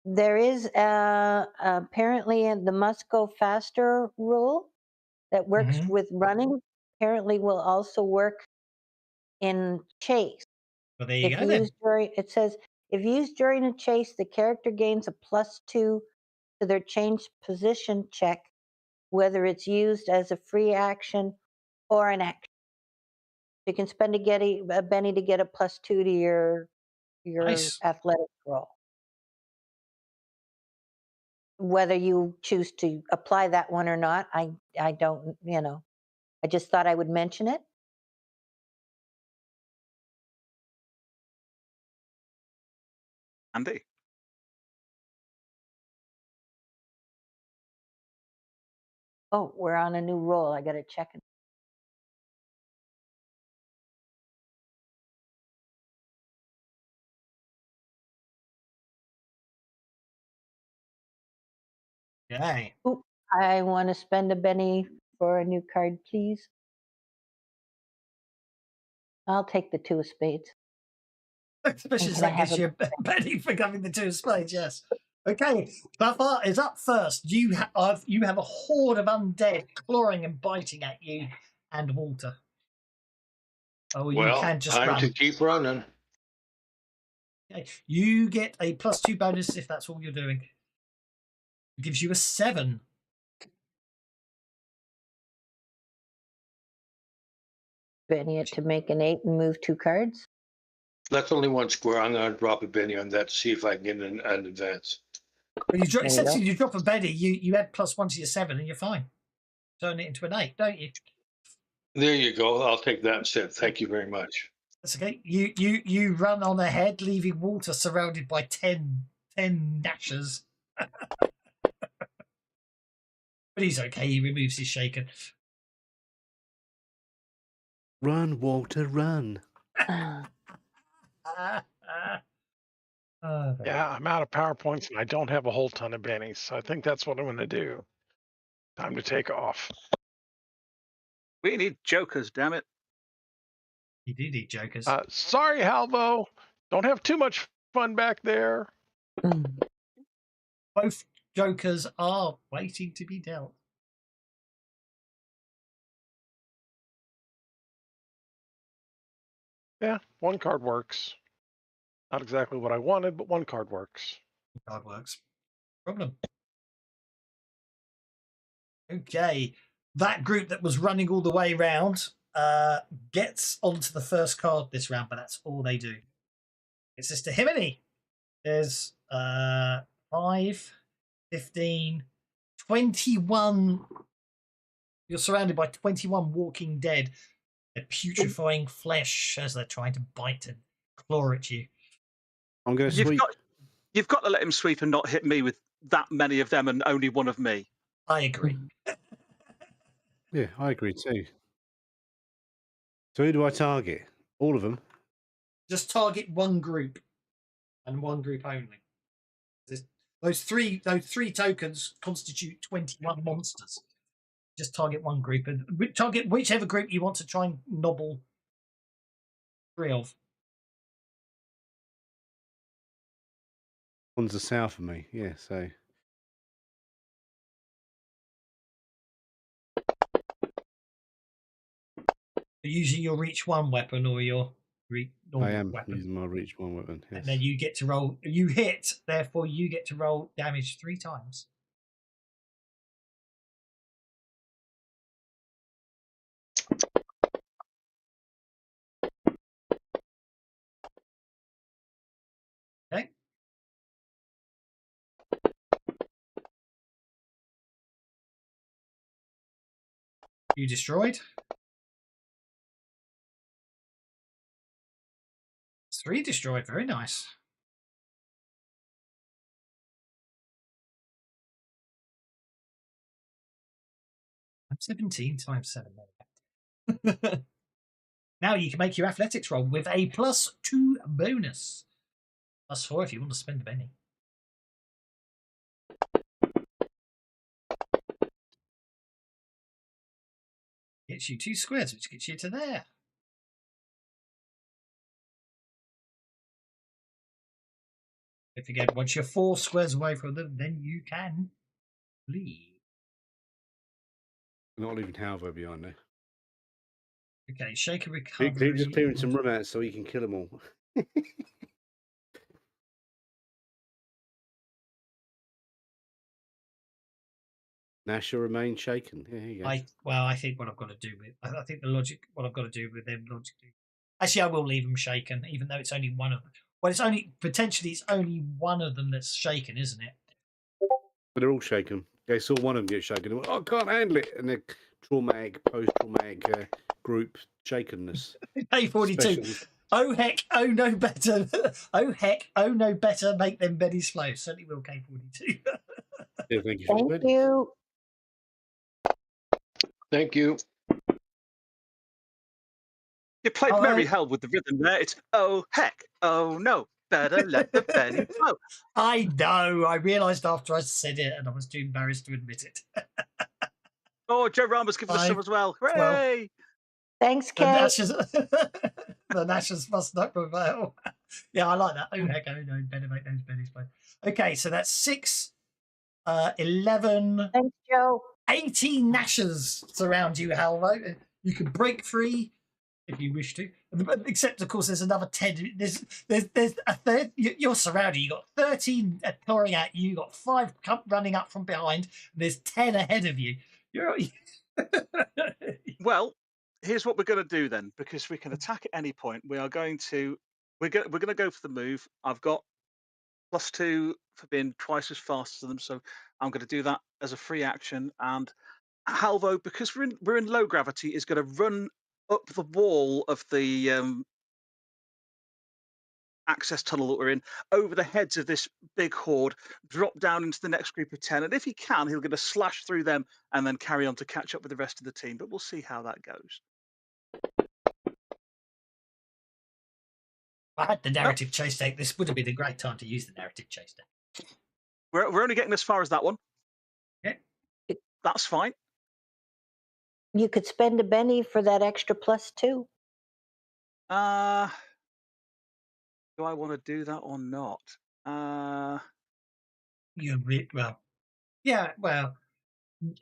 There is apparently the must go faster rule that works with running. Apparently, will also work in chase. Well, there you go. Then. It says if used during a chase, the character gains a +2 to their changed position check, whether it's used as a free action or an action. You can spend a Benny to get a +2 to your nice. athletic roll. Whether you choose to apply that one or not, I don't, I just thought I would mention it. Andy. Oh, we're on a new roll. I got to check it. Okay. Ooh, I want to spend a Benny for a new card, please. I'll take the 2 of spades. Especially as that gives you a Benny for having the 2 of spades, yes. Okay, Buffer is up first. You have a horde of undead clawing and biting at you and Walter. Oh, you can just time run. to keep running. Okay. You get a +2 bonus if that's all you're doing. It gives you a 7. Benny it to make an 8 and move 2 cards. That's only 1 square. I'm going to drop a Benny on that to see if I can get an advance. When essentially, you drop a Benny, you add +1 to your 7 and you're fine. Turn it into an 8, don't you? There you go. I'll take that instead. Thank you very much. That's okay. You run on ahead, leaving Walter surrounded by 10 gnashers. But he's okay. He removes his shaken. Run, Walter, run. Yeah, I'm out of PowerPoints and I don't have a whole ton of bennies. So I think that's what I'm going to do. Time to take off. We need jokers, damn it. You do need jokers. Sorry, Halvo. Don't have too much fun back there. Both jokers are waiting to be dealt. Yeah, one card works. Not exactly what I wanted, but one card works. Card works. Problem. Okay. That group that was running all the way round gets onto the first card this round, but that's all they do. It's just a Himini. There's 5, 15, 21. You're surrounded by 21 walking dead. They're putrefying flesh as they're trying to bite and claw at you. I'm going to sweep. You've got to let him sweep and not hit me with that many of them and only one of me. I agree. Yeah, I agree too. So who do I target? All of them? Just target one group and one group only. Those three tokens constitute 21 monsters. Just target one group and target whichever group you want to try and nobble 3 of. One's the south of me, yeah, so. Usually you'll reach one weapon or your normal I am weapon. using my reach one weapon, yes. And then you get to roll. You hit, therefore you get to roll damage 3 times. Okay. You destroyed. 3 destroyed. Very nice. I'm 17 times 7. Now you can make your athletics roll with a +2 bonus. +4 if you want to spend a penny. Gets you 2 squares, which gets you to there. If again, once you're 4 squares away from them, then you can leave. I'm not leaving Halvo behind there. Okay, shake a recovery. Keep just clearing some room out so he can kill them all. Nash will remain shaken. Yeah, here you go. I think what I've got to do with I think the logic what I've got to do with them logically. Actually, I will leave them shaken, even though it's only one of them. Well, it's only one of them that's shaken, isn't it? But they're all shaken. They saw one of them get shaken. They went, oh, I can't handle it. And they're traumatic, post-traumatic group shakenness. A42. Oh heck! Oh no better! Oh heck! Oh no better! Make them bennies flow. Certainly will. K42. Yeah, thank you. Thank you. Thank you. You played Merry Hell with the rhythm there. It's oh heck, oh no, better let the penny flow. I know. I realised after I said it, and I was too embarrassed to admit it. Oh, Joe Ramos gives us some as well. Hooray! Thanks, Kate. The Nashers must not prevail. Yeah, I like that. Oh heck, oh no, better make those bennies flow. Okay, so that's 6, 11. Thanks, Joe. 18 Nashers surround you, Halvo. You can break free if you wish to. Except, of course, there's another 10. There's a third. You're surrounded. You got 13 pouring at you. You got 5 running up from behind. And there's 10 ahead of you. Well, here's what we're going to do then, because we can attack at any point. We're going to go for the move. I've got +2 for being twice as fast as them, so I'm going to do that as a free action. And Halvo, because we're in low gravity, is going to run up the wall of the access tunnel that we're in, over the heads of this big horde, drop down into the next group of 10, and if he can, he'll get a slash through them and then carry on to catch up with the rest of the team. But we'll see how that goes. I had the narrative chase deck. This would have been a great time to use the narrative chase deck. We're only getting as far as that one. Okay. That's fine. You could spend a penny for that extra +2. Do I want to do that or not? Well, yeah, well,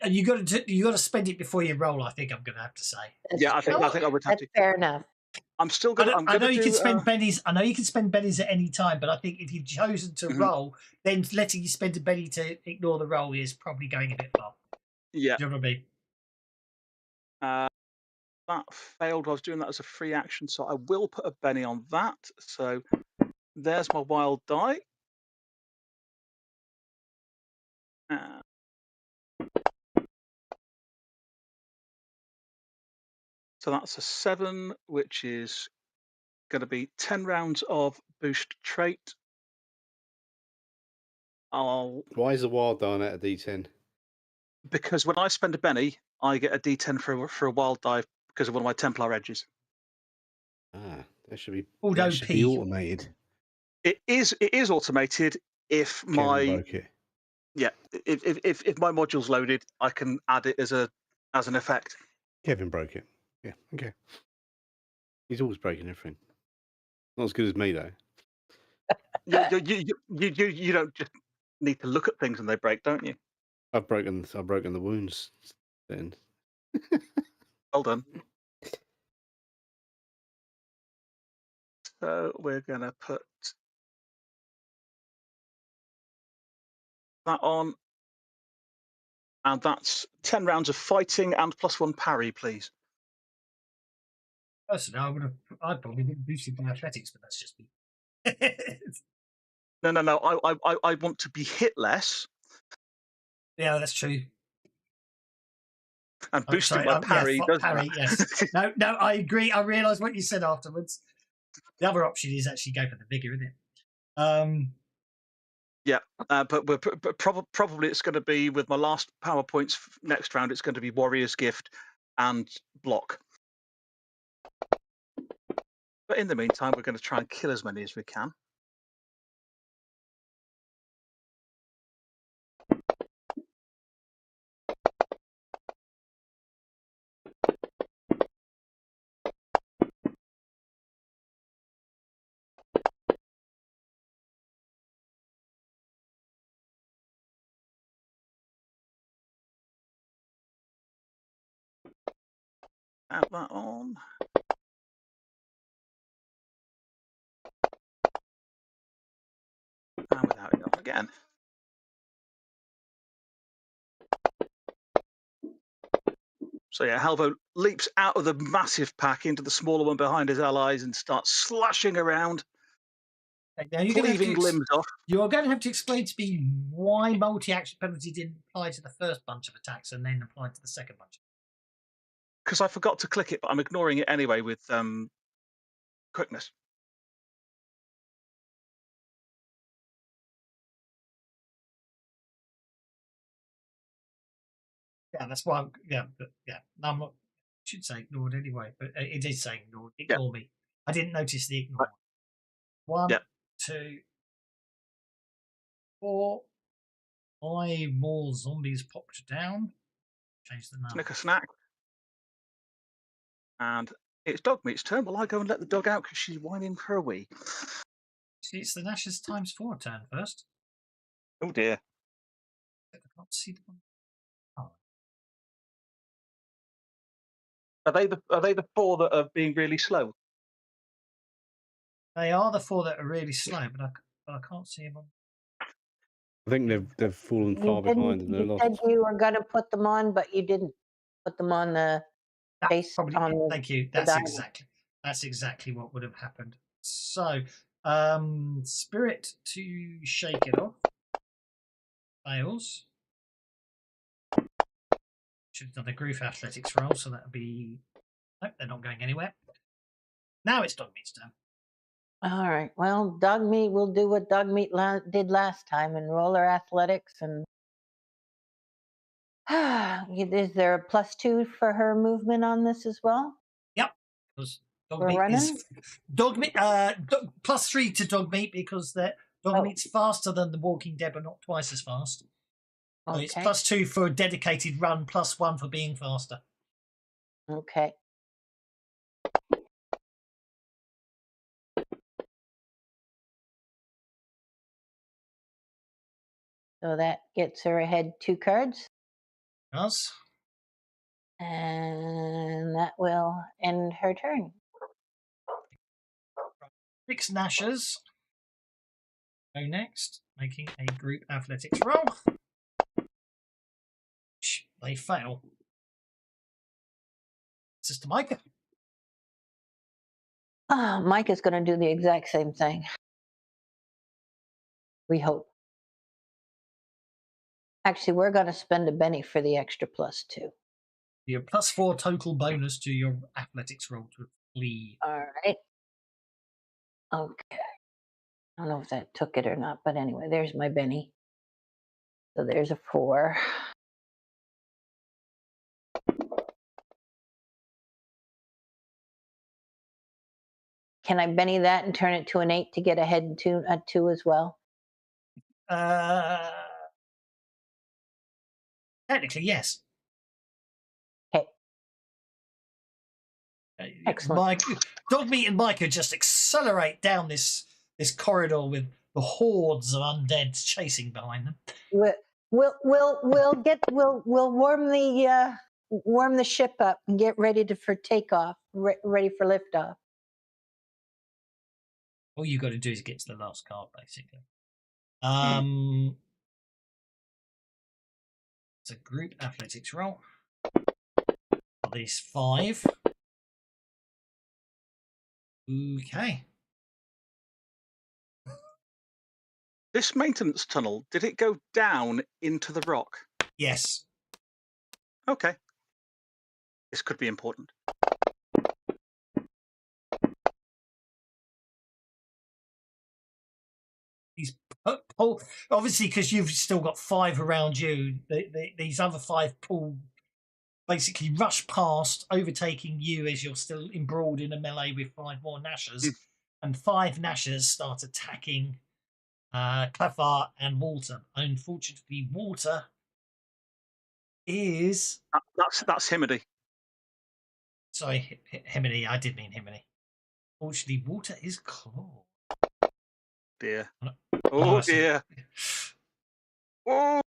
and you got to spend it before you roll. I think I'm going to have to say. That's Yeah, I think true. I would have That's to. fair enough. I'm still gonna. I'm I know gonna you do. can spend bennies. I know you can spend bennies at any time, but I think if you've chosen to Mhm. roll, then letting you spend a benny to ignore the roll is probably going a bit far. Yeah. Do you know what I mean? That failed. I was doing that as a free action, so I will put a Benny on that. So there's my wild die. So that's a 7, which is going to be 10 rounds of boost trait. Why is the wild die on at a D10? Because when I spend a Benny, I get a D10 for a wild die because of one of my Templar edges. Ah, that should be Although automated. It is automated if Kevin my broke it. yeah if my module's loaded, I can add it as an effect. Kevin broke it. Yeah, okay. He's always breaking everything. Not as good as me though. You don't just need to look at things and they break, don't you? I've broken the wounds then. Well done. So we're gonna put that on, and that's 10 rounds of fighting and +1 parry, please. Personally, I'd probably been boosted by athletics, but that's just me. No. I want to be hit less Yeah, that's true. and boosting my parry. Yeah, does parry, that. yes. No, I agree. I realise what you said afterwards. The other option is actually go for the vigor, isn't it? Yeah, but probably it's going to be with my last power points next round. It's going to be Warrior's Gift and block. But in the meantime, we're going to try and kill as many as we can. Add that on. And without it up again. So yeah, Halvo leaps out of the massive pack into the smaller one behind his allies and starts slashing around, Now cleaving limbs off. You're going to have to explain to me why multi-action penalty didn't apply to the first bunch of attacks and then applied to the second bunch. Because I forgot to click it, but I'm ignoring it anyway with quickness. Yeah, that's why. I'm not. I should say ignored anyway, but it is saying ignored. Ignore me. I didn't notice the ignore. Right. 1, Yeah. 2, 4, 5 more zombies popped down. Change the number. Snicker snack. And it's Dog Meat's turn. Will I go and let the dog out because she's whining for a wee? See, it's the Nash's ×4 turn first. Oh dear. I can't see the one. Oh. Are they the 4 that are being really slow? They are the 4 that are really slow, but I can't see them on. I think they've fallen far behind and they're You lost. said you were going to put them on, but you didn't put them on the base. Thank you. That's exactly what would have happened. So, Spirit to shake it off fails. Should have done a Groove Athletics roll, so that would be. Nope, they're not going anywhere. Now it's Dog Meat's turn. All right. Well, Dog Meat will do what Dog Meat did last time and roll her athletics. And is there a +2 for her movement on this as well? Yep. Because Dog We're Meat running? is Dog Meat. +3 to Dog Meat because Dog Meat's faster than the Walking Dead, but not twice as fast. Okay. It's +2 for a dedicated run, +1 for being faster. Okay. So that gets her ahead 2 cards. Does. And that will end her turn. 6 Nashers go next, making a group athletics roll. They fail. Sister Micah. Oh, Micah's going to do the exact same thing. We hope. Actually, we're going to spend a Benny for the extra +2. Your +4 total bonus to your athletics roll to flee. All right. Okay. I don't know if that took it or not, but anyway, there's my Benny. So there's a 4. Can I Benny that and turn it to an 8 to get ahead to a 2 as well? Technically, yes. Okay. Excellent. Dogmeat and Micah just accelerate down this corridor with the hordes of undead chasing behind them. We'll warm the ship up and get ready for takeoff, ready for liftoff. All you got to do is get to the last card, basically. It's a group athletics roll. At least 5. Okay. This maintenance tunnel, did it go down into the rock? Yes. Okay. This could be important. Obviously, because you've still got 5 around you, these other 5 pull, basically rush past, overtaking you as you're still embroiled in a melee with 5 more Nashers. And 5 Nashers start attacking Clefar and Walter. Unfortunately, Walter is... That's Himedy. Sorry, Himedy. I did mean Himedy. Unfortunately, Walter is Claw. Dear. Oh, dear. Oh!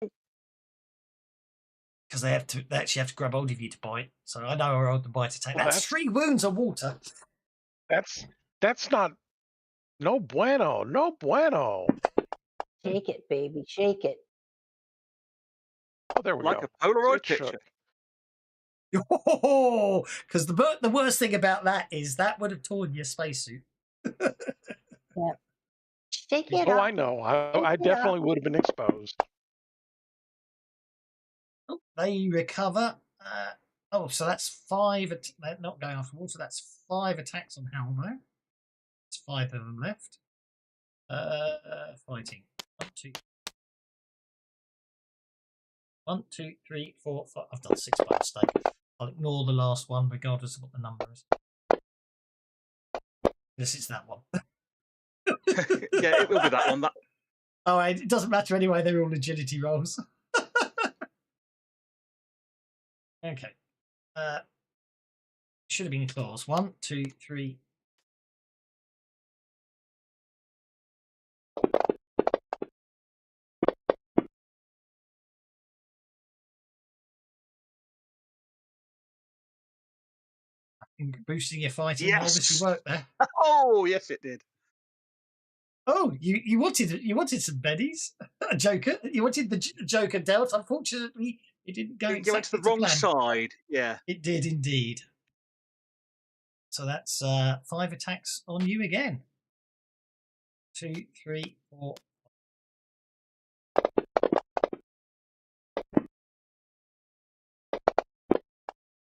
Because they actually have to grab hold of you to bite. So I know how old the bite to take. Well, that's 3 wounds on Walter. That's not... No bueno. No bueno. Shake it, baby. Shake it. Oh, there we like go. A Polaroid It picture. shook. Because the worst thing about that is that would have torn your spacesuit. Yeah. Shake it Oh, up. I know. I definitely would have been exposed. Oh, they recover. So that's 5. They're not going after Water. That's 5 attacks on Halvo. There's 5 of them left. Fighting. 1, 2, 3, 4, 5. I've done 6 by mistake. I'll ignore the last one, regardless of what the number is. This is that one. Yeah, it will be that one. Oh, it doesn't matter anyway. They're all agility rolls. Okay. Should have been claws. 1, 2, 3. Boosting your fighting obviously worked there. Oh, yes, it did. Oh, you wanted some bennies, a Joker. You wanted the Joker dealt. Unfortunately, it didn't go. You went to the wrong side. Yeah, it did indeed. So that's 5 attacks on you again. 2, 3, 4.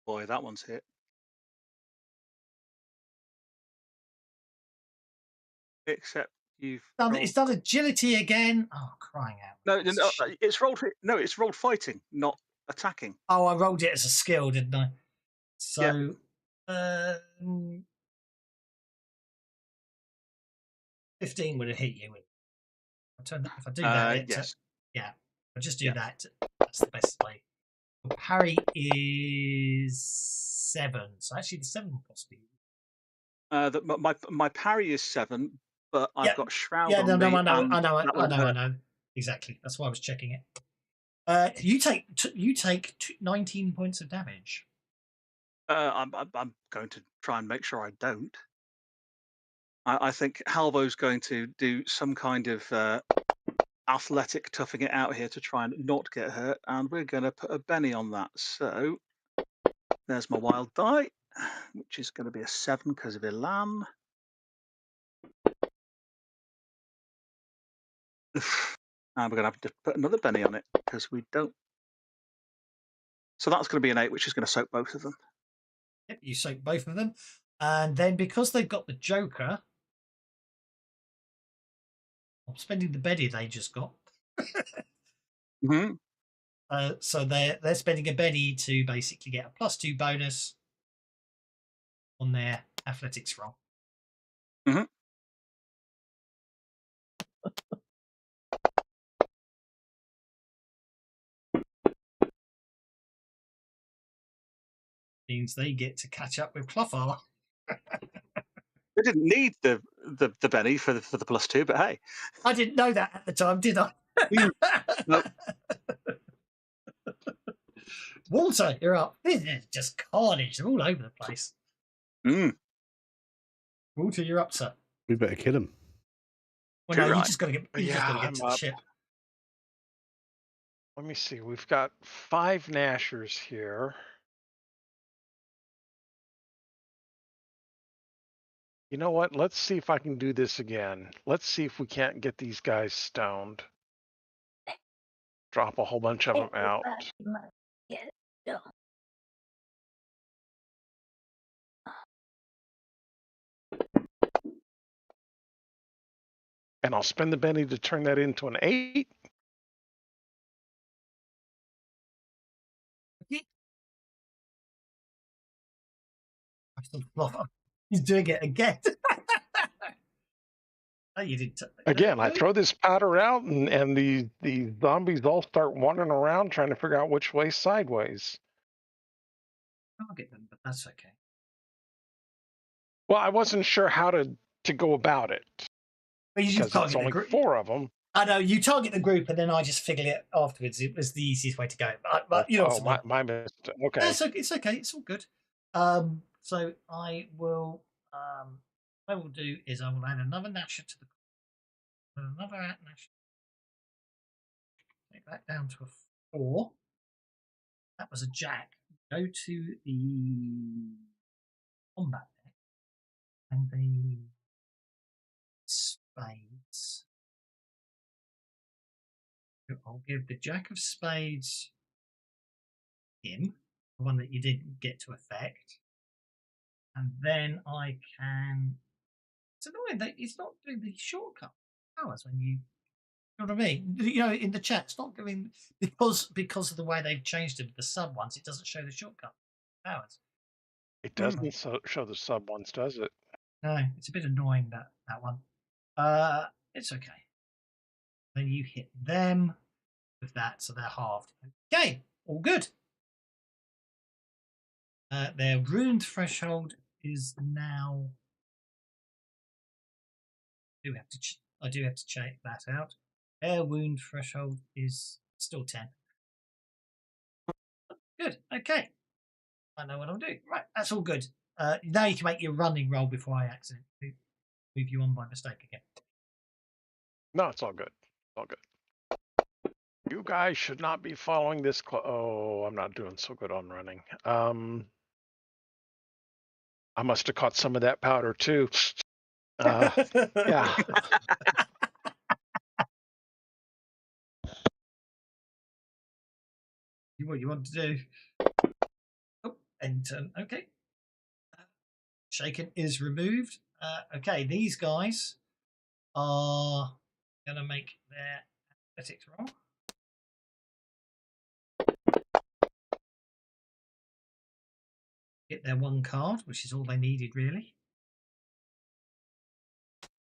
Boy, that one's hit. Except it's done agility again. Oh, crying out! No, it's rolled. No, it's rolled fighting, not attacking. Oh, I rolled it as a skill, didn't I? So, 15 would have hit you. If I do that, yes. Yeah, I'll just do that. That's the best way. Parry is 7, so actually the 7 possibly. My parry is 7, but I've got shroud on I me. know. Exactly. That's why I was checking it. You take 19 points of damage. I'm going to try and make sure I don't. I think Halvo's going to do some kind of athletic toughing it out here to try and not get hurt, and we're going to put a Benny on that. So there's my wild die, which is going to be a 7 because of Ilan. And we're going to have to put another Benny on it because we don't. So that's going to be an 8, which is going to soak both of them. Yep, you soak both of them. And then because they've got the Joker, I'm spending the Benny they just got. Mm-hmm. So they're spending a Benny to basically get a +2 bonus on their athletics roll. Mm-hmm. Means they get to catch up with Clough. They didn't need the Benny for the +2, but hey, I didn't know that at the time, did I? Nope. Walter, you're up. This is just carnage. They're all over the place. Walter, you're up, sir. We better kill him. Well, no, you just got to get. You just got to get I'm to the up. ship. Let me see. We've got 5 Nashers here. You know what? Let's see if I can do this again. Let's see if we can't get these guys stoned. Drop a whole bunch of them out. Yes, no. And I'll spend the Benny to turn that into an 8. He's doing it again. Oh, you did Again, I throw this powder out, and the zombies all start wandering around trying to figure out which way sideways. Target them, but that's okay. Well, I wasn't sure how to go about it. But you just because it's target only the group. 4 of them. I know you target the group, and then I just figured it afterwards. It was the easiest way to go. But you know, my mistake. Okay, it's okay. It's all good. So I will. What I will do is I will add another Nasher to the. Another Nasher. Take that down to a 4. That was a Jack. Go to the combat deck and the spades. I'll give the Jack of Spades him, the one that you didn't get to effect. And then I can. It's annoying that it's not doing the shortcut powers when you. You know what I mean? You know, in the chat, it's not doing because of the way they've changed it with the sub ones. It doesn't show the shortcut powers. it doesn't show the sub ones, does it? No, it's a bit annoying that one. It's okay. Then you hit them with that, so they're halved. Okay, all good. Their ruined threshold is now. I do have to check that out. Their wound threshold is still 10. Good. Okay. I know what I'm doing. Right, that's all good. Now you can make your running roll before I accidentally move you on by mistake again. No, it's all good. It's all good. You guys should not be following this. Oh, I'm not doing so good on running. I must have caught some of that powder too. Yeah. What you want to do? Oh, end turn. Okay. Shaken is removed. Okay, these guys are going to make their athletics roll. Get their 1 card, which is all they needed, really.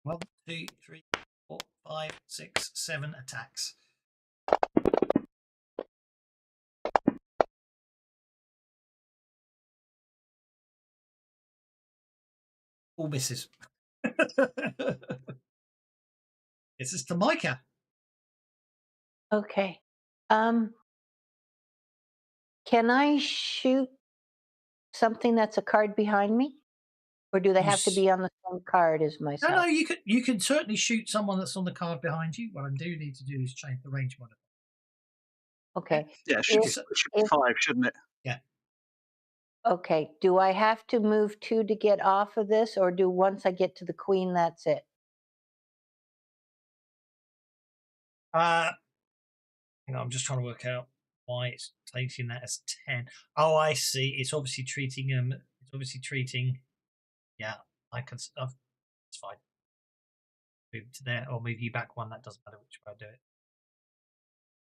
1, 2, 3, 4, 5, 6, 7 attacks. All misses. This is to Micah. Okay. Um, can I shoot something that's a card behind me? Or do they You have to s- be on the same card as No, myself? you can certainly shoot someone that's on the card behind you. What I do need to do is change the range modifier. Okay. Yeah, it If should be if 5, shouldn't it? Yeah. okay, do I have to move 2 to get off of this, or do once I get to the queen, that's it? Hang on, I'm just trying to work out why it's taking that as 10. Oh, I see. It's obviously treating It's obviously treating. Yeah, I can. It's fine. Move to there, or move you back one. That doesn't matter which way I do it.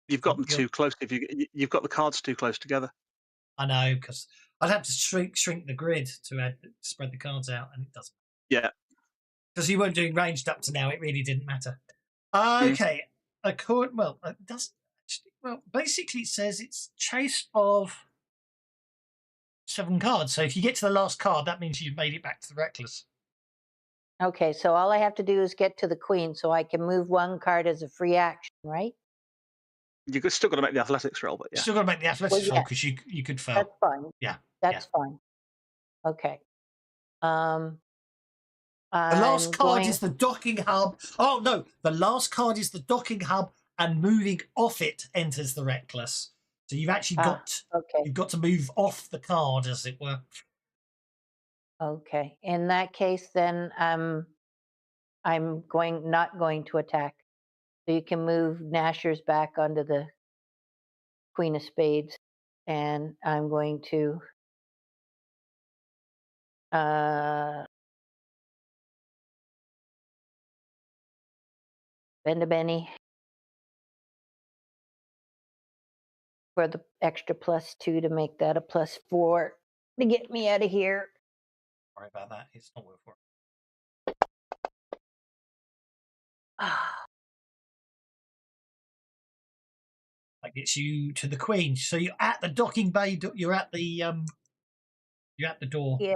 You've got them You're- too close. If you've got the cards too close together. I know, because I'd have to shrink the grid to spread the cards out, and it doesn't. Yeah. Because you weren't doing ranged up to now, it really didn't matter. Okay, well, it doesn't. Well, basically, it says it's chase of 7 cards. So if you get to the last card, that means you've made it back to the reckless. Okay, so all I have to do is get to the queen, so I can move 1 card as a free action, right? You've still got to make the athletics roll, but yeah. Still got to make the athletics Well, roll yeah. because you could fail. That's fine. Yeah, That's fine. Okay. The last I'm card going. is the docking hub. Oh no, the last card is the docking hub, and moving off it enters the reckless. So you've actually got Okay. you've got to move off the card, as it were. Okay. In that case, then I'm not going to attack. So you can move Nashers back onto the Queen of Spades, and I'm going to bend a Benny for the extra +2 to make that a +4 to get me out of here. Sorry about that. It's not worth it. That gets you to the queen. So you're at the docking bay. You're at the door. Yeah.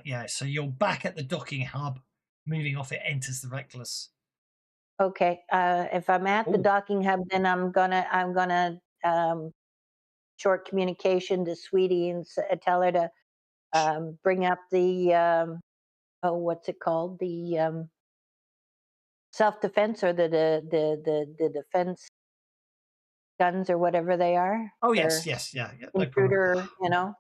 Yeah. So you're back at the docking hub. Moving off it enters the reckless. Okay. If I'm at the Ooh. docking hub, then I'm gonna short communication to Sweetie and tell her to bring up the what's it called? The self-defense, or the defense guns, or whatever they are. Oh for yes, yeah. No problem. intruder, you know.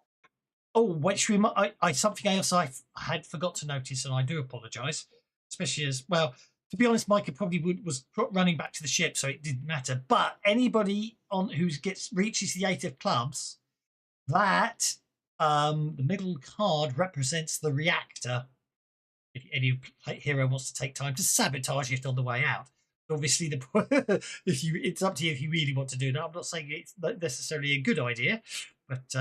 Oh, which I something else I had forgot to notice, and I do apologise. Especially as well. To be honest, Micah probably was running back to the ship, so it didn't matter. But anybody on who reaches the 8 of clubs, that the middle card represents the reactor. If any hero wants to take time to sabotage it on the way out. Obviously, it's up to you if you really want to do that. I'm not saying it's necessarily a good idea, but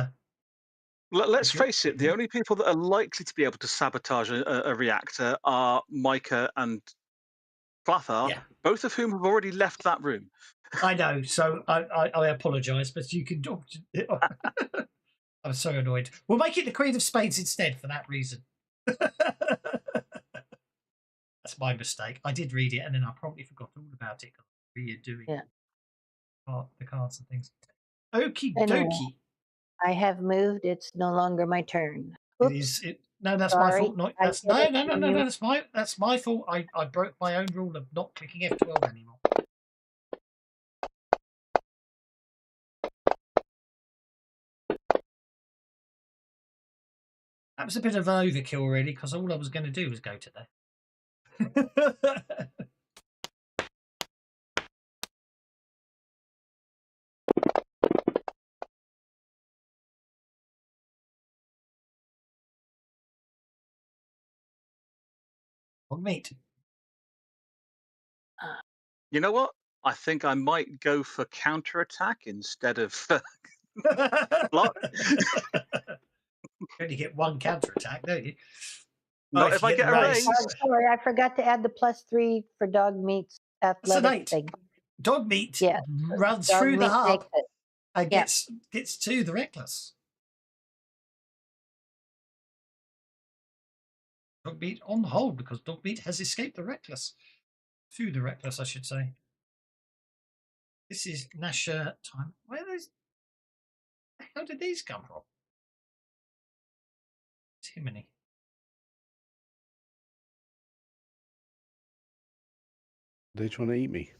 Let's face it, the only people that are likely to be able to sabotage a reactor are Micah and Clathard, yeah, both of whom have already left that room. I know. So I apologise, but you can. I'm so annoyed. We'll make it the Queen of Spades instead for that reason. That's my mistake. I did read it and then I promptly forgot all about it because we are doing the cards and things. Okie Anyway, dokie. I have moved. It's no longer my turn. Oops. No, that's Sorry, my fault. No, I that's did it. no. That's my fault. I broke my own rule of not clicking F12 anymore. That was a bit of overkill, really, because all I was going to do was go to there. Meat. You know what? I think I might go for counterattack instead of block. You only get one counterattack, don't you? Not if I get a raise. Sorry, I forgot to add the +3 for dog meat's athletic thing. Dog meat Yeah, runs dog through the meat hub makes it. and Yeah. gets to the reckless. Dog meat on hold because dog meat has escaped the reckless. To the reckless, I should say. This is Nasher time. Where those? How did these come from? Too many. Are they trying to eat me?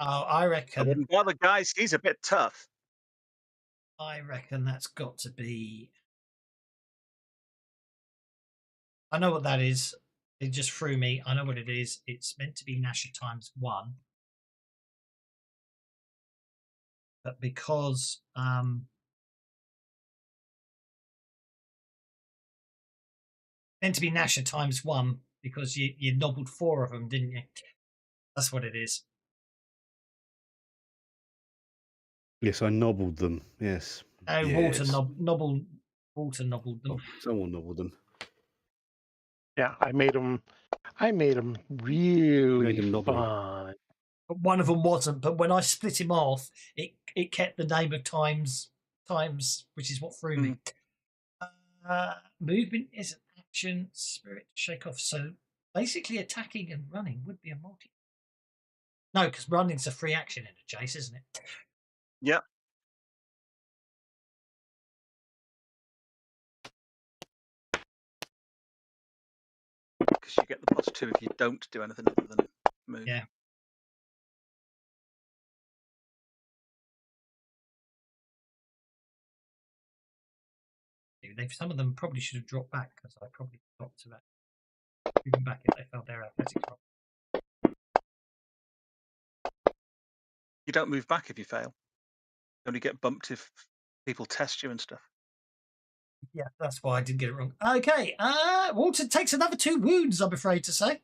Oh, I I reckon. wouldn't bother, guys. He's a bit tough. I reckon that's got to be. I know what that is. It just threw me. I know what it is. It's meant to be Nasher times 1. But because meant to be Nasher times 1 because you nobbled 4 of them, didn't you? That's what it is. Yes, I nobbled them. Yes. Oh, yes. Walter nobbled them. Oh, someone nobbled them. Yeah, I made them really Made 'em knobbly. fun. But one of them wasn't. But when I split him off, it kept the name of times, which is what threw me. Movement is an action, spirit shake off. So basically, attacking and running would be a multi. No, because running's a free action in a chase, isn't it? Yep. Because you get the +2 if you don't do anything other than move. Yeah. Some of them probably should have dropped back because I probably forgot to move them back if they failed their athletics roll. You don't move back if you fail. You only get bumped if people test you and stuff. Yeah, that's why I did get it wrong. Okay, Walter takes another 2 wounds, I'm afraid to say.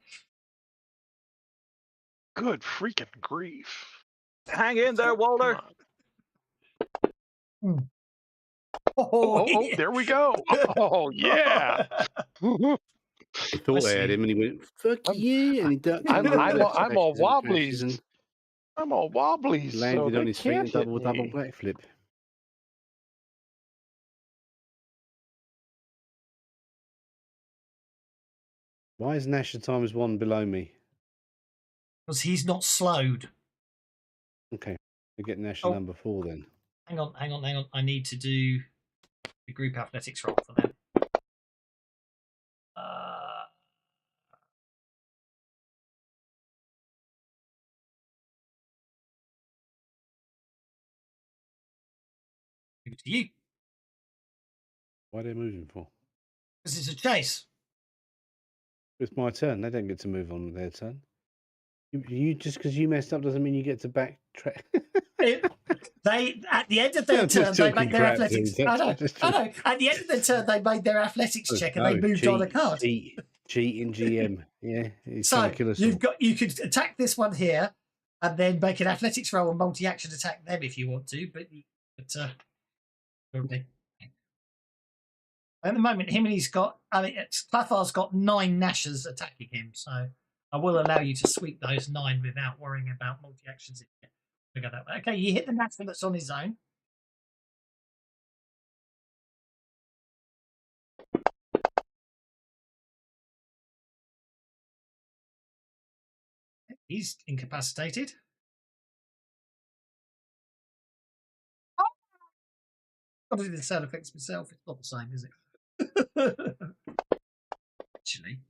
Good freaking grief. Hang in there, Walter. Oh, there we go. Oh, yeah. I thought I had him, and he went, "Fuck you!" And he ducked. I'm all and wobbly. and I'm all wobbly. landed so on they his feet and can't hit double me. backflip. Why is Nasher times 1 below me? Because he's not slowed. Okay, I get Nasher number 4 then. Hang on. I need to do the group athletics roll for them. Give it to you. Why are they moving for? Because it's a chase. It's my turn. They don't get to move on their turn. You just because you messed up doesn't mean you get to backtrack. They at the end of their turn they make their athletics. I know. At the end of their turn they made their athletics check and they moved on a card. Cheating GM. Yeah. So you could attack this one here, and then make an athletics roll and multi-action attack them if you want to. But okay. At the moment, Clathar's got 9 Nashers attacking him, so I will allow you to sweep those 9 without worrying about multi-actions. Okay, you hit the Nasher that's on his own. He's incapacitated. I've got to do the sound effects myself. It's not the same, is it? Actually,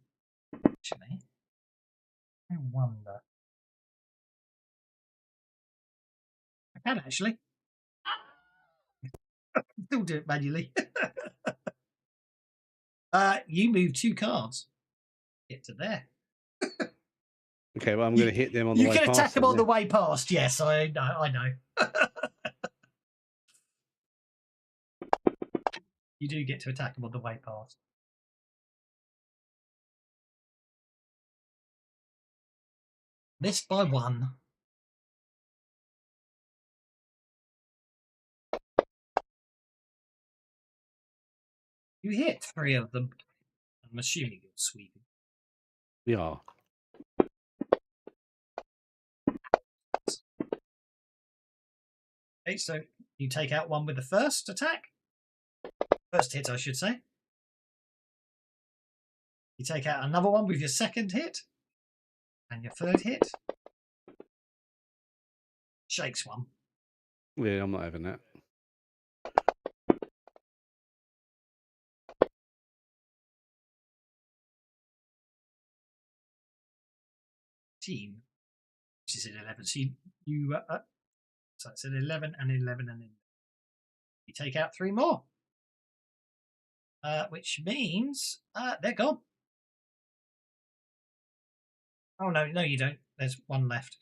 I wonder. I can actually. Still do it manually. You move 2 cards. Get to there. Okay, well, I'm going to hit them on the way past. You can attack them on the way past. Yes, I know. You do get to attack them on the way past. Missed by 1. You hit 3 of them. I'm assuming you're sweeping. We are. Okay, so you take out 1 with the first attack. First hit, I should say. You take out another one with your second hit. And your third hit. Shakes one. Yeah, I'm not having that. Which is an 11. So so it's an 11 and 11 and 11. You take out 3 more. Which means they're gone. Oh, no, you don't. There's one left.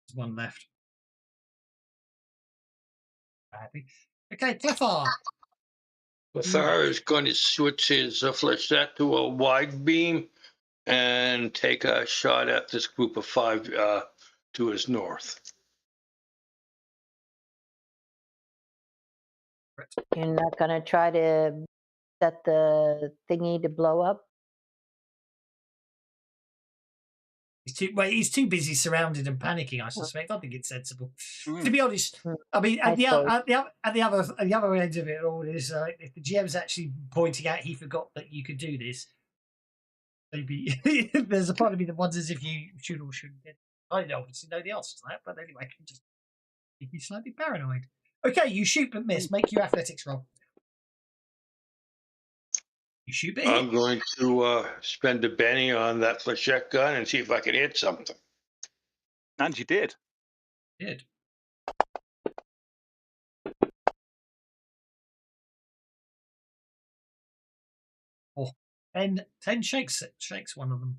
There's one left. Happy. Okay, Clifford. Clifford is going to switch his flechette to a wide beam and take a shot at this group of 5 to his north. You're not going to try to set the thingy to blow up? He's too busy surrounded and panicking, I suspect. I think it's sensible. To be honest, Mm. I mean, I at the other end of it all is if the GM's actually pointing out he forgot that you could do this, maybe there's a part of me that wonders if you should or shouldn't. I obviously know the answer to that, but anyway, I can just be slightly paranoid. Okay, you shoot but miss. Make your athletics roll. You shoot but hit. I'm going to spend a Benny on that flechette gun and see if I can hit something. And you did. Did. Oh, 10 shakes one of them.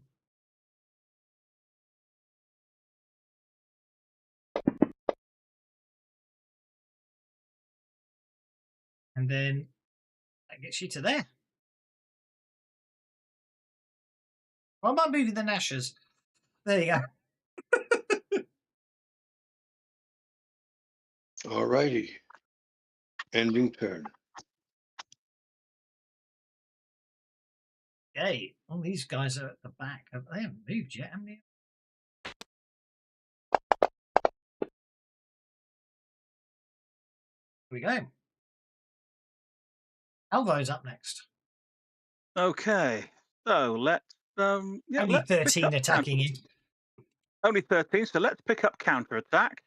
And then that gets you to there. Why am I moving the Nashers? There you go. All righty. Ending turn. Okay. All these guys are at the back. They haven't moved yet, haven't they? Here we go. Alvo's up next. Okay. So let's Only let's pick 13 up attacking you. Only 13, so let's pick up counter attack.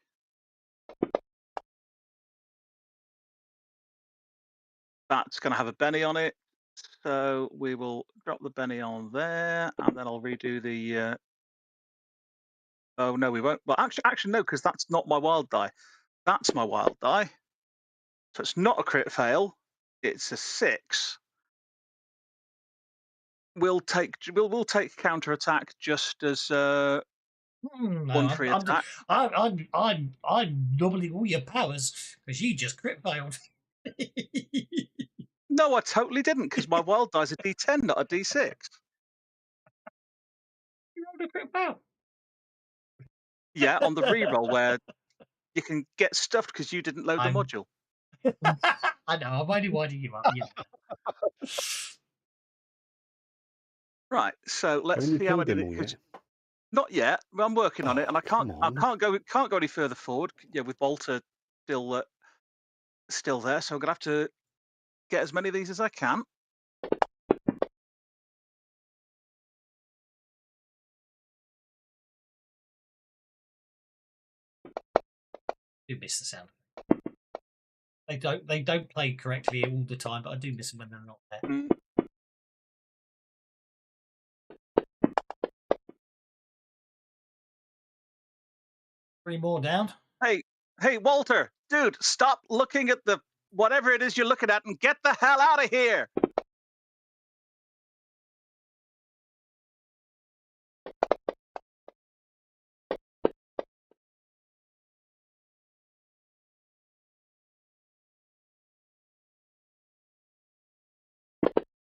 That's going to have a Benny on it, so we will drop the Benny on there, and then I'll redo the. Oh no, we won't. Well, actually, no, because that's not my wild die. That's my wild die. So it's not a crit fail. It's a 6. We'll take counter attack just as one free attack. I'm doubling all your powers because you just crit failed. No, I totally didn't, because my wild die is a D10, not a D6. You rolled a crit fail. Yeah, on the reroll where you can get stuffed because you didn't load the module. I know, I'm only winding you up. Yeah. Right, so let's Haven't you see how killed many. them all yet? Not yet. I'm working on it, and I come can't on. go any further forward. Yeah, with Walter still there, so I'm gonna have to get as many of these as I can. I do miss the sound. They don't play correctly all the time, but I do miss them when they're not there. 3 more down. Hey, Walter, dude, stop looking at the whatever it is you're looking at and get the hell out of here.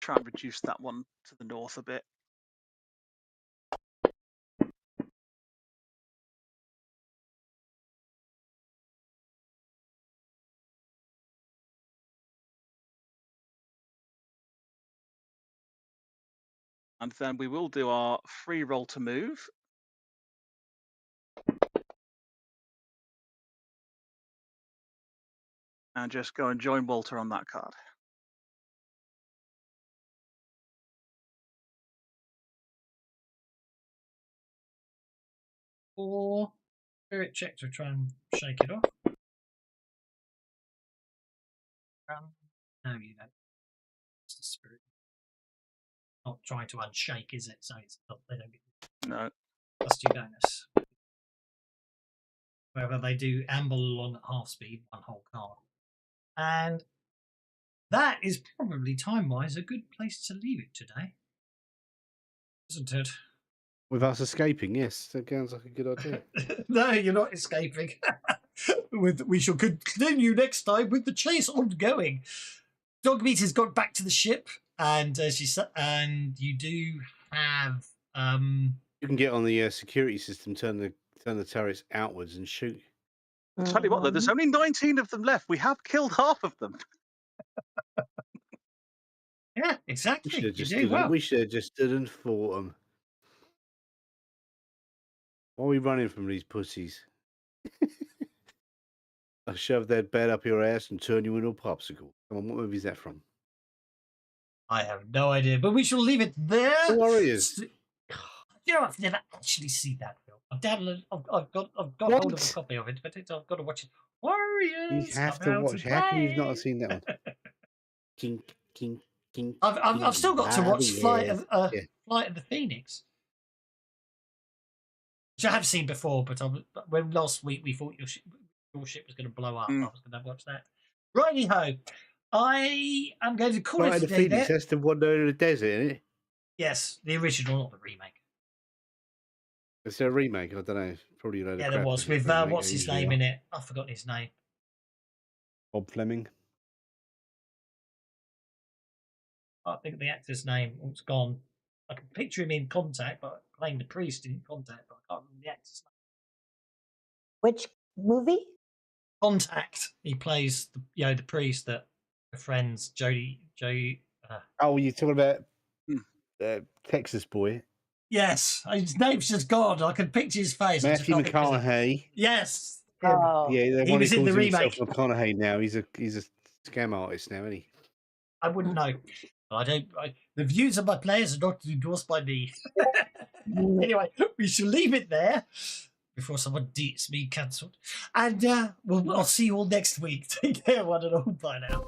Try and reduce that one to the north a bit. And then we will do our free roll to move. and just go and join Walter on that card. Or spirit check to try and shake it off. No, you don't. It's the spirit. Not trying to unshake, is it? So it's not, they don't get No. +2 bonus. However, they do amble along at half speed, one whole card. And that is probably time-wise a good place to leave it today. Isn't it? With us escaping, yes, that sounds like a good idea. No, you're not escaping. We shall continue next time with the chase ongoing. Dogmeat has got back to the ship, and you do have. You can get on the security system, turn the turrets outwards, and shoot. I'll tell you what, though, there's only 19 of them left. We have killed half of them. Yeah, exactly. We should have just stood and fought them. Why are we running from these pussies? I'll shove that bed up your ass and turn you into a popsicle. Come on, what movie is that from? I have no idea, but we shall leave it there. The Warriors. You know, I've never actually seen that film. I've got hold of a copy of it, but I've got to watch it. Warriors. You have to watch. How can you not have seen that one? I've still got to watch Flight of the Phoenix, which I have seen before. But when last week we thought your ship was going to blow up, I was going to watch that. Righty ho, I am going to call it the today. Phoenix, that's the one there in the desert, isn't it? Yes, the original, not the remake. Is there a remake? I don't know. Probably a load of Yeah, crap, there was isn't it? with Remake, what's they his usually name are. in it. I've forgotten his name. Bob Fleming. I can't think of the actor's name. It's gone. I can picture him in Contact, but playing the priest in Contact, but I can't remember the actor's name. Which movie? Contact. He plays the priest that befriends Jodie. Oh, you're talking about Texas boy. Yes, his name's just gone. I can picture his face. Matthew McConaughey. Yes. him. Oh, Yeah, He was in the remake. McConaughey now. He's a scam artist now, isn't he? I wouldn't know. The views of my players are not endorsed by me. Anyway, we shall leave it there before someone gets me cancelled. And I'll see you all next week. Take care, one and all. Bye now.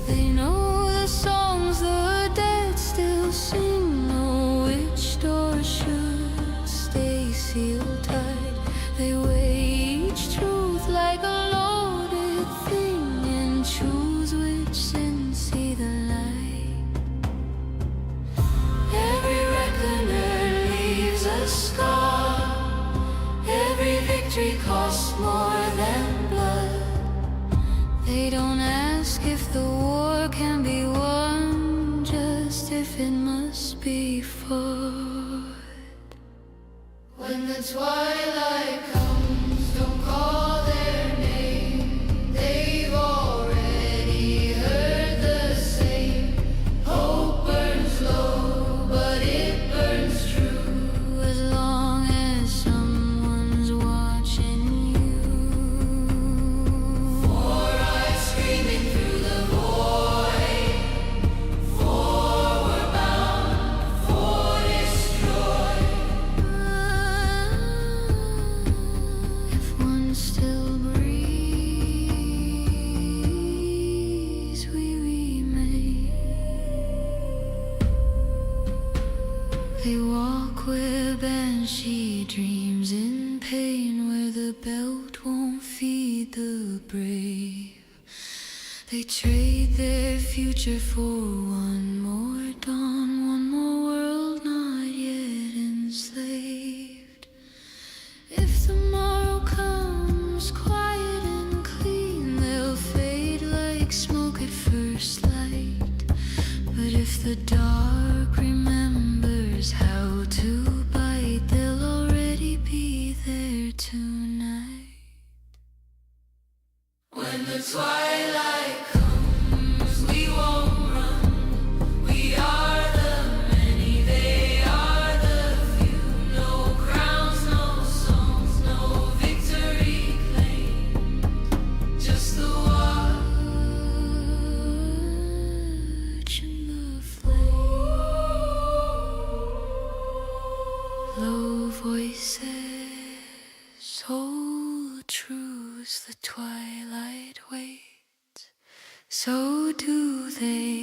They know the songs the dead still sing, know which door should stay sealed tight. They wage truth like a loaded thing and choose which sins see the light. Every reckoner leaves a scar. Every victory costs more than blood. They don't ask if the war can be won, just if it must be fought. When the twilight comes, don't call their name. They've already heard the same. Hope burns low, but it burns true as long as someone's watching you. Four eyes screaming through the void. Forward bound, for destroy. If one still breathes, we remain. They walk where Banshee dreams in pain, where the belt won't feed the brave. They trade their future for one more dawn, one more world not yet enslaved. If tomorrow comes quiet and clean, they'll fade like smoke at first light. But if the dark remembers how to bite, they'll already be there tonight. When the twilight comes, we won't run. We are the many, they are the few. No crowns, no songs, no victory claimed. Just the walk So do they.